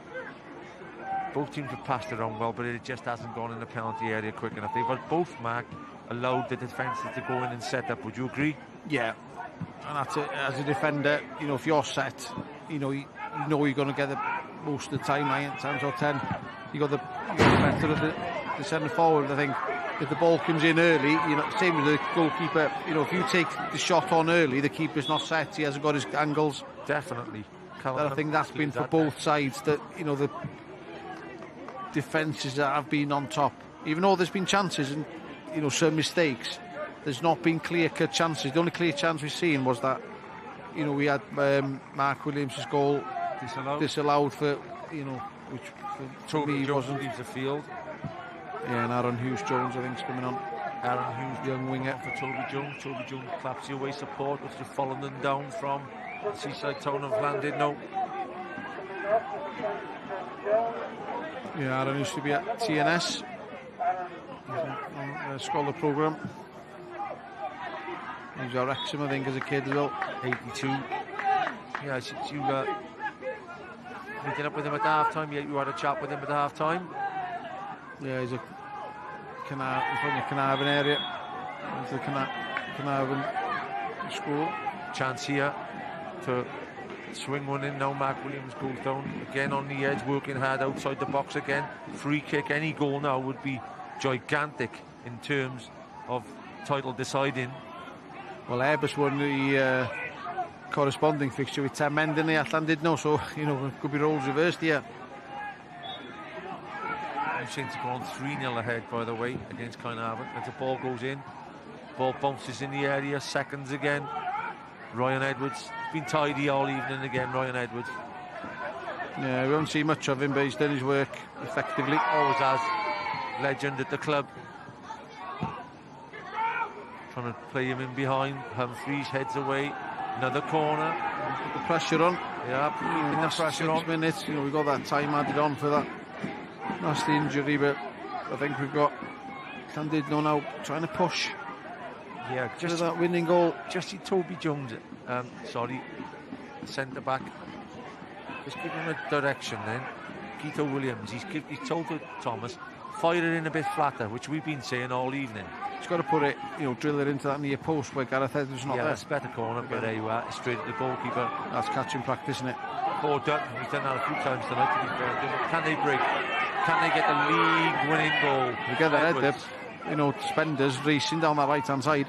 Both teams have passed it on well, but it just hasn't gone in the penalty area quick enough. They've both, Mark, allowed the defences to go in and set up. Would you agree? Yeah. And that's it. As a defender, you know, if you're set, you know you're going to get it most of the time, 9 times out of 10. You got the better of the centre forward. I think if the ball comes in early, you know, same with the goalkeeper. You know, if you take the shot on early, the keeper's not set. He hasn't got his angles. Definitely. I think that's been for both sides. That, you know, the defences that have been on top, even though there's been chances and, you know, some mistakes, there's not been clear-cut chances. The only clear chance we've seen was that, you know, we had Mark Williams' goal disallowed for, you know, which for me wasn't. Leaves the field. Yeah, and Aaron Hughes-Jones, I think, is coming on. Aaron Hughes, young winger. For Toby Jones. Toby Jones claps the away support, which is following them down from the seaside town of Llandudno. Yeah, Aaron used to be at TNS. On a scholar programme. He was at Wrexham, I think, as a kid as well. 82. Yeah, since you meeting up with him at half-time, you had a chat with him at half-time. Yeah, he's from the Carnarvon area. He's the Carnarvon school. Chance here to swing one in now. Mark Williams goes down again on the edge, working hard outside the box again. Free kick, any goal now would be gigantic in terms of title deciding. Well, Airbus won the corresponding fixture with 10 men, didn't they, at Llandudno, so, you know, it could be roles reversed here. Seems to go on 3-0 ahead, by the way, against Carnarvon. As the ball goes in, Ball bounces in the area, seconds again. Ryan Edwards, been tidy all evening again, Ryan Edwards. Yeah, we won't see much of him, but he's done his work effectively. Always has. Legend at the club. Trying to play him in behind. Humphreys heads away. Another corner. Put the pressure on. Yeah, keeping the pressure on. 6 minutes, we got that time added on for that nasty injury, but I think we've got Llandudno now trying to push. Yeah, just that winning goal. Just Toby Jones, centre back. Just give him a direction then. Keto Williams, he's told to Thomas, fire it in a bit flatter, which we've been saying all evening. He's got to put it, drill it into that near post where Gareth Edwards not there. Yeah, that's better corner, but there you are, straight at the goalkeeper. That's catching practice, isn't it? Poor Dutt, he's done that a few times tonight, to be fair. Can they break? Can they get the league-winning goal? We get that head up, Spenders racing down that right-hand side.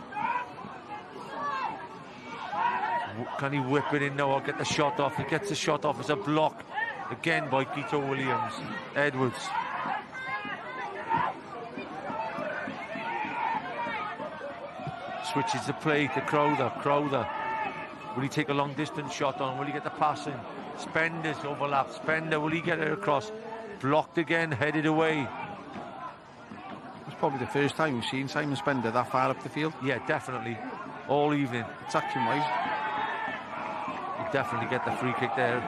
Can he whip it in now or get the shot off? He gets the shot off as a block again by Keto Williams. Edwards. Switches the play to Crowther. Will he take a long distance shot on? Will he get the pass in? Spender's overlap. Spender, will he get it across? Blocked again, headed away. It's probably the first time we've seen Simon Spender that far up the field. Yeah, definitely. All evening. Attacking-wise. You definitely get the free kick there.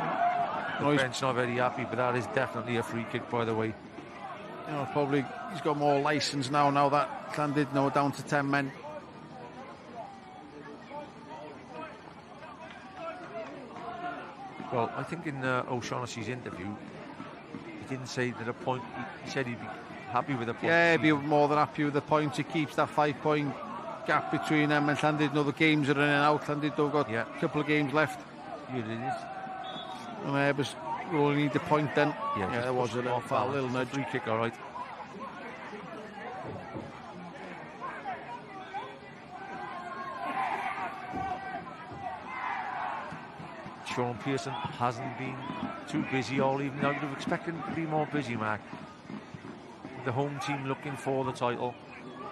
The bench not very happy, but that is definitely a free kick, by the way. Probably he's got more licence now that Llandudno down to 10 men. Well, I think in O'Shaughnessy's interview, he didn't say that a point. He said he'd be happy with a point. Yeah, he'd be more than happy with the points. He keeps that 5-point gap between them and Llandudno. The games are in and out. Llandudno got a couple of games left. Here it is. And Airbus will only need the point then. Yeah, there was a little nudge. Free kick, all right. Sean Pearson hasn't been too busy all evening. I would have expected him to be more busy, Mark. With the home team looking for the title,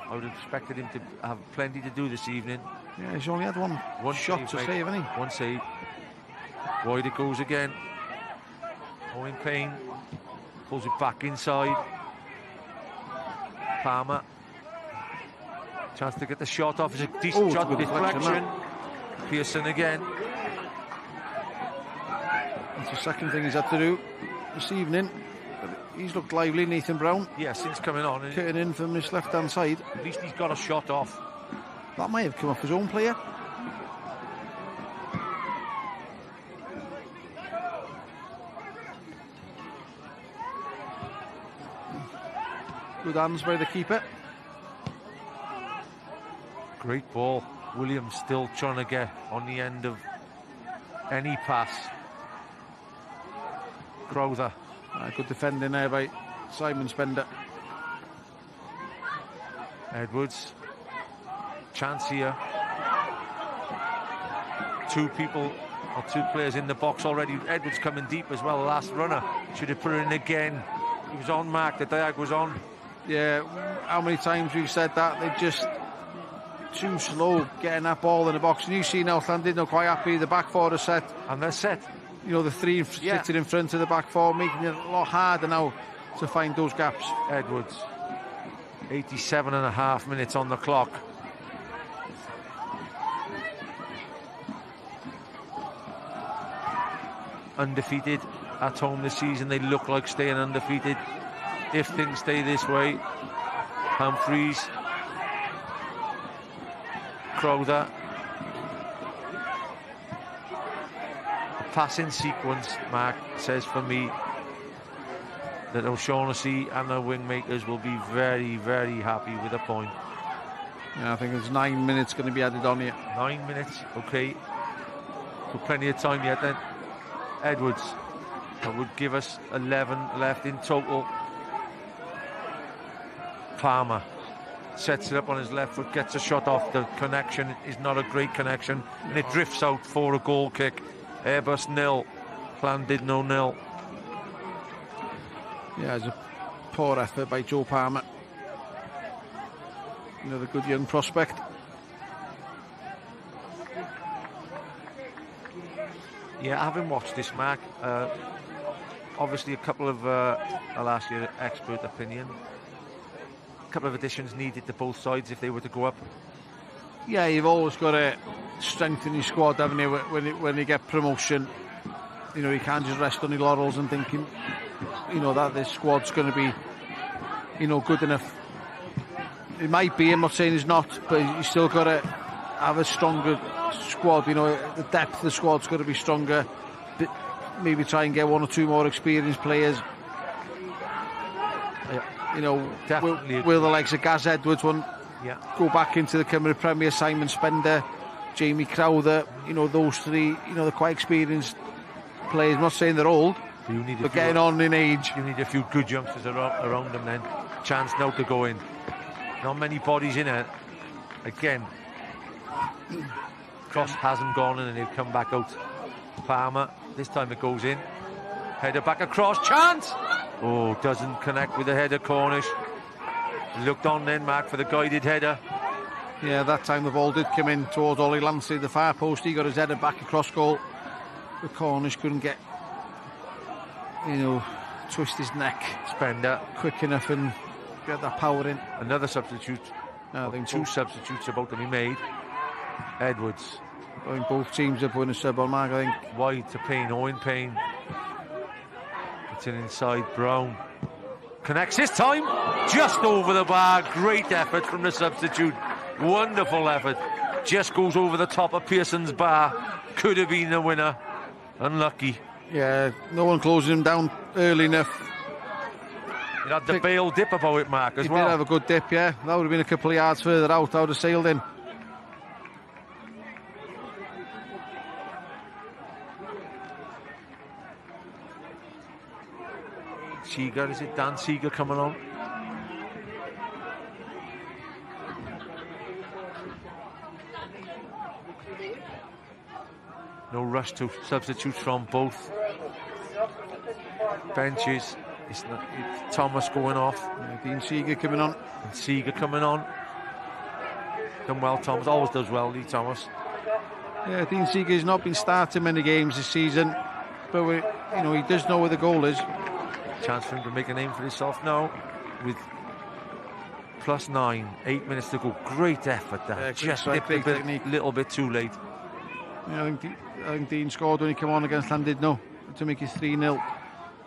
I would have expected him to have plenty to do this evening. Yeah, he's only had one shot to save, hasn't he? One save. Wide it goes again. Owen Payne pulls it back inside. Palmer. Chance to get the shot off. It's a decent shot with deflection. Pearson again. It's the second thing he's had to do this evening. He's looked lively, Nathan Brown. Yeah, since coming on. Cutting in from his left-hand side. At least he's got a shot off. That might have come off his own player. Good hands by the keeper. Great ball. Williams still trying to get on the end of any pass. Crowther. Good defending there by Simon Spender. Edwards. Chance here. Two players in the box already. Edwards coming deep as well. Last runner. Should have put it in again. He was on, Mark. The Diag was on. Yeah, how many times we've said that? They're just too slow getting that ball in the box. And you see now Llandudno quite happy. The back four are set. And they're set. The three sitting in front of the back four, making it a lot harder now to find those gaps. Edwards. 87.5 minutes on the clock. Undefeated at home this season. They look like staying undefeated if things stay this way. Humphreys. Crowther. Passing sequence, Mark, says for me that O'Shaughnessy and the wingmakers will be very, very happy with a point. Yeah, I think there's 9 minutes going to be added on here. 9 minutes, okay. So plenty of time yet then. Edwards, that would give us 11 left in total. Palmer sets it up on his left foot, gets a shot off. The connection is not a great connection, and it drifts out for a goal kick. Airbus 0, Llandudno 0. Yeah, it's a poor effort by Joe Palmer. Another good young prospect. Yeah, having watched this, Mark, obviously a couple of, I'll ask your expert opinion, a couple of additions needed to both sides if they were to go up. Yeah, you've always got to strengthen your squad, haven't you, when you get promotion. You know, you can't just rest on your laurels and thinking, you know, that this squad's going to be, you know, good enough. It might be, I'm not saying it's not, but you still got to have a stronger squad. You know, the depth of the squad's got to be stronger. But maybe try and get one or two more experienced players. You know, definitely will the likes of Gaz Edwards go back into the Cymru Premier, Simon Spender, Jamie Crowther, you know, those three, you know, they're quite experienced players. I'm not saying they're old, but getting on in age. You need a few good youngsters around them then. Chance now to go in. Not many bodies in it. Again, Cross hasn't gone in and he'll come back out. Palmer, this time it goes in. Header back across, chance! Oh, doesn't connect with the header, Cornish. Looked on then, Mark, for the guided header. Yeah, that time the ball did come in towards Ollie Lancey, the far post. He got his header back across goal. The Cornish couldn't get, you know, twist his neck. Spender. Quick enough and get that power in. Another substitute. I think two substitutes about to be made. Edwards. I think both teams are putting a sub on, Mark, I think. Wide to Payne, Owen Payne. It's an inside, Brown. Connects this time, just over the bar. Great effort from the substitute. Wonderful effort. Just goes over the top of Pearson's bar. Could have been the winner. Unlucky. Yeah, no one closing him down early enough. He had the Bale dip about it, Mark, as well. He did have a good dip, yeah. That would have been a couple of yards further out. I would have sailed in. Seeger, is it Dan Seeger coming on? No rush to substitutes from both benches. It's Thomas going off. Yeah, Dean Seeger coming on. And Seeger coming on. Done well, Thomas. Always does well, Lee Thomas. Yeah, Dean Seeger's not been starting many games this season, but you know, he does know where the goal is. Chance for him to make a name for himself now with +9, 8 minutes to go. Great effort there. Yeah, just nipped a little bit too late. Yeah, I think Dean scored when he came on against Llandudno to make it 3-0.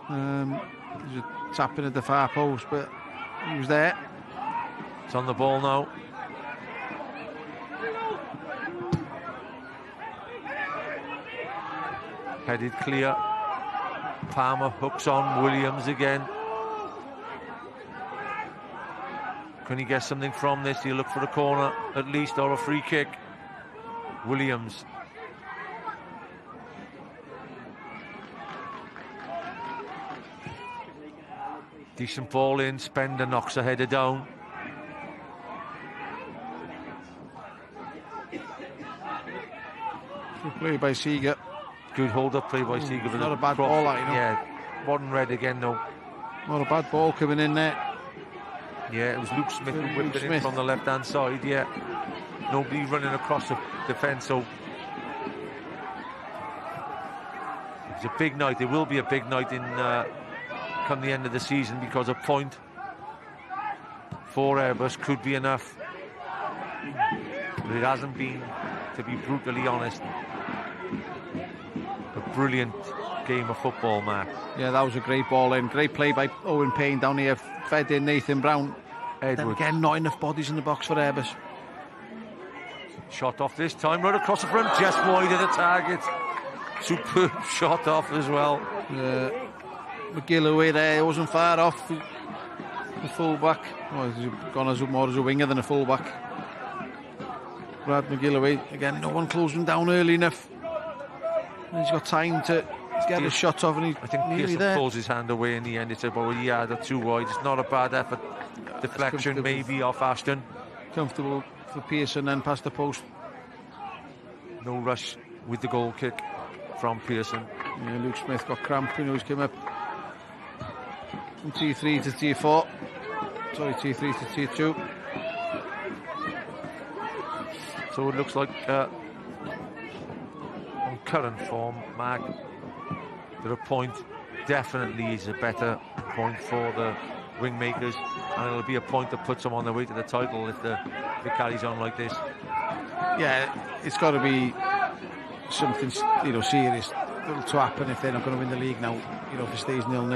He was tapping at the far post, but he was there. It's on the ball now. Headed clear. Palmer hooks on, Williams again. Can he get something from this? He'll look for a corner at least, or a free kick. Williams. Decent ball in, Spender knocks a header down. Good play by Seeger. Good hold-up play by Seeger. Not a bad ball, that, you know. Yeah, wasn't red again, though. Not a bad ball coming in there. Yeah, it was Luke Smith who whipped it in from the left-hand side, yeah. Nobody running across the defence, so... It's a big night. It will be a big night in come the end of the season, because a point for Airbus could be enough. But it hasn't been, to be brutally honest, a brilliant game of football, Matt. Yeah, that was a great ball in. Great play by Owen Payne down here. Fed in Nathan Brown. Edwards. Then again, not enough bodies in the box for Airbus. Shot off this time, right across the front, just wide of the target. Superb shot off as well. McGill away there, he wasn't far off. The full-back. Oh, he's gone more as a winger than a full-back. Brad McGill away. Again, no one closed him down early enough. And he's got time to get a shot off, and he's I think Pearson pulls his hand away in the end. It's about a yard or two wide. It's not a bad effort. Deflection maybe off Ashton. Comfortable for Pearson, then past the post. No rush with the goal kick from Pearson. Yeah, Luke Smith got cramp, you know, he's come up from T3 to T4. Sorry, T3 to T2. So it looks like on current form, Mark, that a point definitely is a better point for the wingmakers, and it'll be a point that puts them on their way to the title if it carries on like this. Yeah, it's got to be something, serious to happen if they're not going to win the league now. If it stays 0-0.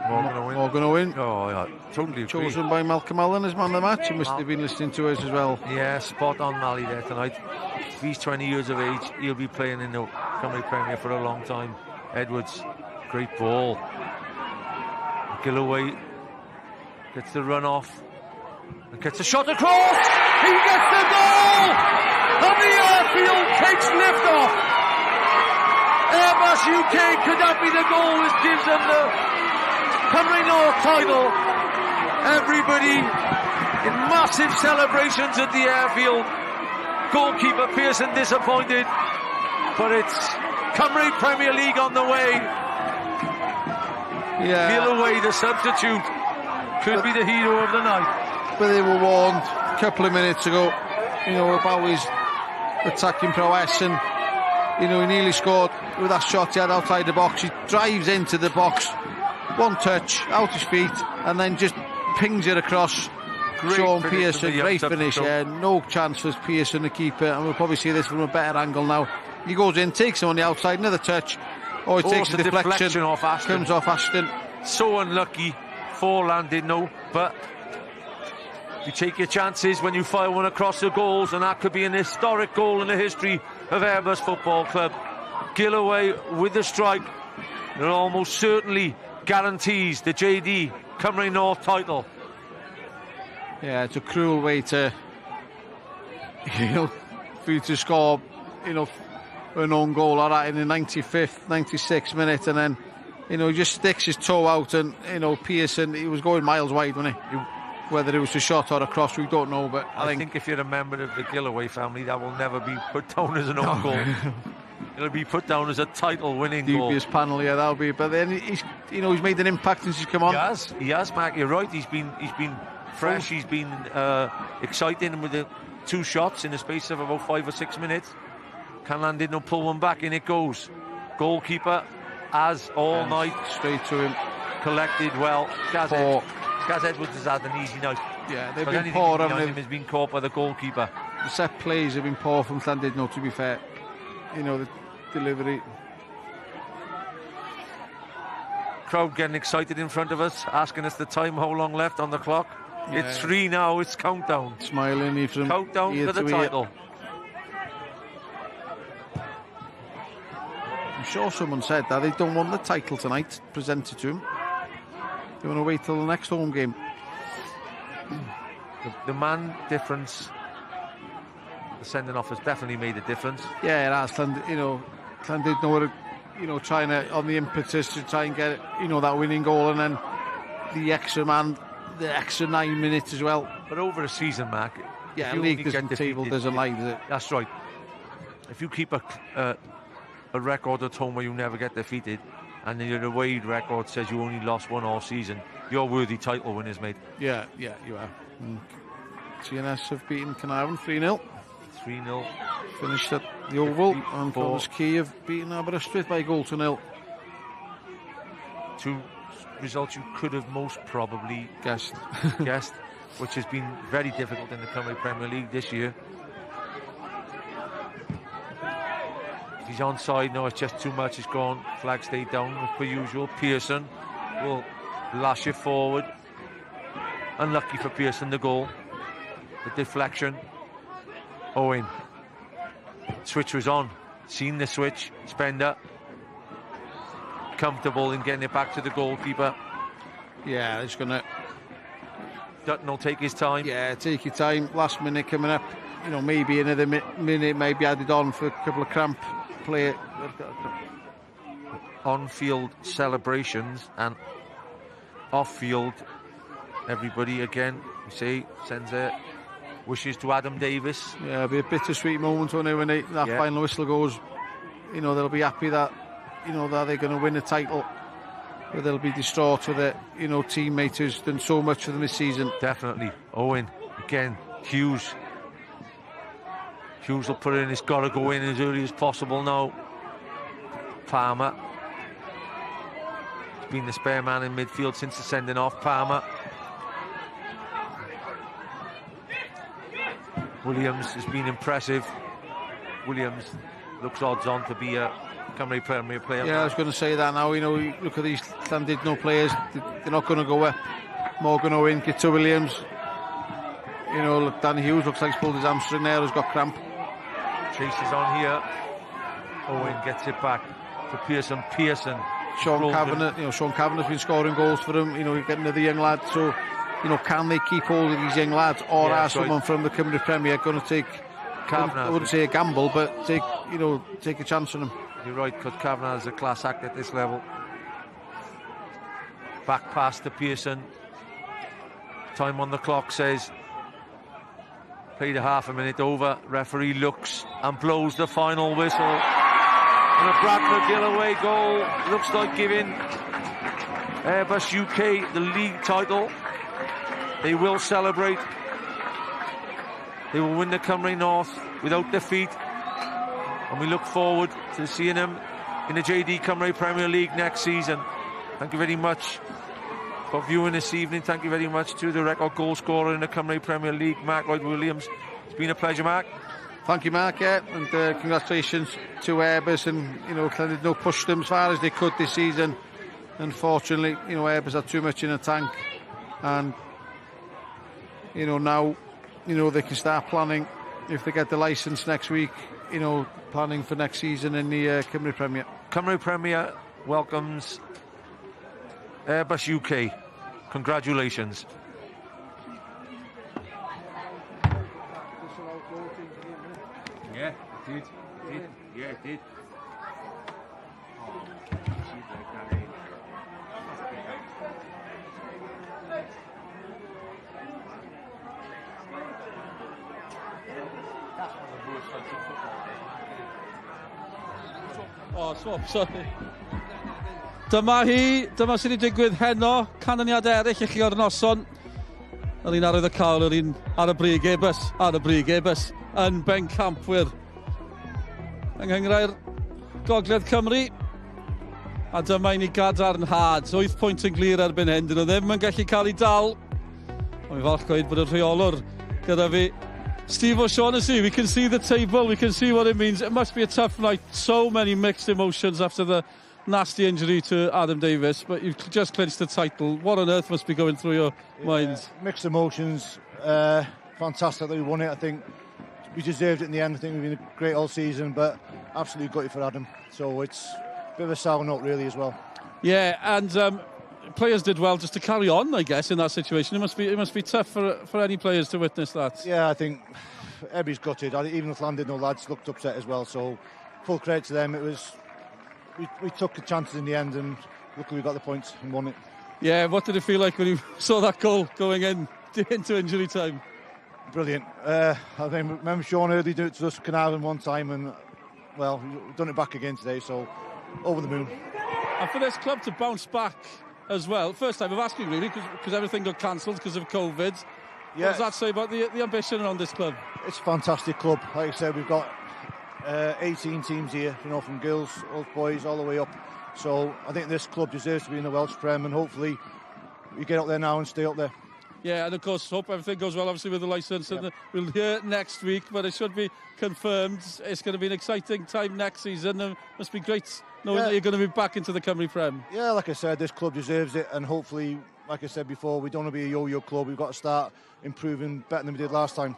Morgan Owen. Oh, yeah, totally agree. Chosen by Malcolm Allen as man of the match. He must have been listening to us as well. Yeah, spot on Mally there tonight. If he's 20 years of age, he'll be playing in the Cymru Premier for a long time. Edwards, great ball. Gilloway gets the run off and gets a shot across. He gets the goal, and the airfield takes lift off. Airbus UK, could that be the goal which gives them the Cymru North title? Everybody in massive celebrations at the airfield. Goalkeeper Pearson disappointed, but it's Cymru Premier League on the way. Yeah. Gilloway, the substitute, could be the hero of the night. But they were warned a couple of minutes ago, about his attacking prowess, and he nearly scored with that shot he had outside the box. He drives into the box, one touch, out his feet, and then just pings it across. Great Sean finish Pearson, great finish. No chance for Pearson, the keeper, and we'll probably see this from a better angle now. He goes in, takes him on the outside, another touch. Oh, he takes a deflection off Ashton. Comes off Ashton. So unlucky for Llandudno, but you take your chances when you fire one across the goals, and that could be an historic goal in the history of Airbus Football Club. Gilloway with the strike, it almost certainly guarantees the JD Cymru North title. Yeah, it's a cruel way to, for you to score, an own goal like that in the 95th, 96th minute, and then, he just sticks his toe out, and, Pearson, he was going miles wide, wasn't he? Whether it was a shot or a cross, we don't know, but I think if you're a member of the Gilloway family, that will never be put down as an own goal. It'll be put down as a title-winning goal. Dubious panel, yeah, that'll be. But then he's made an impact since he's come on. He has, Mark. You're right. He's been fresh. He's been exciting with the two shots in the space of about 5 or 6 minutes. Can Llandudno pull one back? In it goes. Goalkeeper, as all night, straight to him. Collected well. Gaz Edwards has had an easy night. Yeah, they've been poor, haven't they? Has been caught by the goalkeeper. The set plays have been poor from Llandudno, to be fair. The delivery. Crowd getting excited in front of us, asking us the time, how long left on the clock. Yeah. It's 3 now, it's countdown. Smiling from countdown for the title. I'm sure someone said that they don't want the title tonight presented to them. They want to wait till the next home game. The man difference, the sending off has definitely made a difference. Yeah, it has. Llandudno were, trying to, on the impetus to try and get, that winning goal, and then the extra man, the extra 9 minutes as well. But over a season, Mark, yeah, league table doesn't lie, does it? That's right. If you keep a record at home where you never get defeated, and your away record says you only lost one all season, you're worthy title winners, mate. Yeah, you are. TNS have beaten Carnarvon 3-0. 3-0. Finished at the Oval, and Thomas Key have beaten Aberystwyth by a goal to 0. Two results you could have most probably guessed, which has been very difficult in the Cymru Premier League this year. He's onside, no, it's just too much, it's gone. Flag stayed down as per usual. Pearson will lash it forward. Unlucky for Pearson, the goal. The deflection. Owen. Switch was on. Seen the switch. Spender. Comfortable in getting it back to the goalkeeper. Yeah, he's going to... Dutton will take his time. Yeah, take your time. Last minute coming up. Maybe another minute, maybe added on for a couple of cramp play. On-field celebrations and off-field, everybody again, you see, sends their wishes to Adam Davis. Yeah, it'll be a bittersweet moment when that final whistle goes. They'll be happy that that they're going to win the title, but they'll be distraught with their teammate who's done so much for them this season. Definitely. Owen again, Hughes Hughes will put it in, it's got to go in as early as possible now. Palmer. He's been the spare man in midfield since the sending off. Palmer. Williams has been impressive. Williams looks odds on to be a Cymru Premier player. Yeah, I was going to say that now. You know, look at these Llandudno players. They're not going to go up. Morgan Owen, Gyda Williams. You know, look, Danny Hughes looks like he's pulled his hamstring there. He's got cramp. Chase is on here. Owen gets it back to Pearson. Sean Kavanagh. You know, Sean Kavanagh's been scoring goals for him. You know, getting to the young lads. So, you know, can they keep hold of these young lads, or are someone from the Cymru Premier going to take? I wouldn't say a gamble, but take a chance on him. You're right, because Kavanagh is a class act at this level. Back pass to Pearson. Time on the clock says played a half a minute over. Referee looks and blows the final whistle. And a Brad McGill away goal looks like giving Airbus UK the league title. They will celebrate. They will win the Cymru North without defeat. And we look forward to seeing them in the JD Cymru Premier League next season. Thank you very much for viewing this evening. Thank you very much to the record goal scorer in the Cymru Premier League, Mark Lloyd-Williams. It's been a pleasure, Mark. Thank you, Mark, yeah. And congratulations to Airbus. And, you know, Llandudno pushed them as far as they could this season. Unfortunately, you know, Airbus had too much in the tank. And, you know, now, you know, they can start planning, if they get the licence next week, you know, planning for next season in the Cymru Premier. Cymru Premier welcomes Airbus UK. Congratulations. Yeah, it did. Yeah, it did. Oh, sorry. Dyma sydd wedi digwydd heno, canlyniadau eraill i chi o'r noson. Yr un arwydd y cael, yr un ar y brig Airbus, yn bencampwyr. Yng Nghengrau'r Gogledd Cymru. A dyma i ni gadarnhad, 8 pwynt yn glir erbyn hyn, dyn nhw ddim yn gallu cael ei dal. Ond mi falch gweud bod y rheolwr gyda fi. Steve O'Shaughnessy, we can see the table, we can see what it means. It must be a tough night, so many mixed emotions after the nasty injury to Adam Davis, but you've just clinched the title. What on earth must be going through your minds? Mixed emotions. Fantastic that we won it. I think we deserved it in the end. I think we've been great all season, but absolutely gutted for Adam. So it's a bit of a sour note really as well. Yeah, and players did well just to carry on, I guess, in that situation. It must be tough for any players to witness that. Yeah, I think everybody's gutted. Even the Llandudno lads looked upset as well. So full credit to them. It was we took the chances in the end, and luckily we got the points and won it. Yeah, what did it feel like when you saw that goal going into injury time? Brilliant. I remember Sean Early did it to us, Carnarvon one time, and well, we've done it back again today. So over the moon. And for this club to bounce back as well, first time of asking really, because everything got cancelled because of COVID. Yeah. What does that say about the ambition around this club? It's a fantastic club. Like I said, we've got 18 teams here, you know, from girls, old boys, all the way up. So I think this club deserves to be in the Welsh Prem, and hopefully we get up there now and stay up there. Yeah, and of course, hope everything goes well, obviously, with the licence. And we'll hear next week, but it should be confirmed. It's going to be an exciting time next season. It must be great knowing that you're going to be back into the Cymru Prem. Yeah, like I said, this club deserves it, and hopefully, like I said before, we don't want to be a yo-yo club. We've got to start improving better than we did last time.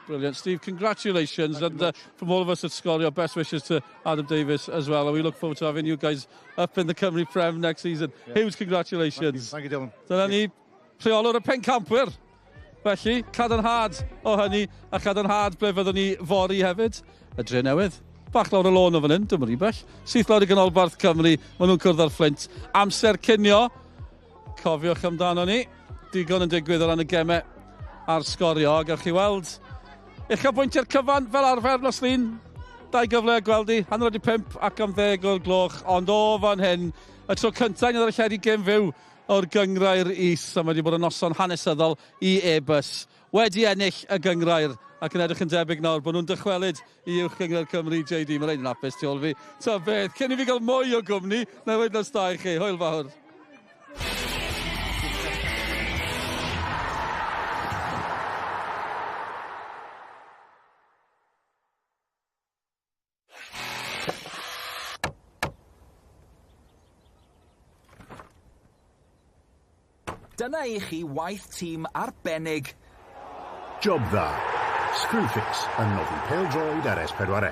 Brilliant, Steve. Congratulations. And from all of us at Scorio, best wishes to Adam Davis as well. And we look forward to having you guys up in the Cymru Prem next season. Yeah. Huge congratulations. Thank you, Dylan. Dyna ni pleolwr y pencampwyr. Felly, cadarnhad o hynny, a cadarnhad ble fyddwn ni fori hefyd. Y Dre Newydd. Bach lawr y lôn o fan hyn, dyma ni bell. Syth lawr i ganolbarth Cymru, maen nhw'n cwrdd ar Flint. Amser cinio. Cofiwch amdano ni. Digon yn digwydd o ran y gemau ar Sgorio. Gawch chi weld uchelbwyntiau'r cyfan fel arfer nos llun. 2 gyfle gweld i, 5 ac am 10 o'r gloch. Ond o fan hyn, y tro cyntaf yn yr lledu gêm fyw o'r gyngrair is. A mae wedi bod yn noson hanesyddol i Airbus. Wedi ennill y gyngrair ac yn edrych yn debyg nawr bod nhw'n dychwelyd i uwch gyngor Cymru JD. Mae'n rhaid yn apus tu ôl fi. Ta beth, cyn i fi gael mwy o gwmni, na wedi nos da i chi. Hwyl fawr. Dyna i chi waith tîm arbennig. Job dda. Screwfix yn noddi pêl-droed ar S4C.